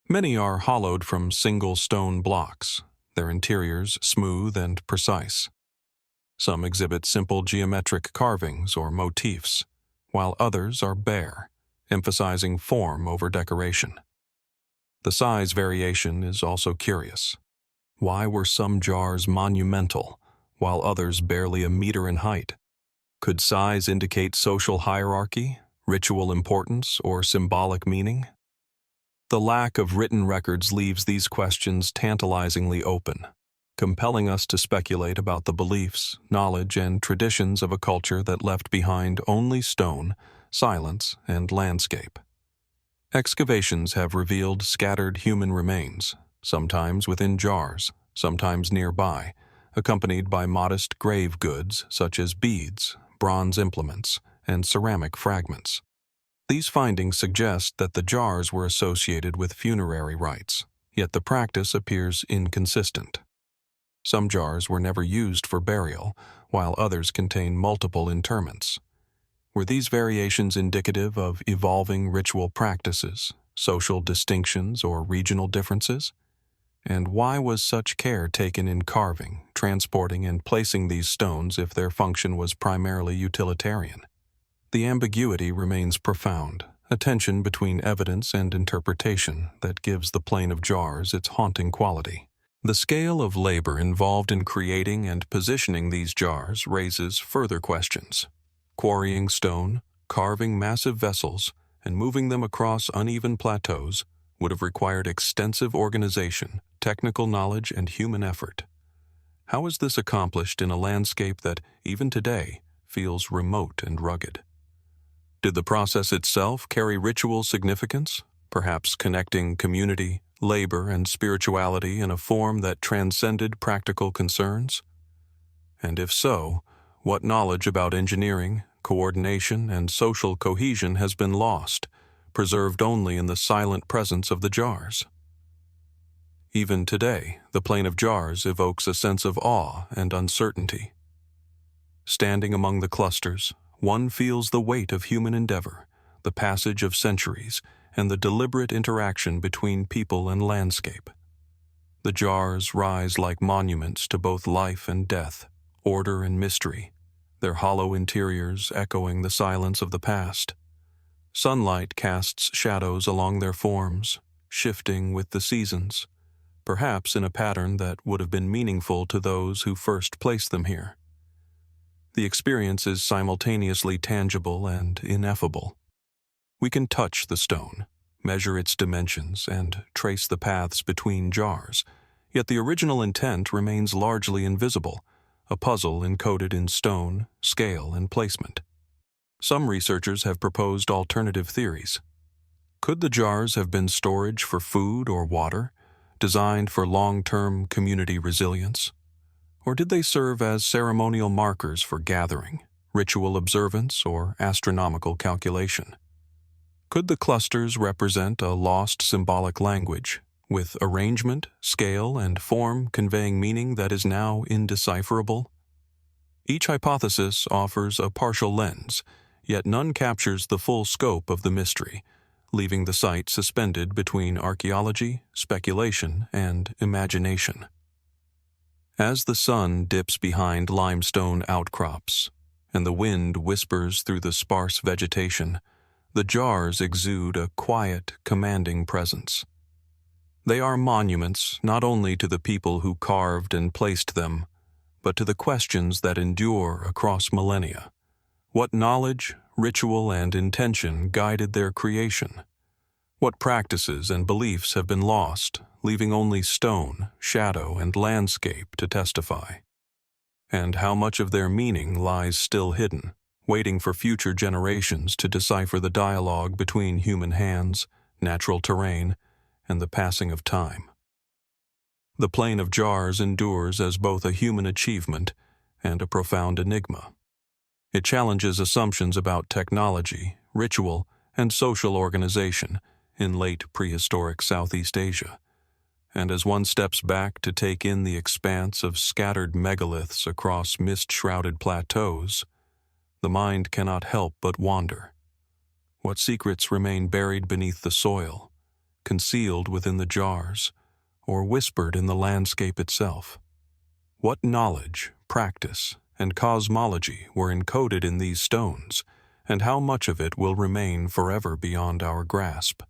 Many are hollowed from single stone blocks, their interiors smooth and precise. Some exhibit simple geometric carvings or motifs, while others are bare, emphasizing form over decoration. The size variation is also curious. Why were some jars monumental, while others barely a meter in height? Could size indicate social hierarchy, ritual importance, or symbolic meaning? The lack of written records leaves these questions tantalizingly open, compelling us to speculate about the beliefs, knowledge, and traditions of a culture that left behind only stone, silence, and landscape. Excavations have revealed scattered human remains, sometimes within jars, sometimes nearby, accompanied by modest grave goods such as beads, bronze implements, and ceramic fragments. These findings suggest that the jars were associated with funerary rites, yet the practice appears inconsistent. Some jars were never used for burial, while others contain multiple interments. Were these variations indicative of evolving ritual practices, social distinctions, or regional differences? And why was such care taken in carving, transporting, and placing these stones if their function was primarily utilitarian? The ambiguity remains profound, a tension between evidence and interpretation that gives the plane of jars its haunting quality. The scale of labor involved in creating and positioning these jars raises further questions. Quarrying stone, carving massive vessels, and moving them across uneven plateaus would have required extensive organization, technical knowledge, and human effort. How is this accomplished in a landscape that, even today, feels remote and rugged? Did the process itself carry ritual significance, perhaps connecting community, labor, and spirituality in a form that transcended practical concerns? And if so, what knowledge about engineering, coordination, and social cohesion has been lost, preserved only in the silent presence of the jars? Even today, the plane of jars evokes a sense of awe and uncertainty. Standing among the clusters, one feels the weight of human endeavor, the passage of centuries, and the deliberate interaction between people and landscape. The jars rise like monuments to both life and death, order and mystery, their hollow interiors echoing the silence of the past. Sunlight casts shadows along their forms, shifting with the seasons, perhaps in a pattern that would have been meaningful to those who first placed them here. The experience is simultaneously tangible and ineffable. We can touch the stone, measure its dimensions, and trace the paths between jars, yet the original intent remains largely invisible, a puzzle encoded in stone, scale, and placement. Some researchers have proposed alternative theories. Could the jars have been storage for food or water, designed for long-term community resilience? Or did they serve as ceremonial markers for gathering, ritual observance, or astronomical calculation? Could the clusters represent a lost symbolic language, with arrangement, scale, and form conveying meaning that is now indecipherable? Each hypothesis offers a partial lens, yet none captures the full scope of the mystery, leaving the site suspended between archaeology, speculation, and imagination. As the sun dips behind limestone outcrops, and the wind whispers through the sparse vegetation, the jars exude a quiet, commanding presence. They are monuments not only to the people who carved and placed them, but to the questions that endure across millennia. What knowledge, ritual, and intention guided their creation? What practices and beliefs have been lost, leaving only stone, shadow, and landscape to testify? And how much of their meaning lies still hidden, waiting for future generations to decipher the dialogue between human hands, natural terrain, and the passing of time? The Plain of Jars endures as both a human achievement and a profound enigma. It challenges assumptions about technology, ritual, and social organization in late prehistoric Southeast Asia. And as one steps back to take in the expanse of scattered megaliths across mist-shrouded plateaus, the mind cannot help but wander. What secrets remain buried beneath the soil, concealed within the jars, or whispered in the landscape itself? What knowledge, practice, and cosmology were encoded in these stones, and how much of it will remain forever beyond our grasp,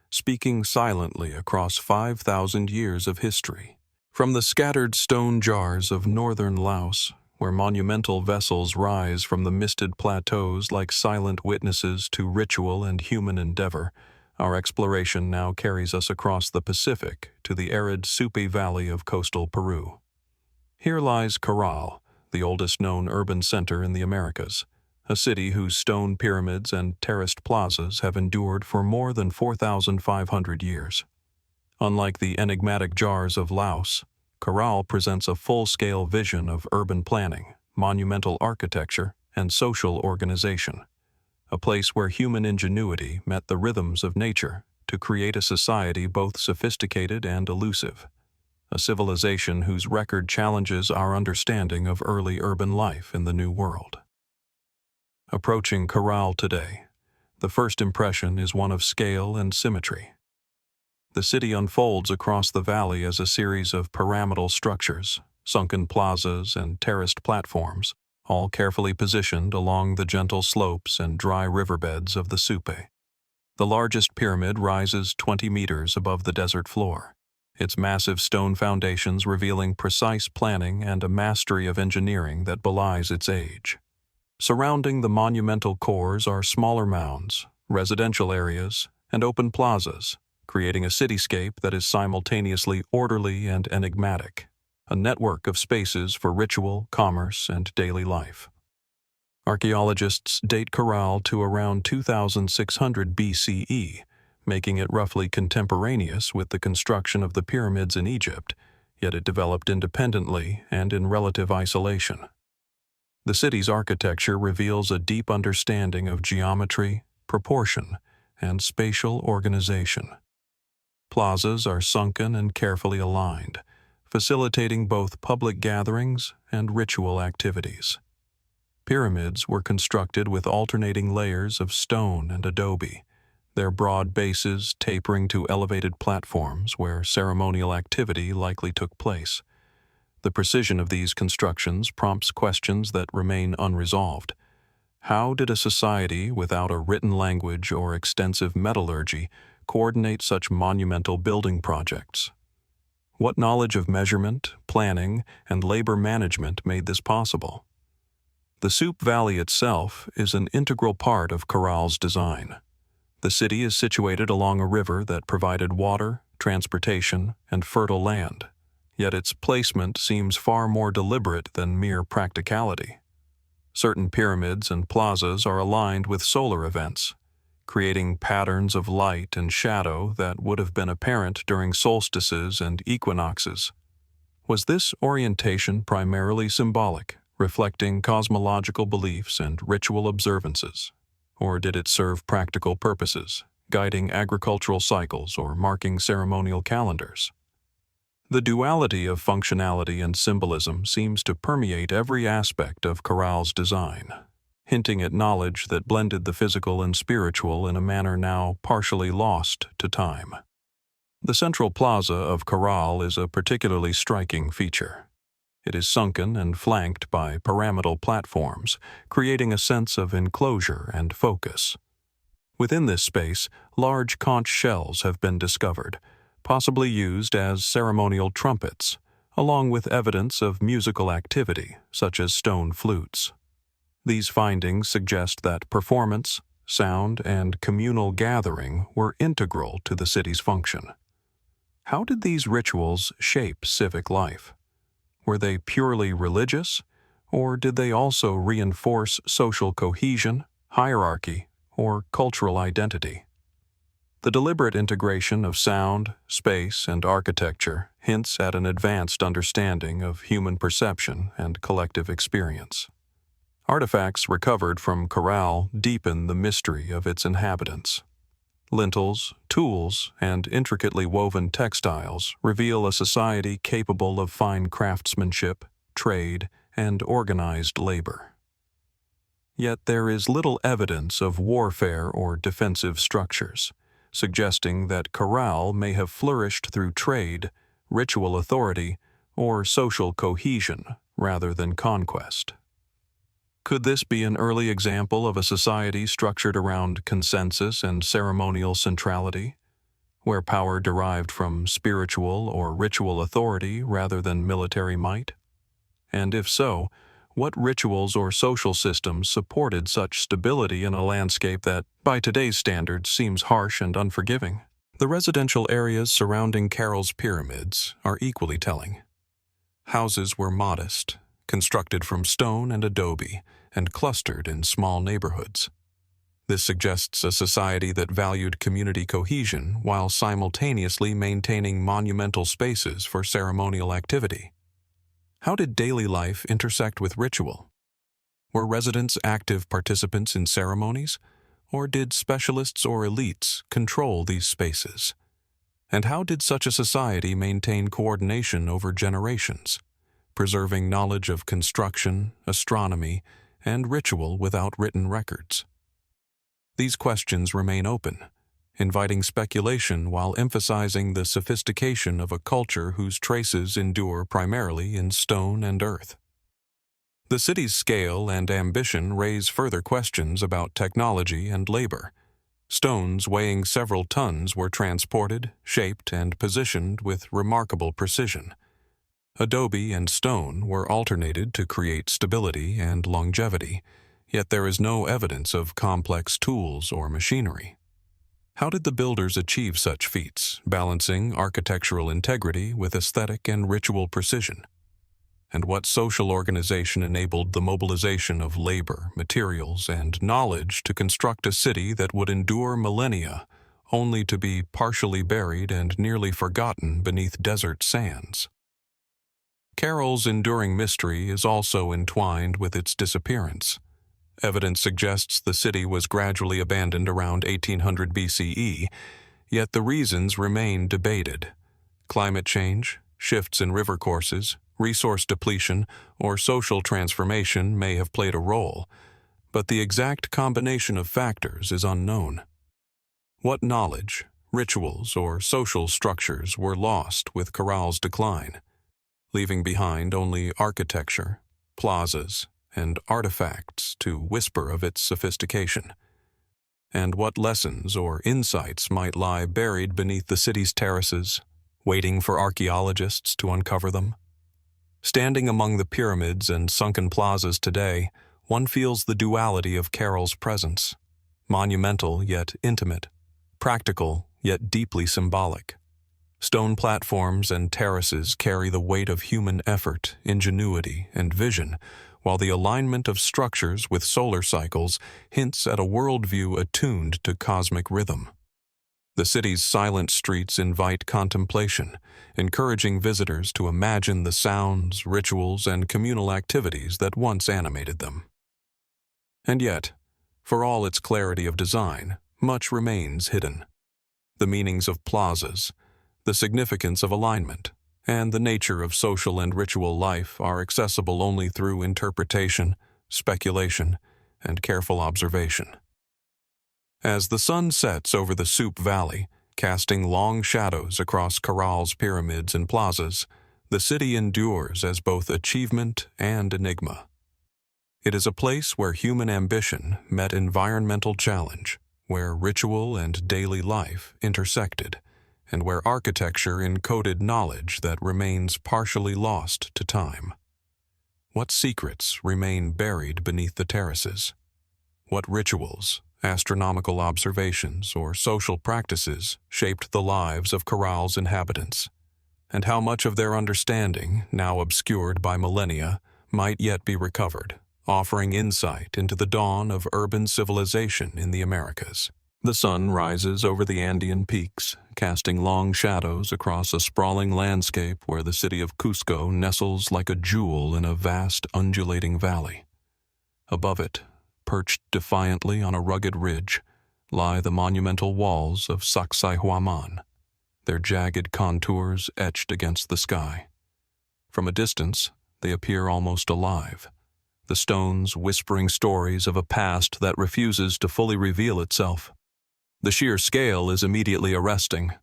speaking silently across 5,000 years of history? From the scattered stone jars of northern Laos, where monumental vessels rise from the misted plateaus like silent witnesses to ritual and human endeavor, our exploration now carries us across the Pacific to the arid Supe Valley of coastal Peru. Here lies Caral, the oldest known urban center in the Americas, a city whose stone pyramids and terraced plazas have endured for more than 4,500 years. Unlike the enigmatic jars of Laos, Caral presents a full-scale vision of urban planning, monumental architecture, and social organization, a place where human ingenuity met the rhythms of nature to create a society both sophisticated and elusive, a civilization whose record challenges our understanding of early urban life in the New World. Approaching Caral today, the first impression is one of scale and symmetry. The city unfolds across the valley as a series of pyramidal structures, sunken plazas, and terraced platforms, all carefully positioned along the gentle slopes and dry riverbeds of the Supe. The largest pyramid rises 20 meters above the desert floor, its massive stone foundations revealing precise planning and a mastery of engineering that belies its age. Surrounding the monumental cores are smaller mounds, residential areas, and open plazas, creating a cityscape that is simultaneously orderly and enigmatic, a network of spaces for ritual, commerce, and daily life. Archaeologists date Caral to around 2600 BCE, making it roughly contemporaneous with the construction of the pyramids in Egypt, yet it developed independently and in relative isolation. The city's architecture reveals a deep understanding of geometry, proportion, and spatial organization. Plazas are sunken and carefully aligned, facilitating both public gatherings and ritual activities. Pyramids were constructed with alternating layers of stone and adobe, their broad bases tapering to elevated platforms where ceremonial activity likely took place. The precision of these constructions prompts questions that remain unresolved. How did a society without a written language or extensive metallurgy coordinate such monumental building projects? What knowledge of measurement, planning, and labor management made this possible? The Supe Valley itself is an integral part of Caral's design. The city is situated along a river that provided water, transportation, and fertile land, yet its placement seems far more deliberate than mere practicality. Certain pyramids and plazas are aligned with solar events, creating patterns of light and shadow that would have been apparent during solstices and equinoxes. Was this orientation primarily symbolic, reflecting cosmological beliefs and ritual observances? Or did it serve practical purposes, guiding agricultural cycles or marking ceremonial calendars? The duality of functionality and symbolism seems to permeate every aspect of Caral's design, hinting at knowledge that blended the physical and spiritual in a manner now partially lost to time. The central plaza of Caral is a particularly striking feature. It is sunken and flanked by pyramidal platforms, creating a sense of enclosure and focus. Within this space, large conch shells have been discovered, possibly used as ceremonial trumpets, along with evidence of musical activity, such as stone flutes. These findings suggest that performance, sound, and communal gathering were integral to the city's function. How did these rituals shape civic life? Were they purely religious, or did they also reinforce social cohesion, hierarchy, or cultural identity? The deliberate integration of sound, space, and architecture hints at an advanced understanding of human perception and collective experience. Artifacts recovered from Caral deepen the mystery of its inhabitants. Lintels, tools, and intricately woven textiles reveal a society capable of fine craftsmanship, trade, and organized labor. Yet there is little evidence of warfare or defensive structures, suggesting that Caral may have flourished through trade, ritual authority, or social cohesion rather than conquest. Could this be an early example of a society structured around consensus and ceremonial centrality, where power derived from spiritual or ritual authority rather than military might? And if so, what rituals or social systems supported such stability in a landscape that, by today's standards, seems harsh and unforgiving? The residential areas surrounding Caral's pyramids are equally telling. Houses were modest, constructed from stone and adobe, and clustered in small neighborhoods. This suggests a society that valued community cohesion while simultaneously maintaining monumental spaces for ceremonial activity. How did daily life intersect with ritual? Were residents active participants in ceremonies, or did specialists or elites control these spaces? And how did such a society maintain coordination over generations, preserving knowledge of construction, astronomy, and ritual without written records? These questions remain open, inviting speculation while emphasizing the sophistication of a culture whose traces endure primarily in stone and earth. The city's scale and ambition raise further questions about technology and labor. Stones weighing several tons were transported, shaped, and positioned with remarkable precision. Adobe and stone were alternated to create stability and longevity, yet there is no evidence of complex tools or machinery. How did the builders achieve such feats, balancing architectural integrity with aesthetic and ritual precision? And what social organization enabled the mobilization of labor, materials, and knowledge to construct a city that would endure millennia, only to be partially buried and nearly forgotten beneath desert sands? Caral's enduring mystery is also entwined with its disappearance. Evidence suggests the city was gradually abandoned around 1800 BCE, yet the reasons remain debated. Climate change, shifts in river courses, resource depletion, or social transformation may have played a role, but the exact combination of factors is unknown. What knowledge, rituals, or social structures were lost with Caral's decline, leaving behind only architecture, plazas, and artifacts to whisper of its sophistication? And what lessons or insights might lie buried beneath the city's terraces, waiting for archaeologists to uncover them? Standing among the pyramids and sunken plazas today, one feels the duality of Caral's presence: monumental yet intimate, practical yet deeply symbolic. Stone platforms and terraces carry the weight of human effort, ingenuity, and vision, while the alignment of structures with solar cycles hints at a worldview attuned to cosmic rhythm. The city's silent streets invite contemplation, encouraging visitors to imagine the sounds, rituals, and communal activities that once animated them. And yet, for all its clarity of design, much remains hidden. The meanings of plazas, the significance of alignment, and the nature of social and ritual life are accessible only through interpretation, speculation, and careful observation. As the sun sets over the Soup Valley, casting long shadows across Caral's pyramids and plazas, the city endures as both achievement and enigma. It is a place where human ambition met environmental challenge, where ritual and daily life intersected, and where architecture encoded knowledge that remains partially lost to time. What secrets remain buried beneath the terraces? What rituals, astronomical observations, or social practices shaped the lives of Caral's inhabitants? And how much of their understanding, now obscured by millennia, might yet be recovered, offering insight into the dawn of urban civilization in the Americas? The sun rises over the Andean peaks, casting long shadows across a sprawling landscape where the city of Cusco nestles like a jewel in a vast, undulating valley. Above it, perched defiantly on a rugged ridge, lie the monumental walls of Sacsayhuamán, their jagged contours etched against the sky. From a distance, they appear almost alive, the stones whispering stories of a past that refuses to fully reveal itself. The sheer scale is immediately arresting.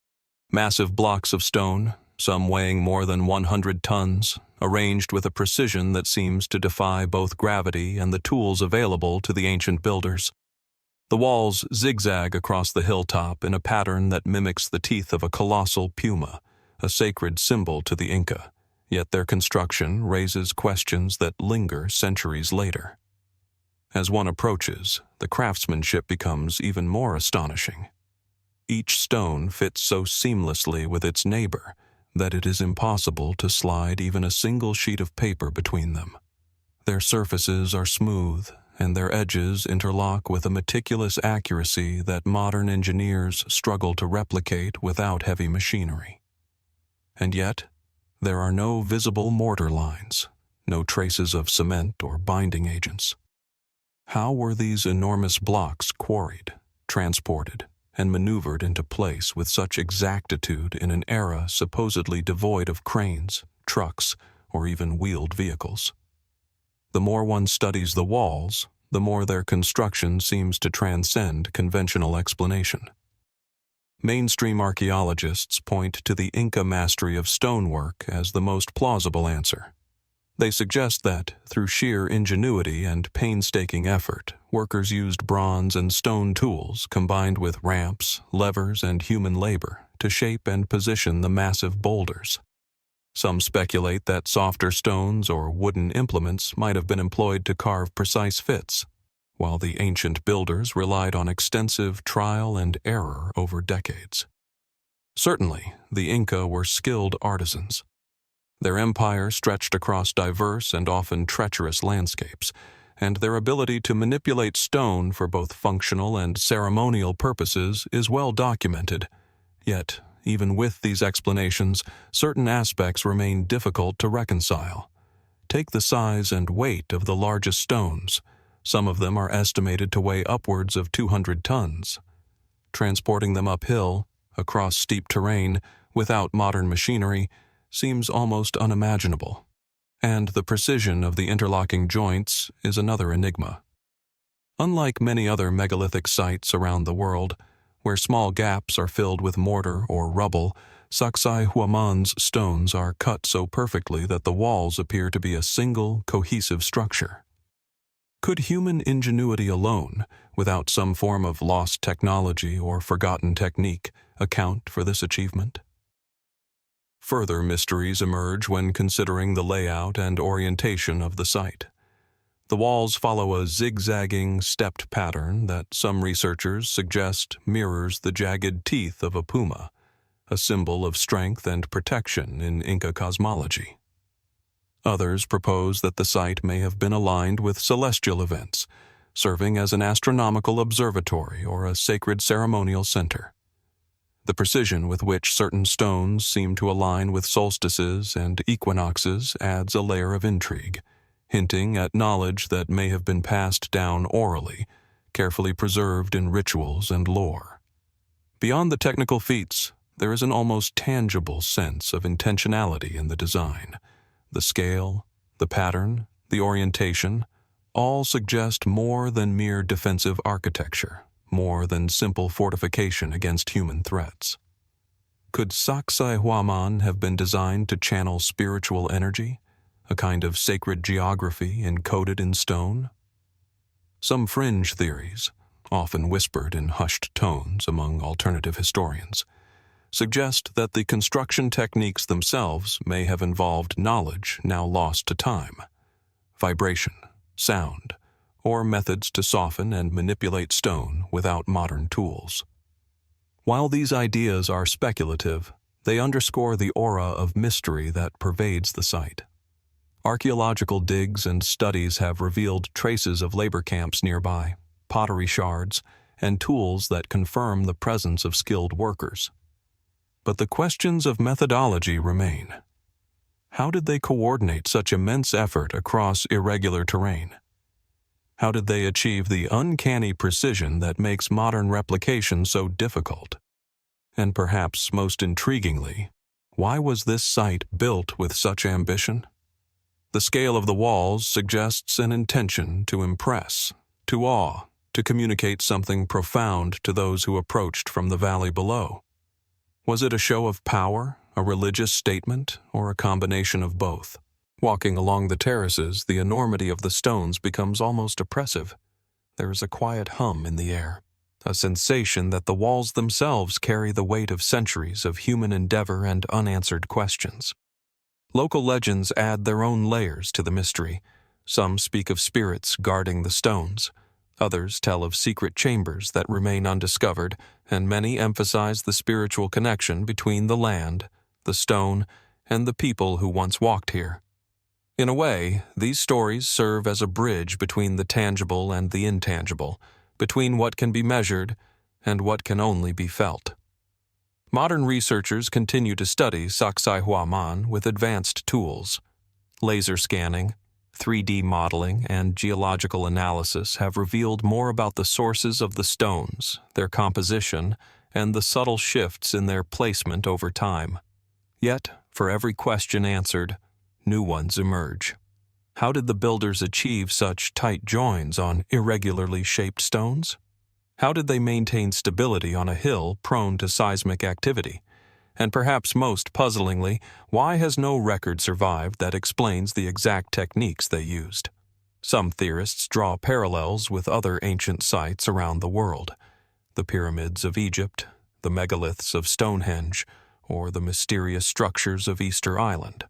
Massive blocks of stone, some weighing more than 100 tons, arranged with a precision that seems to defy both gravity and the tools available to the ancient builders. The walls zigzag across the hilltop in a pattern that mimics the teeth of a colossal puma, a sacred symbol to the Inka, yet their construction raises questions that linger centuries later. As one approaches, the craftsmanship becomes even more astonishing. Each stone fits so seamlessly with its neighbor that it is impossible to slide even a single sheet of paper between them. Their surfaces are smooth, and their edges interlock with a meticulous accuracy that modern engineers struggle to replicate without heavy machinery. And yet, there are no visible mortar lines, no traces of cement or binding agents. How were these enormous blocks quarried, transported, and maneuvered into place with such exactitude in an era supposedly devoid of cranes, trucks, or even wheeled vehicles? The more one studies the walls, the more their construction seems to transcend conventional explanation. Mainstream archaeologists point to the Inca mastery of stonework as the most plausible answer. They suggest that, through sheer ingenuity and painstaking effort, workers used bronze and stone tools combined with ramps, levers, and human labor to shape and position the massive boulders. Some speculate that softer stones or wooden implements might have been employed to carve precise fits, while the ancient builders relied on extensive trial and error over decades. Certainly, the Inca were skilled artisans. Their empire stretched across diverse and often treacherous landscapes, and their ability to manipulate stone for both functional and ceremonial purposes is well documented. Yet, even with these explanations, certain aspects remain difficult to reconcile. Take the size and weight of the largest stones. Some of them are estimated to weigh upwards of 200 tons. Transporting them uphill, across steep terrain, without modern machinery, seems almost unimaginable. And the precision of the interlocking joints is another enigma. Unlike many other megalithic sites around the world, where small gaps are filled with mortar or rubble, Sacsayhuamán's stones are cut so perfectly that the walls appear to be a single, cohesive structure. Could human ingenuity alone, without some form of lost technology or forgotten technique, account for this achievement? Further mysteries emerge when considering the layout and orientation of the site. The walls follow a zigzagging, stepped pattern that some researchers suggest mirrors the jagged teeth of a puma, a symbol of strength and protection in Inca cosmology. Others propose that the site may have been aligned with celestial events, serving as an astronomical observatory or a sacred ceremonial center. The precision with which certain stones seem to align with solstices and equinoxes adds a layer of intrigue, hinting at knowledge that may have been passed down orally, carefully preserved in rituals and lore. Beyond the technical feats, there is an almost tangible sense of intentionality in the design. The scale, the pattern, the orientation, all suggest more than mere defensive architecture, more than simple fortification against human threats. Could Sacsayhuamán have been designed to channel spiritual energy, a kind of sacred geography encoded in stone? Some fringe theories, often whispered in hushed tones among alternative historians, suggest that the construction techniques themselves may have involved knowledge now lost to time, vibration, sound, or methods to soften and manipulate stone without modern tools. While these ideas are speculative, they underscore the aura of mystery that pervades the site. Archaeological digs and studies have revealed traces of labor camps nearby, pottery shards, and tools that confirm the presence of skilled workers. But the questions of methodology remain. How did they coordinate such immense effort across irregular terrain? How did they achieve the uncanny precision that makes modern replication so difficult? And perhaps most intriguingly, why was this site built with such ambition? The scale of the walls suggests an intention to impress, to awe, to communicate something profound to those who approached from the valley below. Was it a show of power, a religious statement, or a combination of both? Walking along the terraces, the enormity of the stones becomes almost oppressive. There is a quiet hum in the air, a sensation that the walls themselves carry the weight of centuries of human endeavor and unanswered questions. Local legends add their own layers to the mystery. Some speak of spirits guarding the stones. Others tell of secret chambers that remain undiscovered, and many emphasize the spiritual connection between the land, the stone, and the people who once walked here. In a way, these stories serve as a bridge between the tangible and the intangible, between what can be measured and what can only be felt. Modern researchers continue to study Sacsayhuamán with advanced tools. Laser scanning, 3D modeling, and geological analysis have revealed more about the sources of the stones, their composition, and the subtle shifts in their placement over time. Yet, for every question answered, new ones emerge. How did the builders achieve such tight joins on irregularly shaped stones? How did they maintain stability on a hill prone to seismic activity? And perhaps most puzzlingly, why has no record survived that explains the exact techniques they used? Some theorists draw parallels with other ancient sites around the world, the pyramids of Egypt, the megaliths of Stonehenge, or the mysterious structures of Easter Island.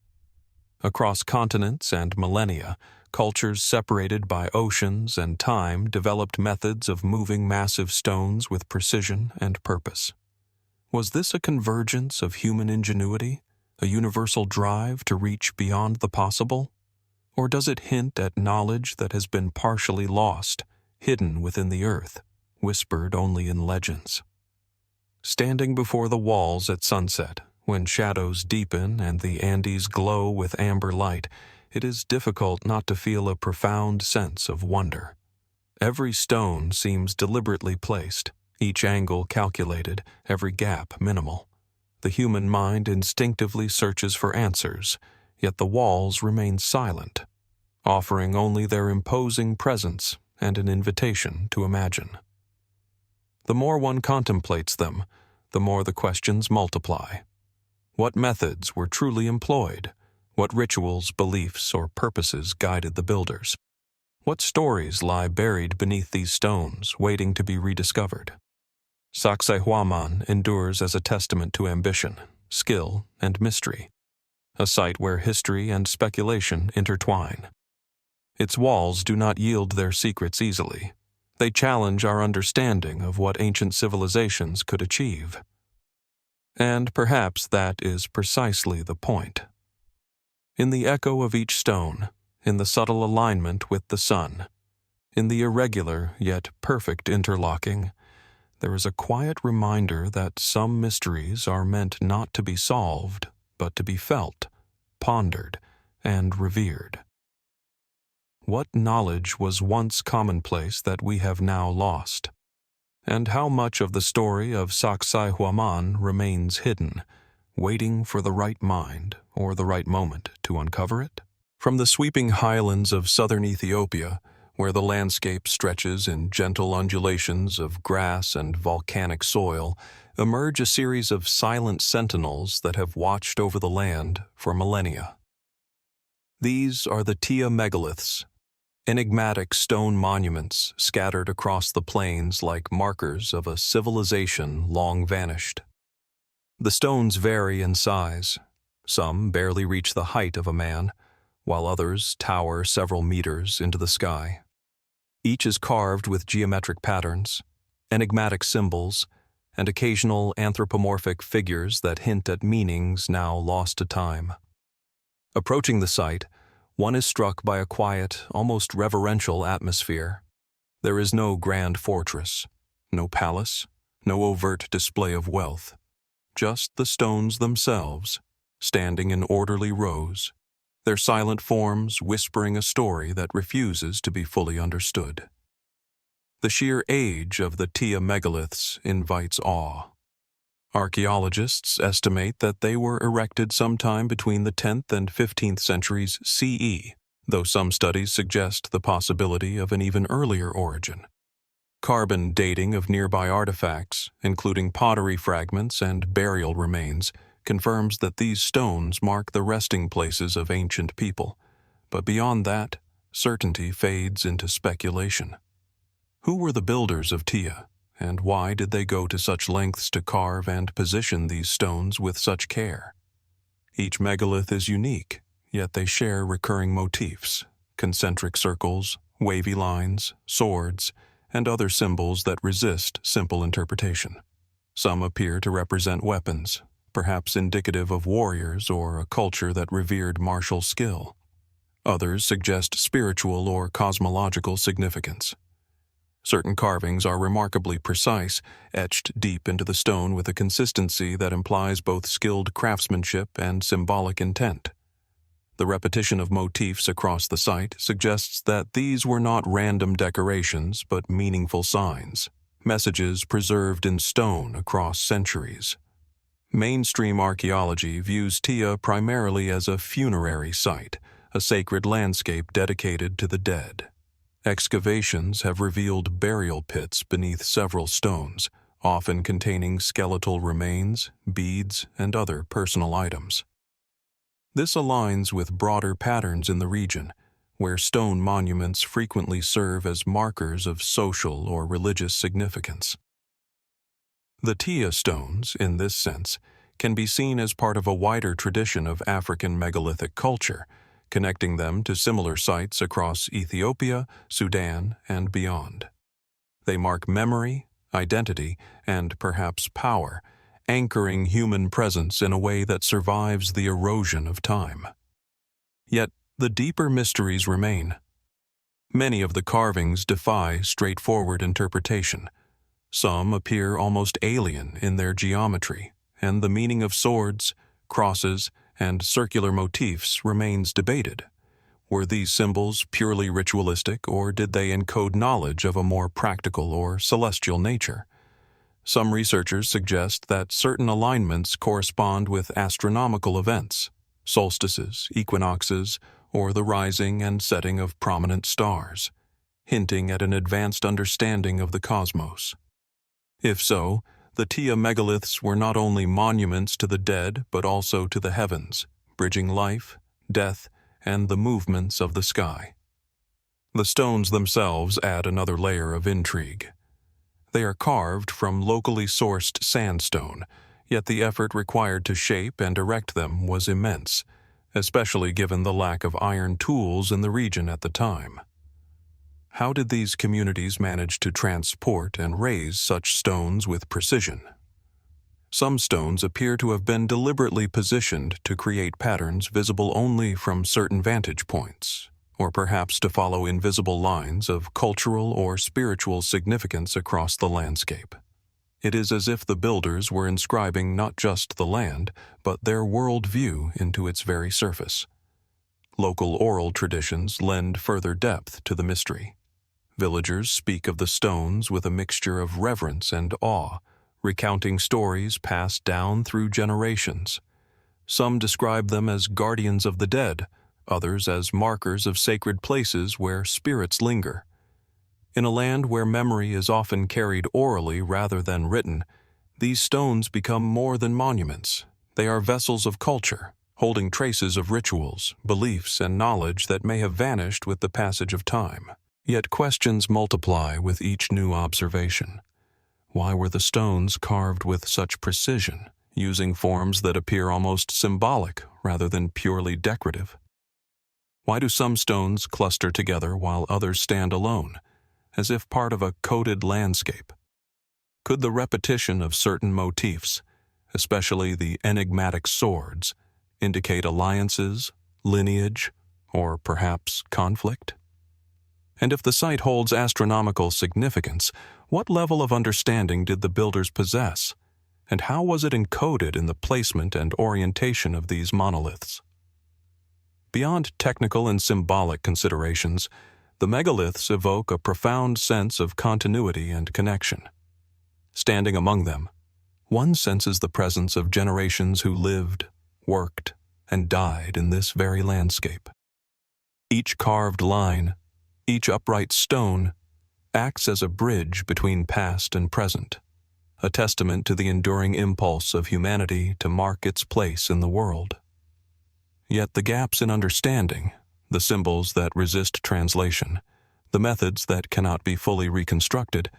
Across continents and millennia, cultures separated by oceans and time developed methods of moving massive stones with precision and purpose. Was this a convergence of human ingenuity, a universal drive to reach beyond the possible? Or does it hint at knowledge that has been partially lost, hidden within the earth, whispered only in legends? Standing before the walls at sunset, when shadows deepen and the Andes glow with amber light, it is difficult not to feel a profound sense of wonder. Every stone seems deliberately placed, each angle calculated, every gap minimal. The human mind instinctively searches for answers, yet the walls remain silent, offering only their imposing presence and an invitation to imagine. The more one contemplates them, the more the questions multiply. What methods were truly employed? What rituals, beliefs, or purposes guided the builders? What stories lie buried beneath these stones, waiting to be rediscovered? Sacsayhuamán endures as a testament to ambition, skill, and mystery, a site where history and speculation intertwine. Its walls do not yield their secrets easily. They challenge our understanding of what ancient civilizations could achieve. And perhaps that is precisely the point. In the echo of each stone, in the subtle alignment with the sun, in the irregular yet perfect interlocking, there is a quiet reminder that some mysteries are meant not to be solved, but to be felt, pondered, and revered. What knowledge was once commonplace that we have now lost? And how much of the story of Sacsayhuamán remains hidden, waiting for the right mind or the right moment to uncover it? From the sweeping highlands of southern Ethiopia, where the landscape stretches in gentle undulations of grass and volcanic soil, emerge a series of silent sentinels that have watched over the land for millennia. These are the Tiya Megaliths, enigmatic stone monuments scattered across the plains like markers of a civilization long vanished. The stones vary in size. Some barely reach the height of a man, while others tower several meters into the sky. Each is carved with geometric patterns, enigmatic symbols, and occasional anthropomorphic figures that hint at meanings now lost to time. Approaching the site, one is struck by a quiet, almost reverential atmosphere. There is no grand fortress, no palace, no overt display of wealth, just the stones themselves, standing in orderly rows, their silent forms whispering a story that refuses to be fully understood. The sheer age of the Tiya Megaliths invites awe. Archaeologists estimate that they were erected sometime between the 10th and 15th centuries CE, though some studies suggest the possibility of an even earlier origin. Carbon dating of nearby artifacts, including pottery fragments and burial remains, confirms that these stones mark the resting places of ancient people, but beyond that, certainty fades into speculation. Who were the builders of Tiya? And why did they go to such lengths to carve and position these stones with such care? Each megalith is unique, yet they share recurring motifs, concentric circles, wavy lines, swords, and other symbols that resist simple interpretation. Some appear to represent weapons, perhaps indicative of warriors or a culture that revered martial skill. Others suggest spiritual or cosmological significance. Certain carvings are remarkably precise, etched deep into the stone with a consistency that implies both skilled craftsmanship and symbolic intent. The repetition of motifs across the site suggests that these were not random decorations but meaningful signs, messages preserved in stone across centuries. Mainstream archaeology views Tiya primarily as a funerary site, a sacred landscape dedicated to the dead. Excavations have revealed burial pits beneath several stones, often containing skeletal remains, beads, and other personal items. This aligns with broader patterns in the region, where stone monuments frequently serve as markers of social or religious significance. The Tiya stones, in this sense, can be seen as part of a wider tradition of African megalithic culture, connecting them to similar sites across Ethiopia, Sudan, and beyond. They mark memory, identity, and perhaps power, anchoring human presence in a way that survives the erosion of time. Yet, the deeper mysteries remain. Many of the carvings defy straightforward interpretation. Some appear almost alien in their geometry, and the meaning of swords, crosses, and circular motifs remains debated. Were these symbols purely ritualistic, or did they encode knowledge of a more practical or celestial nature? Some researchers suggest that certain alignments correspond with astronomical events, solstices, equinoxes, or the rising and setting of prominent stars, hinting at an advanced understanding of the cosmos. If so, the Tiya Megaliths were not only monuments to the dead but also to the heavens, bridging life, death, and the movements of the sky. The stones themselves add another layer of intrigue. They are carved from locally sourced sandstone, yet the effort required to shape and erect them was immense, especially given the lack of iron tools in the region at the time. How did these communities manage to transport and raise such stones with precision? Some stones appear to have been deliberately positioned to create patterns visible only from certain vantage points, or perhaps to follow invisible lines of cultural or spiritual significance across the landscape. It is as if the builders were inscribing not just the land, but their world view into its very surface. Local oral traditions lend further depth to the mystery. Villagers speak of the stones with a mixture of reverence and awe, recounting stories passed down through generations. Some describe them as guardians of the dead, others as markers of sacred places where spirits linger. In a land where memory is often carried orally rather than written, these stones become more than monuments. They are vessels of culture, holding traces of rituals, beliefs, and knowledge that may have vanished with the passage of time. Yet questions multiply with each new observation. Why were the stones carved with such precision, using forms that appear almost symbolic rather than purely decorative? Why do some stones cluster together while others stand alone, as if part of a coded landscape? Could the repetition of certain motifs, especially the enigmatic swords, indicate alliances, lineage, or perhaps conflict? And if the site holds astronomical significance, what level of understanding did the builders possess, and how was it encoded in the placement and orientation of these monoliths? Beyond technical and symbolic considerations, the megaliths evoke a profound sense of continuity and connection. Standing among them, one senses the presence of generations who lived, worked, and died in this very landscape. Each carved line, each upright stone, acts as a bridge between past and present, a testament to the enduring impulse of humanity to mark its place in the world. Yet the gaps in understanding, the symbols that resist translation, the methods that cannot be fully reconstructed,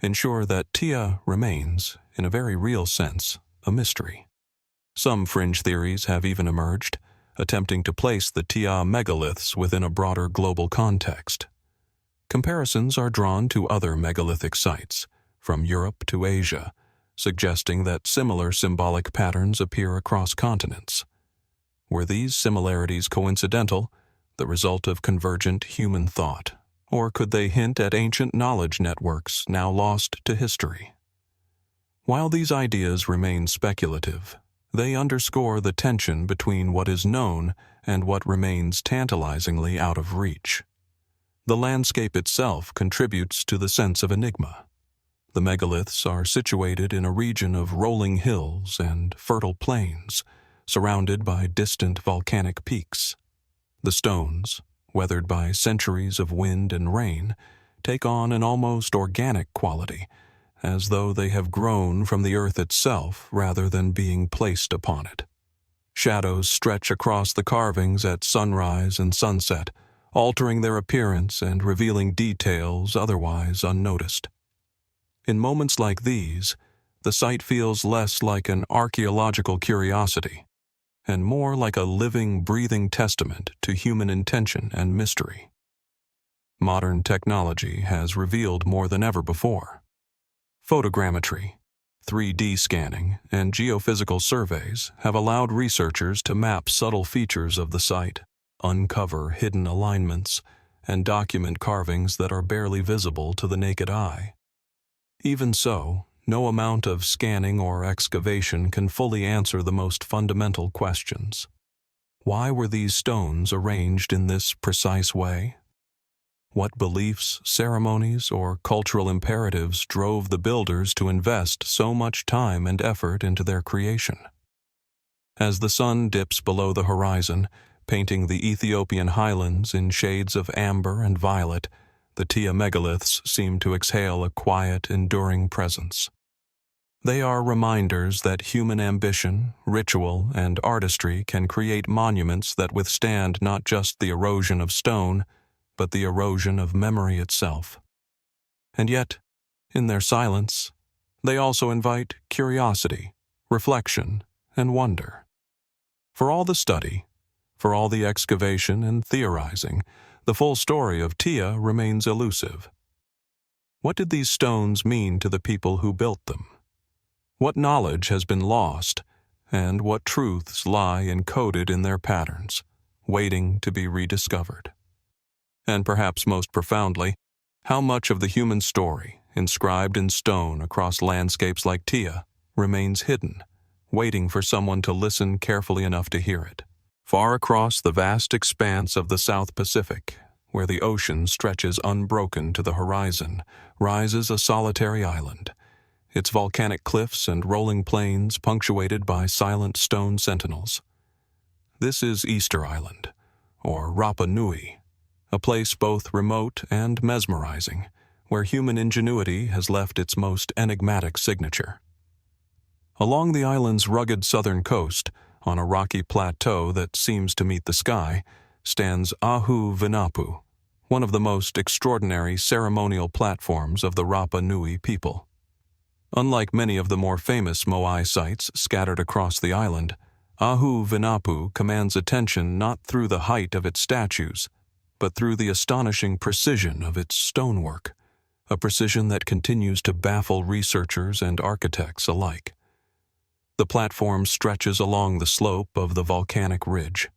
ensure that Tiya remains, in a very real sense, a mystery. Some fringe theories have even emerged, attempting to place the Tiya Megaliths within a broader global context. Comparisons are drawn to other megalithic sites, from Europe to Asia, suggesting that similar symbolic patterns appear across continents. Were these similarities coincidental, the result of convergent human thought, or could they hint at ancient knowledge networks now lost to history? While these ideas remain speculative, they underscore the tension between what is known and what remains tantalizingly out of reach. The landscape itself contributes to the sense of enigma. The megaliths are situated in a region of rolling hills and fertile plains, surrounded by distant volcanic peaks. The stones, weathered by centuries of wind and rain, take on an almost organic quality, as though they have grown from the earth itself rather than being placed upon it. Shadows stretch across the carvings at sunrise and sunset, altering their appearance and revealing details otherwise unnoticed. In moments like these, the site feels less like an archaeological curiosity and more like a living, breathing testament to human intention and mystery. Modern technology has revealed more than ever before. Photogrammetry, 3D scanning, and geophysical surveys have allowed researchers to map subtle features of the site, uncover hidden alignments, and document carvings that are barely visible to the naked eye. Even so, no amount of scanning or excavation can fully answer the most fundamental questions. Why were these stones arranged in this precise way? What beliefs, ceremonies, or cultural imperatives drove the builders to invest so much time and effort into their creation? As the sun dips below the horizon, painting the Ethiopian highlands in shades of amber and violet, the Tiya Megaliths seem to exhale a quiet, enduring presence. They are reminders that human ambition, ritual, and artistry can create monuments that withstand not just the erosion of stone, but the erosion of memory itself. And yet, in their silence, they also invite curiosity, reflection, and wonder. For all the study, for all the excavation and theorizing, the full story of Tiya remains elusive. What did these stones mean to the people who built them? What knowledge has been lost, and what truths lie encoded in their patterns, waiting to be rediscovered? And perhaps most profoundly, how much of the human story inscribed in stone across landscapes like Tiya, remains hidden, waiting for someone to listen carefully enough to hear it. Far across the vast expanse of the South Pacific, where the ocean stretches unbroken to the horizon, rises a solitary island, its volcanic cliffs and rolling plains punctuated by silent stone sentinels. This is Easter Island, or Rapa Nui, a place both remote and mesmerizing, where human ingenuity has left its most enigmatic signature. Along the island's rugged southern coast, on a rocky plateau that seems to meet the sky, stands Ahu Vinapu, one of the most extraordinary ceremonial platforms of the Rapa Nui people. Unlike many of the more famous Moai sites scattered across the island, Ahu Vinapu commands attention not through the height of its statues, but through the astonishing precision of its stonework, a precision that continues to baffle researchers and architects alike. The platform stretches along the slope of the volcanic ridge,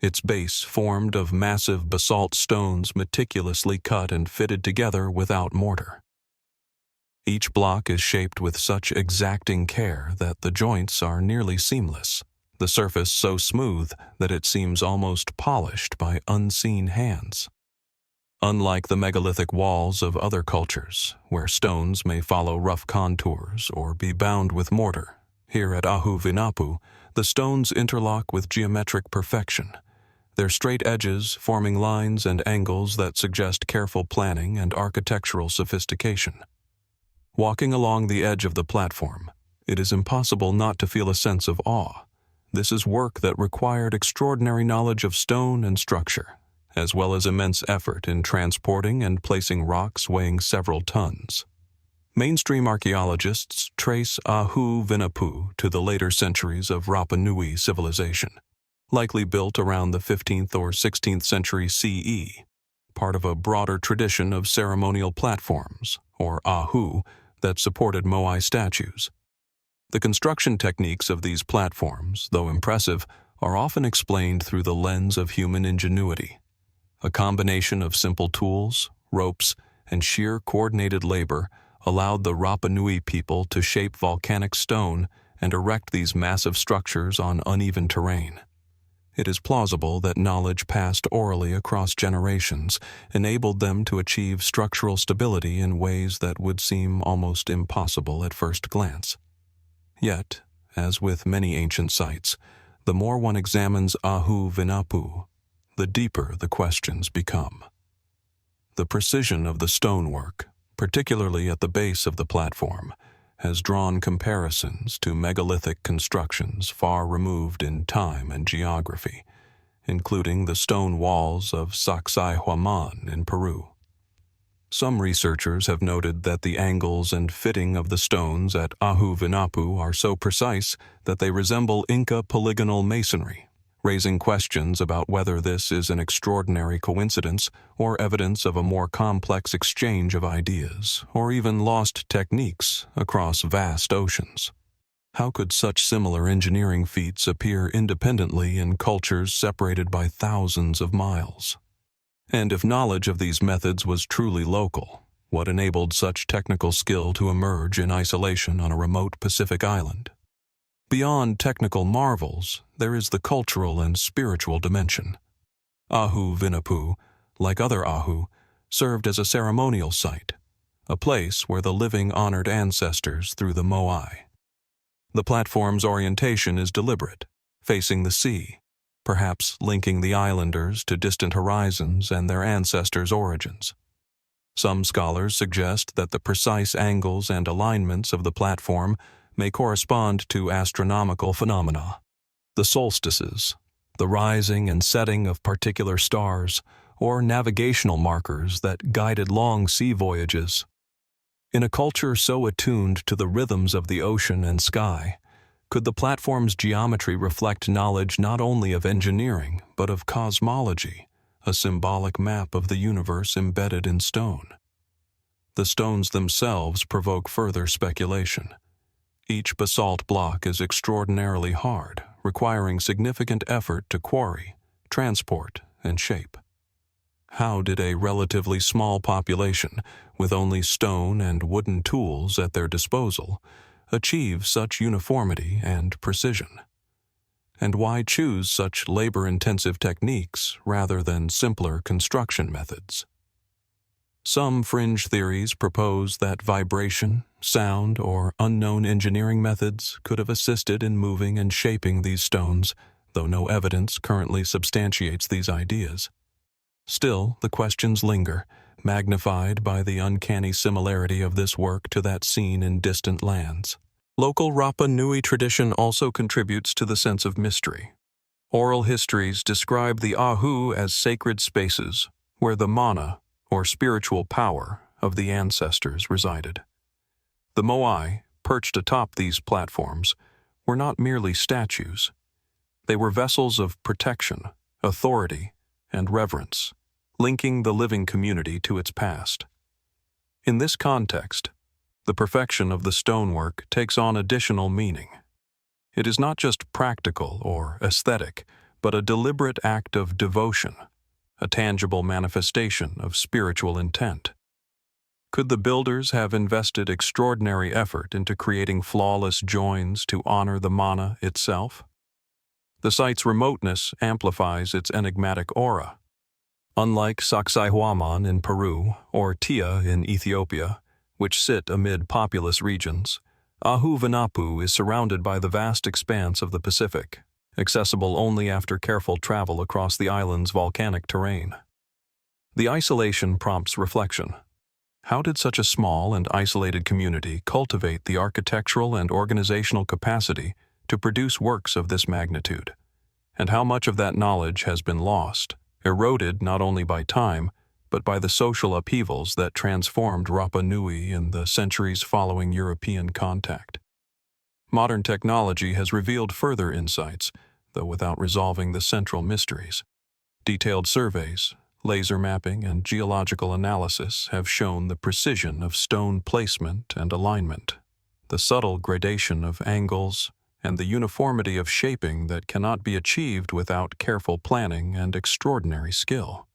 its base formed of massive basalt stones meticulously cut and fitted together without mortar. Each block is shaped with such exacting care that the joints are nearly seamless, the surface so smooth that it seems almost polished by unseen hands. Unlike the megalithic walls of other cultures, where stones may follow rough contours or be bound with mortar, here at Ahu Vinapu, the stones interlock with geometric perfection, their straight edges forming lines and angles that suggest careful planning and architectural sophistication. Walking along the edge of the platform, it is impossible not to feel a sense of awe. This is work that required extraordinary knowledge of stone and structure, as well as immense effort in transporting and placing rocks weighing several tons. Mainstream archaeologists trace Ahu Vinapu to the later centuries of Rapa Nui civilization, likely built around the 15th or 16th century CE, part of a broader tradition of ceremonial platforms, or Ahu, that supported Moai statues. The construction techniques of these platforms, though impressive, are often explained through the lens of human ingenuity. A combination of simple tools, ropes, and sheer coordinated labor allowed the Rapa Nui people to shape volcanic stone and erect these massive structures on uneven terrain. It is plausible that knowledge passed orally across generations enabled them to achieve structural stability in ways that would seem almost impossible at first glance. Yet, as with many ancient sites, the more one examines Ahu Vinapu, the deeper the questions become. The precision of the stonework, particularly at the base of the platform, has drawn comparisons to megalithic constructions far removed in time and geography, including the stone walls of Sacsayhuamán in Peru. Some researchers have noted that the angles and fitting of the stones at Ahu Vinapu are so precise that they resemble Inka polygonal masonry, raising questions about whether this is an extraordinary coincidence or evidence of a more complex exchange of ideas, or even lost techniques across vast oceans. How could such similar engineering feats appear independently in cultures separated by thousands of miles? And if knowledge of these methods was truly local, what enabled such technical skill to emerge in isolation on a remote Pacific island? Beyond technical marvels, there is the cultural and spiritual dimension. Ahu Vinapu, like other Ahu, served as a ceremonial site, a place where the living honored ancestors through the Moai. The platform's orientation is deliberate, facing the sea, perhaps linking the islanders to distant horizons and their ancestors' origins. Some scholars suggest that the precise angles and alignments of the platform may correspond to astronomical phenomena, the solstices, the rising and setting of particular stars, or navigational markers that guided long sea voyages. In a culture so attuned to the rhythms of the ocean and sky, could the platform's geometry reflect knowledge not only of engineering, but of cosmology, a symbolic map of the universe embedded in stone? The stones themselves provoke further speculation. Each basalt block is extraordinarily hard, requiring significant effort to quarry, transport, and shape. How did a relatively small population, with only stone and wooden tools at their disposal, achieve such uniformity and precision? And why choose such labor-intensive techniques rather than simpler construction methods? Some fringe theories propose that vibration, sound, or unknown engineering methods could have assisted in moving and shaping these stones, though no evidence currently substantiates these ideas. Still, the questions linger, magnified by the uncanny similarity of this work to that seen in distant lands. Local Rapa Nui tradition also contributes to the sense of mystery. Oral histories describe the Ahu as sacred spaces where the mana, or spiritual power, of the ancestors resided. The Moai, perched atop these platforms, were not merely statues. They were vessels of protection, authority, and reverence, linking the living community to its past. In this context, the perfection of the stonework takes on additional meaning. It is not just practical or aesthetic, but a deliberate act of devotion, a tangible manifestation of spiritual intent. Could the builders have invested extraordinary effort into creating flawless joins to honor the mana itself? The site's remoteness amplifies its enigmatic aura. Unlike Sacsayhuamán in Peru or Tiya in Ethiopia, which sit amid populous regions, Ahu Vinapu is surrounded by the vast expanse of the Pacific, accessible only after careful travel across the island's volcanic terrain. The isolation prompts reflection. How did such a small and isolated community cultivate the architectural and organizational capacity to produce works of this magnitude? And how much of that knowledge has been lost, eroded not only by time, but by the social upheavals that transformed Rapa Nui in the centuries following European contact? Modern technology has revealed further insights, though without resolving the central mysteries. Detailed surveys, laser mapping, and geological analysis have shown the precision of stone placement and alignment, the subtle gradation of angles, and the uniformity of shaping that cannot be achieved without careful planning and extraordinary skill.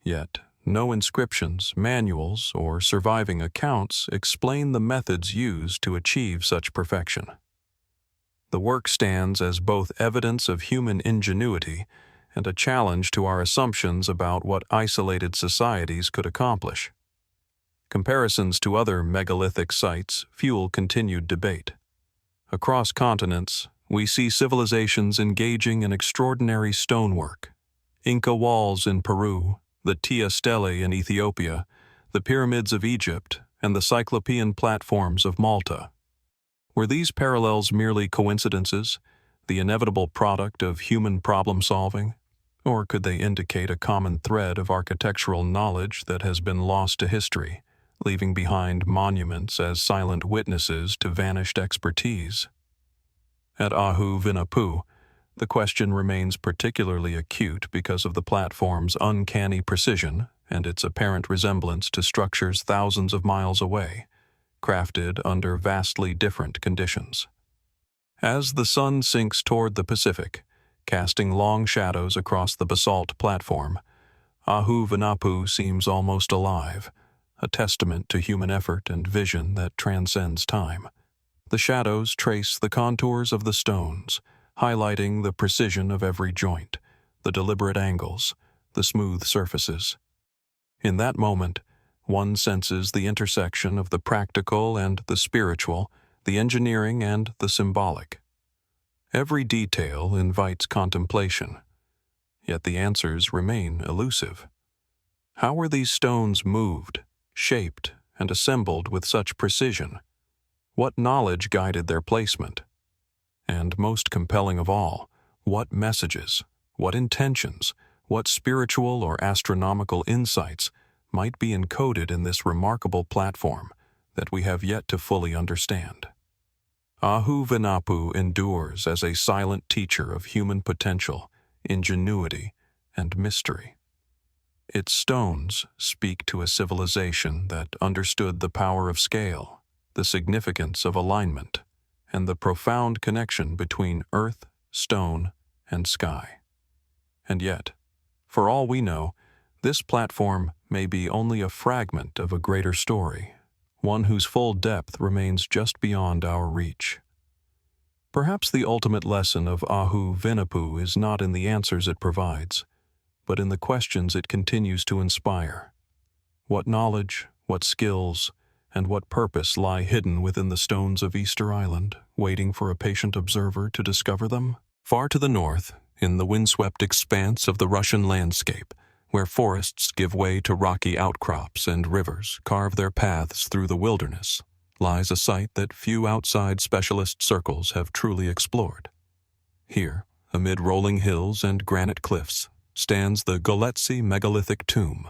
Yet, no inscriptions, manuals, or surviving accounts explain the methods used to achieve such perfection. The work stands as both evidence of human ingenuity and a challenge to our assumptions about what isolated societies could accomplish. Comparisons to other megalithic sites fuel continued debate. Across continents, we see civilizations engaging in extraordinary stonework. Inka walls in Peru, the Tiya stele in Ethiopia, the pyramids of Egypt, and the Cyclopean platforms of Malta. Were these parallels merely coincidences, the inevitable product of human problem-solving, or could they indicate a common thread of architectural knowledge that has been lost to history, leaving behind monuments as silent witnesses to vanished expertise? At Ahu Vinapu, the question remains particularly acute because of the platform's uncanny precision and its apparent resemblance to structures thousands of miles away, crafted under vastly different conditions. As the sun sinks toward the Pacific, casting long shadows across the basalt platform, Ahu Vinapu seems almost alive, a testament to human effort and vision that transcends time. The shadows trace the contours of the stones, highlighting the precision of every joint, the deliberate angles, the smooth surfaces. In that moment, one senses the intersection of the practical and the spiritual, the engineering and the symbolic. Every detail invites contemplation, yet the answers remain elusive. How were these stones moved, shaped, and assembled with such precision? What knowledge guided their placement? And most compelling of all, what messages, what intentions, what spiritual or astronomical insights might be encoded in this remarkable platform that we have yet to fully understand? Ahu Vinapu endures as a silent teacher of human potential, ingenuity, and mystery. Its stones speak to a civilization that understood the power of scale, the significance of alignment, and the profound connection between earth, stone, and sky. And yet, for all we know, This platform may be only a fragment of a greater story, one whose full depth remains just beyond our reach. Perhaps the ultimate lesson of Ahu Vinapu is not in the answers it provides, but in the questions it continues to inspire. What knowledge, what skills, and what purpose lie hidden within the stones of Easter Island, waiting for a patient observer to discover them? Far to the north, in the windswept expanse of the Russian landscape, where forests give way to rocky outcrops and rivers carve their paths through the wilderness, lies a site that few outside specialist circles have truly explored. Here, amid rolling hills and granite cliffs, stands the Goletsy megalithic tomb,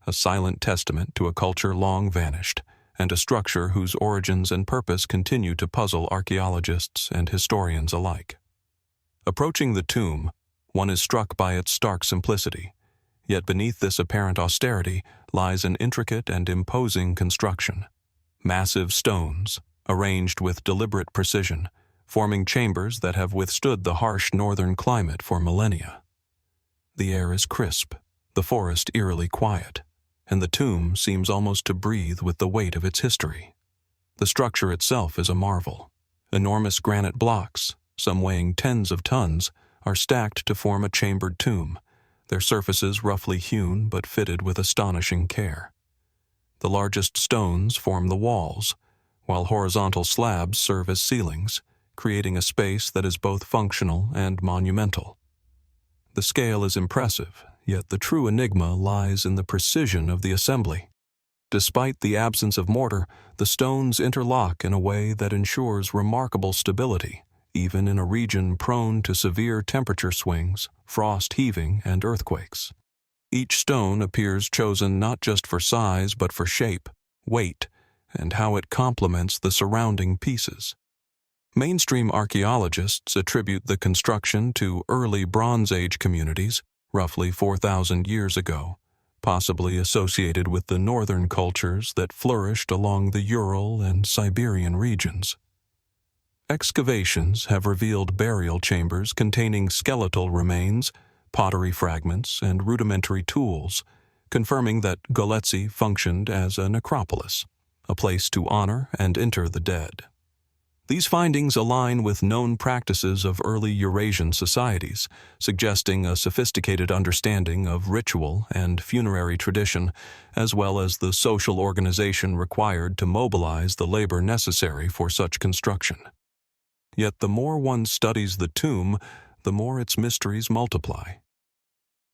a silent testament to a culture long vanished, and a structure whose origins and purpose continue to puzzle archaeologists and historians alike. Approaching the tomb, one is struck by its stark simplicity, yet beneath this apparent austerity lies an intricate and imposing construction. Massive stones, arranged with deliberate precision, forming chambers that have withstood the harsh northern climate for millennia. The air is crisp, the forest eerily quiet, and the tomb seems almost to breathe with the weight of its history. The structure itself is a marvel. Enormous granite blocks, some weighing tens of tons, are stacked to form a chambered tomb, their surfaces roughly hewn but fitted with astonishing care. The largest stones form the walls, while horizontal slabs serve as ceilings, creating a space that is both functional and monumental. The scale is impressive, yet the true enigma lies in the precision of the assembly. Despite the absence of mortar, the stones interlock in a way that ensures remarkable stability, even in a region prone to severe temperature swings, frost heaving, and earthquakes. Each stone appears chosen not just for size but for shape, weight, and how it complements the surrounding pieces. Mainstream archaeologists attribute the construction to early Bronze Age communities, roughly 4,000 years ago, possibly associated with the northern cultures that flourished along the Ural and Siberian regions. Excavations have revealed burial chambers containing skeletal remains, pottery fragments, and rudimentary tools, confirming that Goletsy functioned as a necropolis, a place to honor and inter the dead. These findings align with known practices of early Eurasian societies, suggesting a sophisticated understanding of ritual and funerary tradition, as well as the social organization required to mobilize the labor necessary for such construction. Yet the more one studies the tomb, the more its mysteries multiply.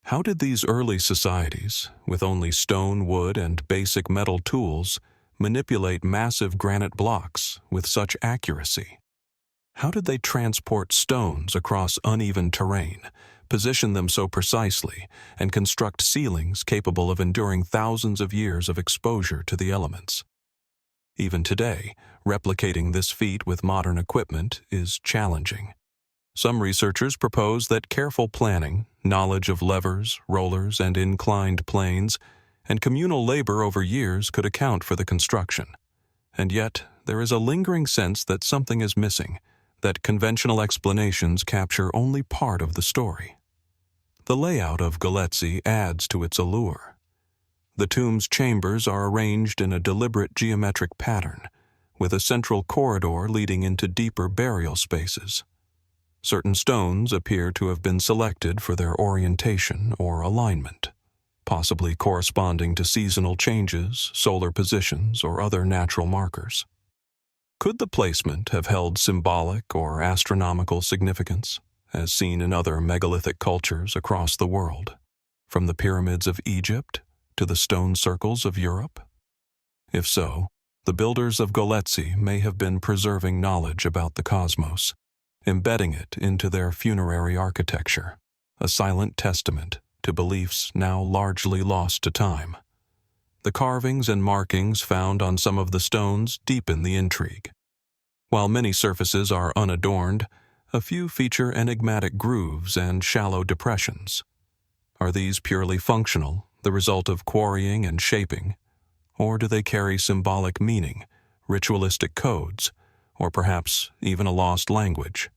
How did these early societies, with only stone, wood, and basic metal tools, manipulate massive granite blocks with such accuracy? How did they transport stones across uneven terrain, position them so precisely, and construct ceilings capable of enduring thousands of years of exposure to the elements? Even today, replicating this feat with modern equipment is challenging. Some researchers propose that careful planning, knowledge of levers, rollers, and inclined planes, and communal labor over years could account for the construction. And yet, there is a lingering sense that something is missing, that conventional explanations capture only part of the story. The layout of Goletsy adds to its allure. The tomb's chambers are arranged in a deliberate geometric pattern, with a central corridor leading into deeper burial spaces. Certain stones appear to have been selected for their orientation or alignment, possibly corresponding to seasonal changes, solar positions, or other natural markers. Could the placement have held symbolic or astronomical significance, as seen in other megalithic cultures across the world, from the pyramids of Egypt to the stone circles of Europe? If so, the builders of Goletsy may have been preserving knowledge about the cosmos, embedding it into their funerary architecture, a silent testament to beliefs now largely lost to time. The carvings and markings found on some of the stones deepen the intrigue. While many surfaces are unadorned, a few feature enigmatic grooves and shallow depressions. Are these purely functional, the result of quarrying and shaping, or do they carry symbolic meaning, ritualistic codes, or perhaps even a lost language?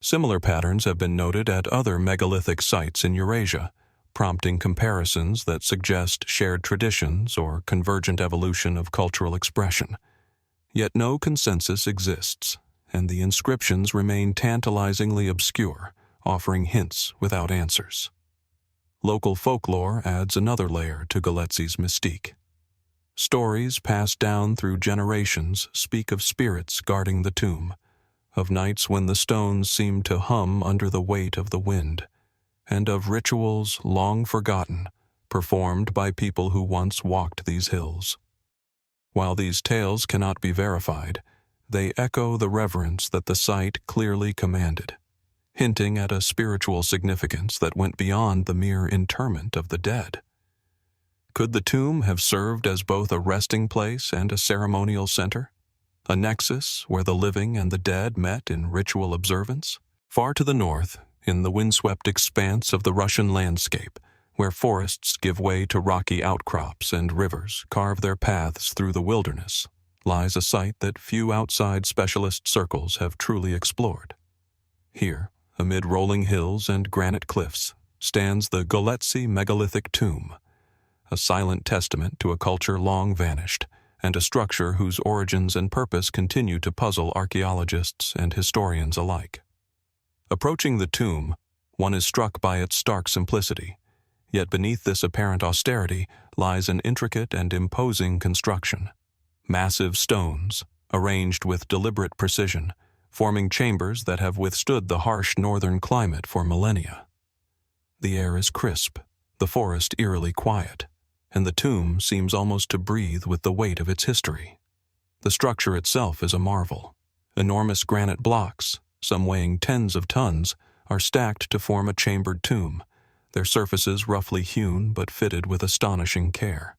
Similar patterns have been noted at other megalithic sites in Eurasia, prompting comparisons that suggest shared traditions or convergent evolution of cultural expression. Yet no consensus exists, and the inscriptions remain tantalizingly obscure, offering hints without answers. Local folklore adds another layer to Goletsy's mystique. Stories passed down through generations speak of spirits guarding the tomb, of nights when the stones seemed to hum under the weight of the wind, and of rituals long forgotten, performed by people who once walked these hills. While these tales cannot be verified, they echo the reverence that the site clearly commanded, hinting at a spiritual significance that went beyond the mere interment of the dead. Could the tomb have served as both a resting place and a ceremonial center? A nexus where the living and the dead met in ritual observance? Far to the north, in the windswept expanse of the Russian landscape, where forests give way to rocky outcrops and rivers carve their paths through the wilderness, lies a site that few outside specialist circles have truly explored. Here, amid rolling hills and granite cliffs, stands the Goletsy megalithic tomb, a silent testament to a culture long vanished, and a structure whose origins and purpose continue to puzzle archaeologists and historians alike. Approaching the tomb, one is struck by its stark simplicity, yet beneath this apparent austerity lies an intricate and imposing construction. Massive stones, arranged with deliberate precision, forming chambers that have withstood the harsh northern climate for millennia. The air is crisp, the forest eerily quiet, and the tomb seems almost to breathe with the weight of its history. The structure itself is a marvel. Enormous granite blocks, some weighing tens of tons, are stacked to form a chambered tomb, their surfaces roughly hewn but fitted with astonishing care.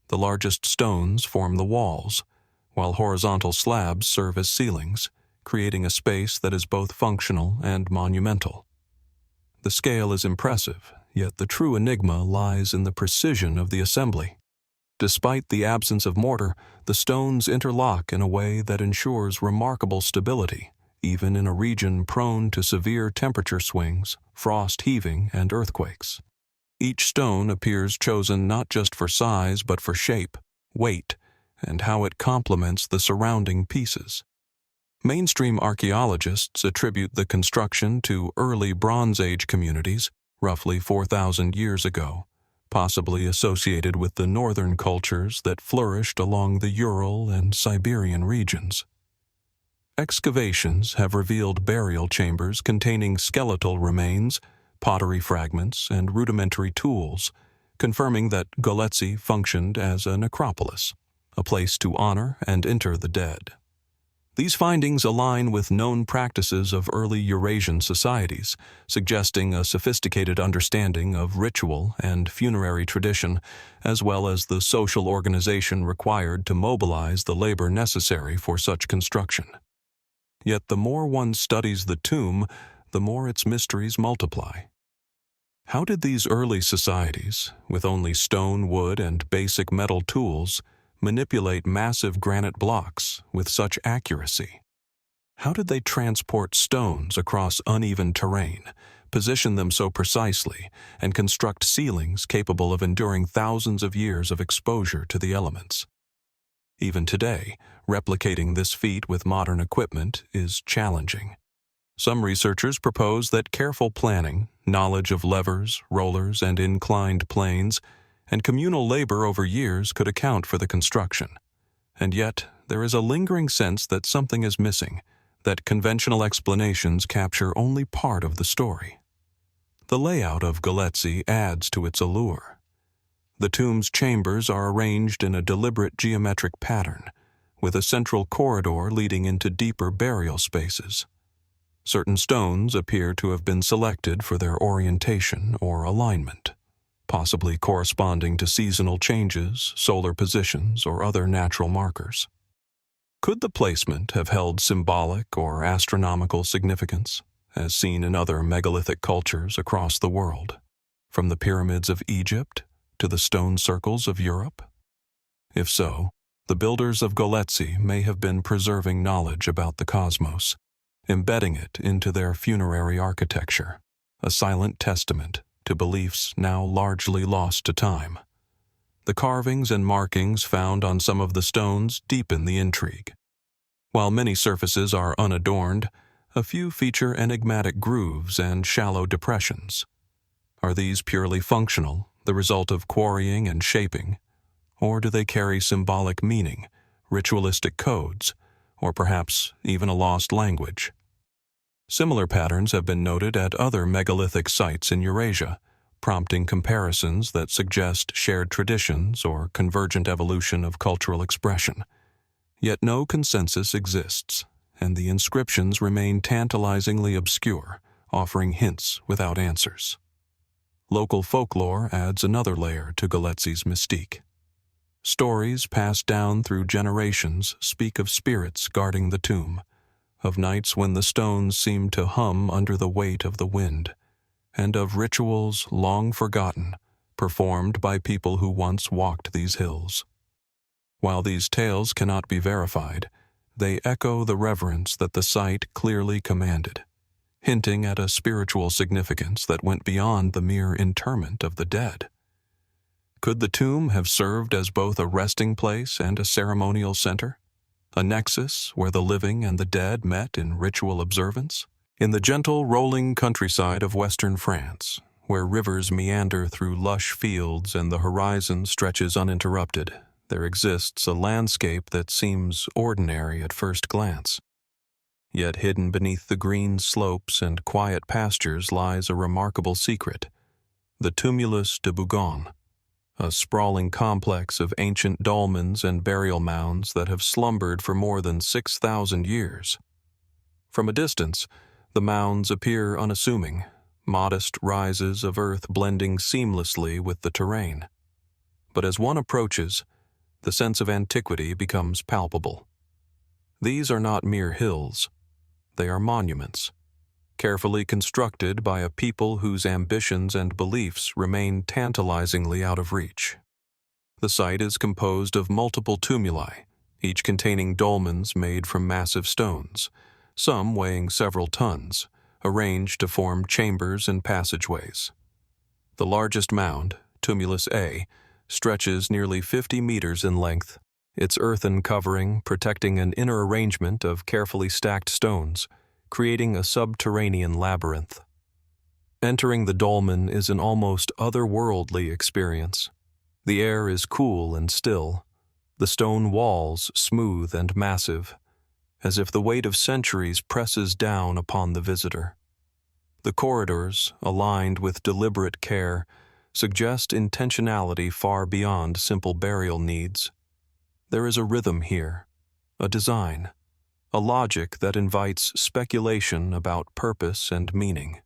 The largest stones form the walls, while horizontal slabs serve as ceilings, creating a space that is both functional and monumental. The scale is impressive, yet the true enigma lies in the precision of the assembly. Despite the absence of mortar, the stones interlock in a way that ensures remarkable stability, even in a region prone to severe temperature swings, frost heaving, and earthquakes. Each stone appears chosen not just for size but for shape, weight, and how it complements the surrounding pieces. Mainstream archaeologists attribute the construction to early Bronze Age communities, roughly 4,000 years ago, possibly associated with the northern cultures that flourished along the Ural and Siberian regions. Excavations have revealed burial chambers containing skeletal remains, pottery fragments, and rudimentary tools, confirming that Goletsy functioned as a necropolis, a place to honor and inter the dead. These findings align with known practices of early Eurasian societies, suggesting a sophisticated understanding of ritual and funerary tradition, as well as the social organization required to mobilize the labor necessary for such construction. Yet the more one studies the tomb, the more its mysteries multiply. How did these early societies, with only stone, wood, and basic metal tools, manipulate massive granite blocks with such accuracy? How did they transport stones across uneven terrain, position them so precisely, and construct ceilings capable of enduring thousands of years of exposure to the elements? Even today, replicating this feat with modern equipment is challenging. Some researchers propose that careful planning, knowledge of levers, rollers, and inclined planes, and communal labor over years could account for the construction. And yet, there is a lingering sense that something is missing, that conventional explanations capture only part of the story. The layout of Goletsy adds to its allure. The tomb's chambers are arranged in a deliberate geometric pattern, with a central corridor leading into deeper burial spaces. Certain stones appear to have been selected for their orientation or alignment, possibly corresponding to seasonal changes, solar positions, or other natural markers. Could the placement have held symbolic or astronomical significance, as seen in other megalithic cultures across the world, from the pyramids of Egypt to the stone circles of Europe? If so, the builders of Goletsy may have been preserving knowledge about the cosmos, embedding it into their funerary architecture, a silent testament to beliefs now largely lost to time. The carvings and markings found on some of the stones deepen the intrigue. While many surfaces are unadorned, a few feature enigmatic grooves and shallow depressions. Are these purely functional, the result of quarrying and shaping, or do they carry symbolic meaning, ritualistic codes, or perhaps even a lost language? Similar patterns have been noted at other megalithic sites in Eurasia, prompting comparisons that suggest shared traditions or convergent evolution of cultural expression. Yet no consensus exists, and the inscriptions remain tantalizingly obscure, offering hints without answers. Local folklore adds another layer to Goletsy's mystique. Stories passed down through generations speak of spirits guarding the tomb, of nights when the stones seemed to hum under the weight of the wind, and of rituals long forgotten, performed by people who once walked these hills. While these tales cannot be verified, they echo the reverence that the site clearly commanded, hinting at a spiritual significance that went beyond the mere interment of the dead. Could the tomb have served as both a resting place and a ceremonial center? A nexus where the living and the dead met in ritual observance? In the gentle, rolling countryside of western France, where rivers meander through lush fields and the horizon stretches uninterrupted, there exists a landscape that seems ordinary at first glance. Yet hidden beneath the green slopes and quiet pastures lies a remarkable secret: the Tumulus de Bougon, a sprawling complex of ancient dolmens and burial mounds that have slumbered for more than 6,000 years. From a distance, the mounds appear unassuming, modest rises of earth blending seamlessly with the terrain. But as one approaches, the sense of antiquity becomes palpable. These are not mere hills. They are monuments, carefully constructed by a people whose ambitions and beliefs remain tantalizingly out of reach. The site is composed of multiple tumuli, each containing dolmens made from massive stones, some weighing several tons, arranged to form chambers and passageways. The largest mound, Tumulus A, stretches nearly 50 meters in length, its earthen covering protecting an inner arrangement of carefully stacked stones, creating a subterranean labyrinth. Entering the dolmen is an almost otherworldly experience. The air is cool and still, the stone walls smooth and massive, as if the weight of centuries presses down upon the visitor. The corridors, aligned with deliberate care, suggest intentionality far beyond simple burial needs. There is a rhythm here, a design, a logic that invites speculation about purpose and meaning.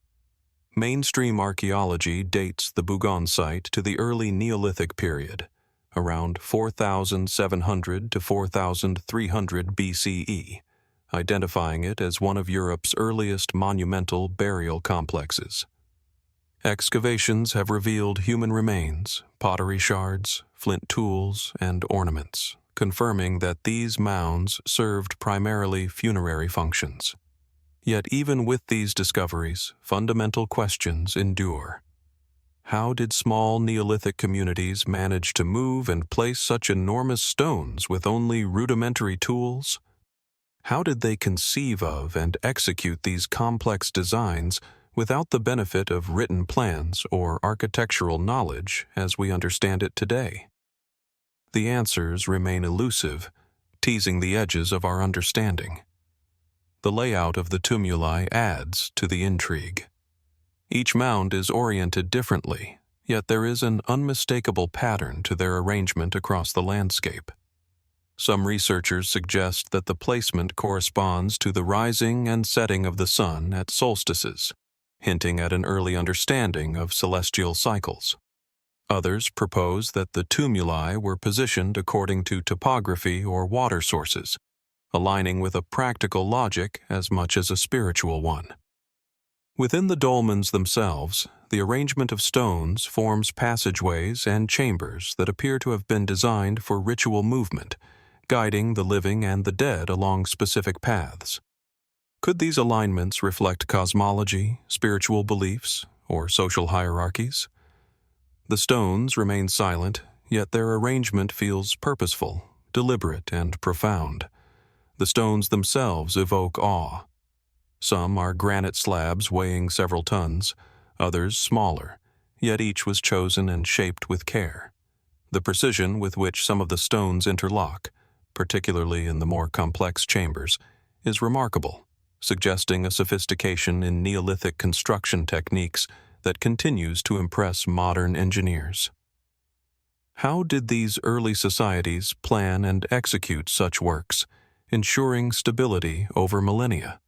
Mainstream archaeology dates the Bougon site to the early Neolithic period, around 4,700 to 4,300 BCE, identifying it as one of Europe's earliest monumental burial complexes. Excavations have revealed human remains, pottery shards, flint tools, and ornaments, confirming that these mounds served primarily funerary functions. Yet even with these discoveries, fundamental questions endure. How did small Neolithic communities manage to move and place such enormous stones with only rudimentary tools? How did they conceive of and execute these complex designs without the benefit of written plans or architectural knowledge as we understand it today? The answers remain elusive, teasing the edges of our understanding. The layout of the tumuli adds to the intrigue. Each mound is oriented differently, yet there is an unmistakable pattern to their arrangement across the landscape. Some researchers suggest that the placement corresponds to the rising and setting of the sun at solstices, hinting at an early understanding of celestial cycles. Others propose that the tumuli were positioned according to topography or water sources, aligning with a practical logic as much as a spiritual one. Within the dolmens themselves, the arrangement of stones forms passageways and chambers that appear to have been designed for ritual movement, guiding the living and the dead along specific paths. Could these alignments reflect cosmology, spiritual beliefs, or social hierarchies? The stones remain silent, yet their arrangement feels purposeful, deliberate, and profound. The stones themselves evoke awe. Some are granite slabs weighing several tons, others smaller, yet each was chosen and shaped with care. The precision with which some of the stones interlock, particularly in the more complex chambers, is remarkable, suggesting a sophistication in Neolithic construction techniques that continues to impress modern engineers. How did these early societies plan and execute such works, ensuring stability over millennia?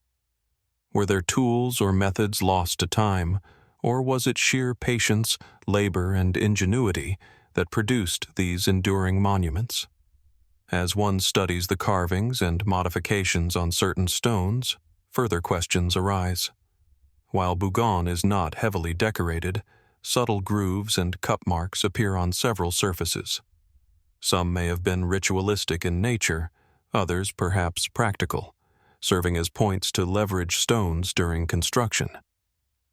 Were there tools or methods lost to time, or was it sheer patience, labor, and ingenuity that produced these enduring monuments? As one studies the carvings and modifications on certain stones, further questions arise. While Bougon is not heavily decorated, subtle grooves and cup marks appear on several surfaces. Some may have been ritualistic in nature, others perhaps practical, serving as points to leverage stones during construction.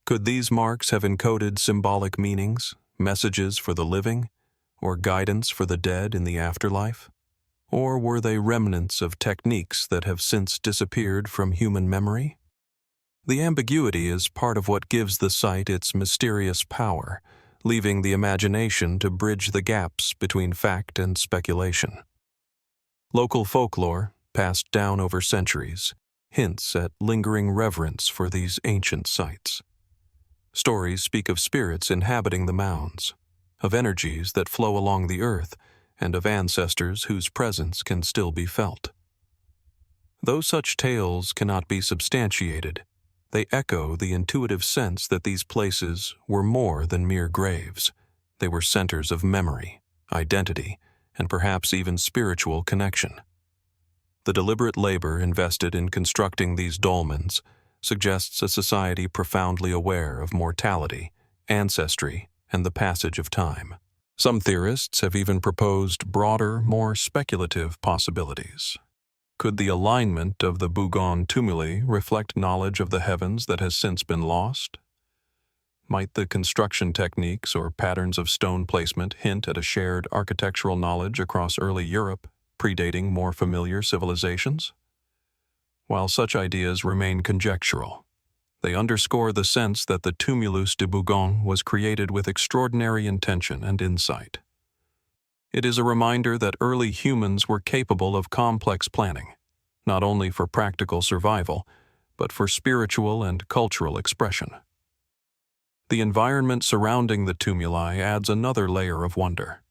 Could these marks have encoded symbolic meanings, messages for the living, or guidance for the dead in the afterlife? Or were they remnants of techniques that have since disappeared from human memory? The ambiguity is part of what gives the site its mysterious power, leaving the imagination to bridge the gaps between fact and speculation. Local folklore, passed down over centuries, hints at lingering reverence for these ancient sites. Stories speak of spirits inhabiting the mounds, of energies that flow along the earth, and of ancestors whose presence can still be felt. Though such tales cannot be substantiated, they echo the intuitive sense that these places were more than mere graves. They were centers of memory, identity, and perhaps even spiritual connection. The deliberate labor invested in constructing these dolmens suggests a society profoundly aware of mortality, ancestry, and the passage of time. Some theorists have even proposed broader, more speculative possibilities. Could the alignment of the Bougon tumuli reflect knowledge of the heavens that has since been lost? Might the construction techniques or patterns of stone placement hint at a shared architectural knowledge across early Europe, predating more familiar civilizations? While such ideas remain conjectural, they underscore the sense that the Tumulus de Bougon was created with extraordinary intention and insight. It is a reminder that early humans were capable of complex planning, not only for practical survival, but for spiritual and cultural expression. The environment surrounding the tumuli adds another layer of wonder.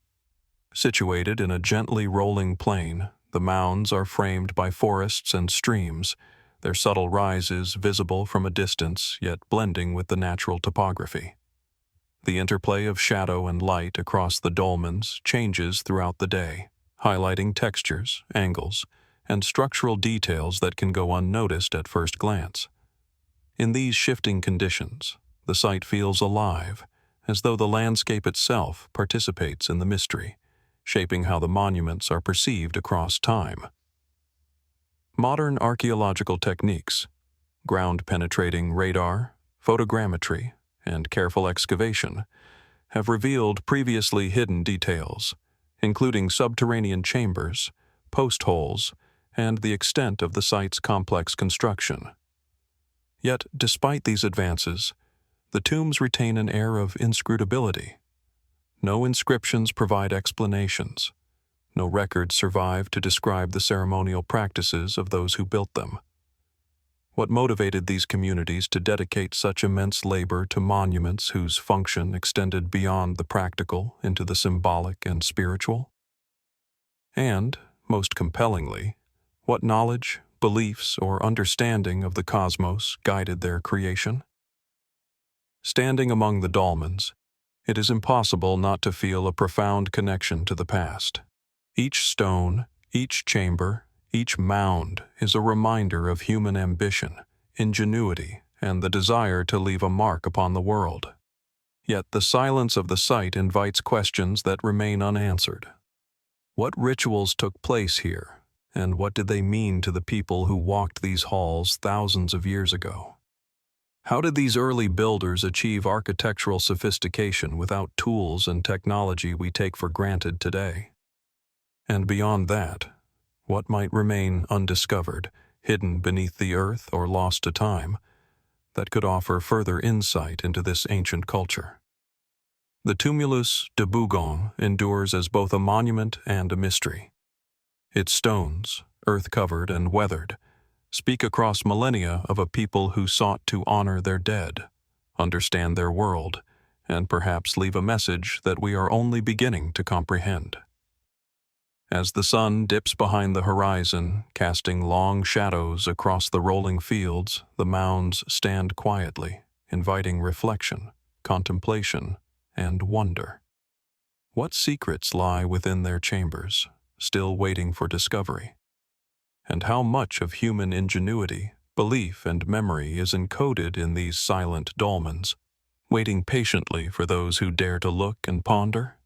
Situated in a gently rolling plain, the mounds are framed by forests and streams, their subtle rises visible from a distance, yet blending with the natural topography. The interplay of shadow and light across the dolmens changes throughout the day, highlighting textures, angles, and structural details that can go unnoticed at first glance. In these shifting conditions, the site feels alive, as though the landscape itself participates in the mystery, shaping how the monuments are perceived across time. Modern archaeological techniques, ground-penetrating radar, photogrammetry, and careful excavation, have revealed previously hidden details, including subterranean chambers, post holes, and the extent of the site's complex construction. Yet, despite these advances, the tombs retain an air of inscrutability. No inscriptions provide explanations. No records survive to describe the ceremonial practices of those who built them. What motivated these communities to dedicate such immense labor to monuments whose function extended beyond the practical into the symbolic and spiritual? And, most compellingly, what knowledge, beliefs, or understanding of the cosmos guided their creation? Standing among the dolmens, it is impossible not to feel a profound connection to the past. Each stone, each chamber, each mound is a reminder of human ambition, ingenuity, and the desire to leave a mark upon the world. Yet the silence of the site invites questions that remain unanswered. What rituals took place here, and what did they mean to the people who walked these halls thousands of years ago? How did these early builders achieve architectural sophistication without tools and technology we take for granted today? And beyond that, what might remain undiscovered, hidden beneath the earth or lost to time, that could offer further insight into this ancient culture? The Tumulus de Bougon endures as both a monument and a mystery. Its stones, earth-covered and weathered, speak across millennia of a people who sought to honor their dead, understand their world, and perhaps leave a message that we are only beginning to comprehend. As the sun dips behind the horizon, casting long shadows across the rolling fields, the mounds stand quietly, inviting reflection, contemplation, and wonder. What secrets lie within their chambers, still waiting for discovery? And how much of human ingenuity, belief, and memory is encoded in these silent dolmens, waiting patiently for those who dare to look and ponder?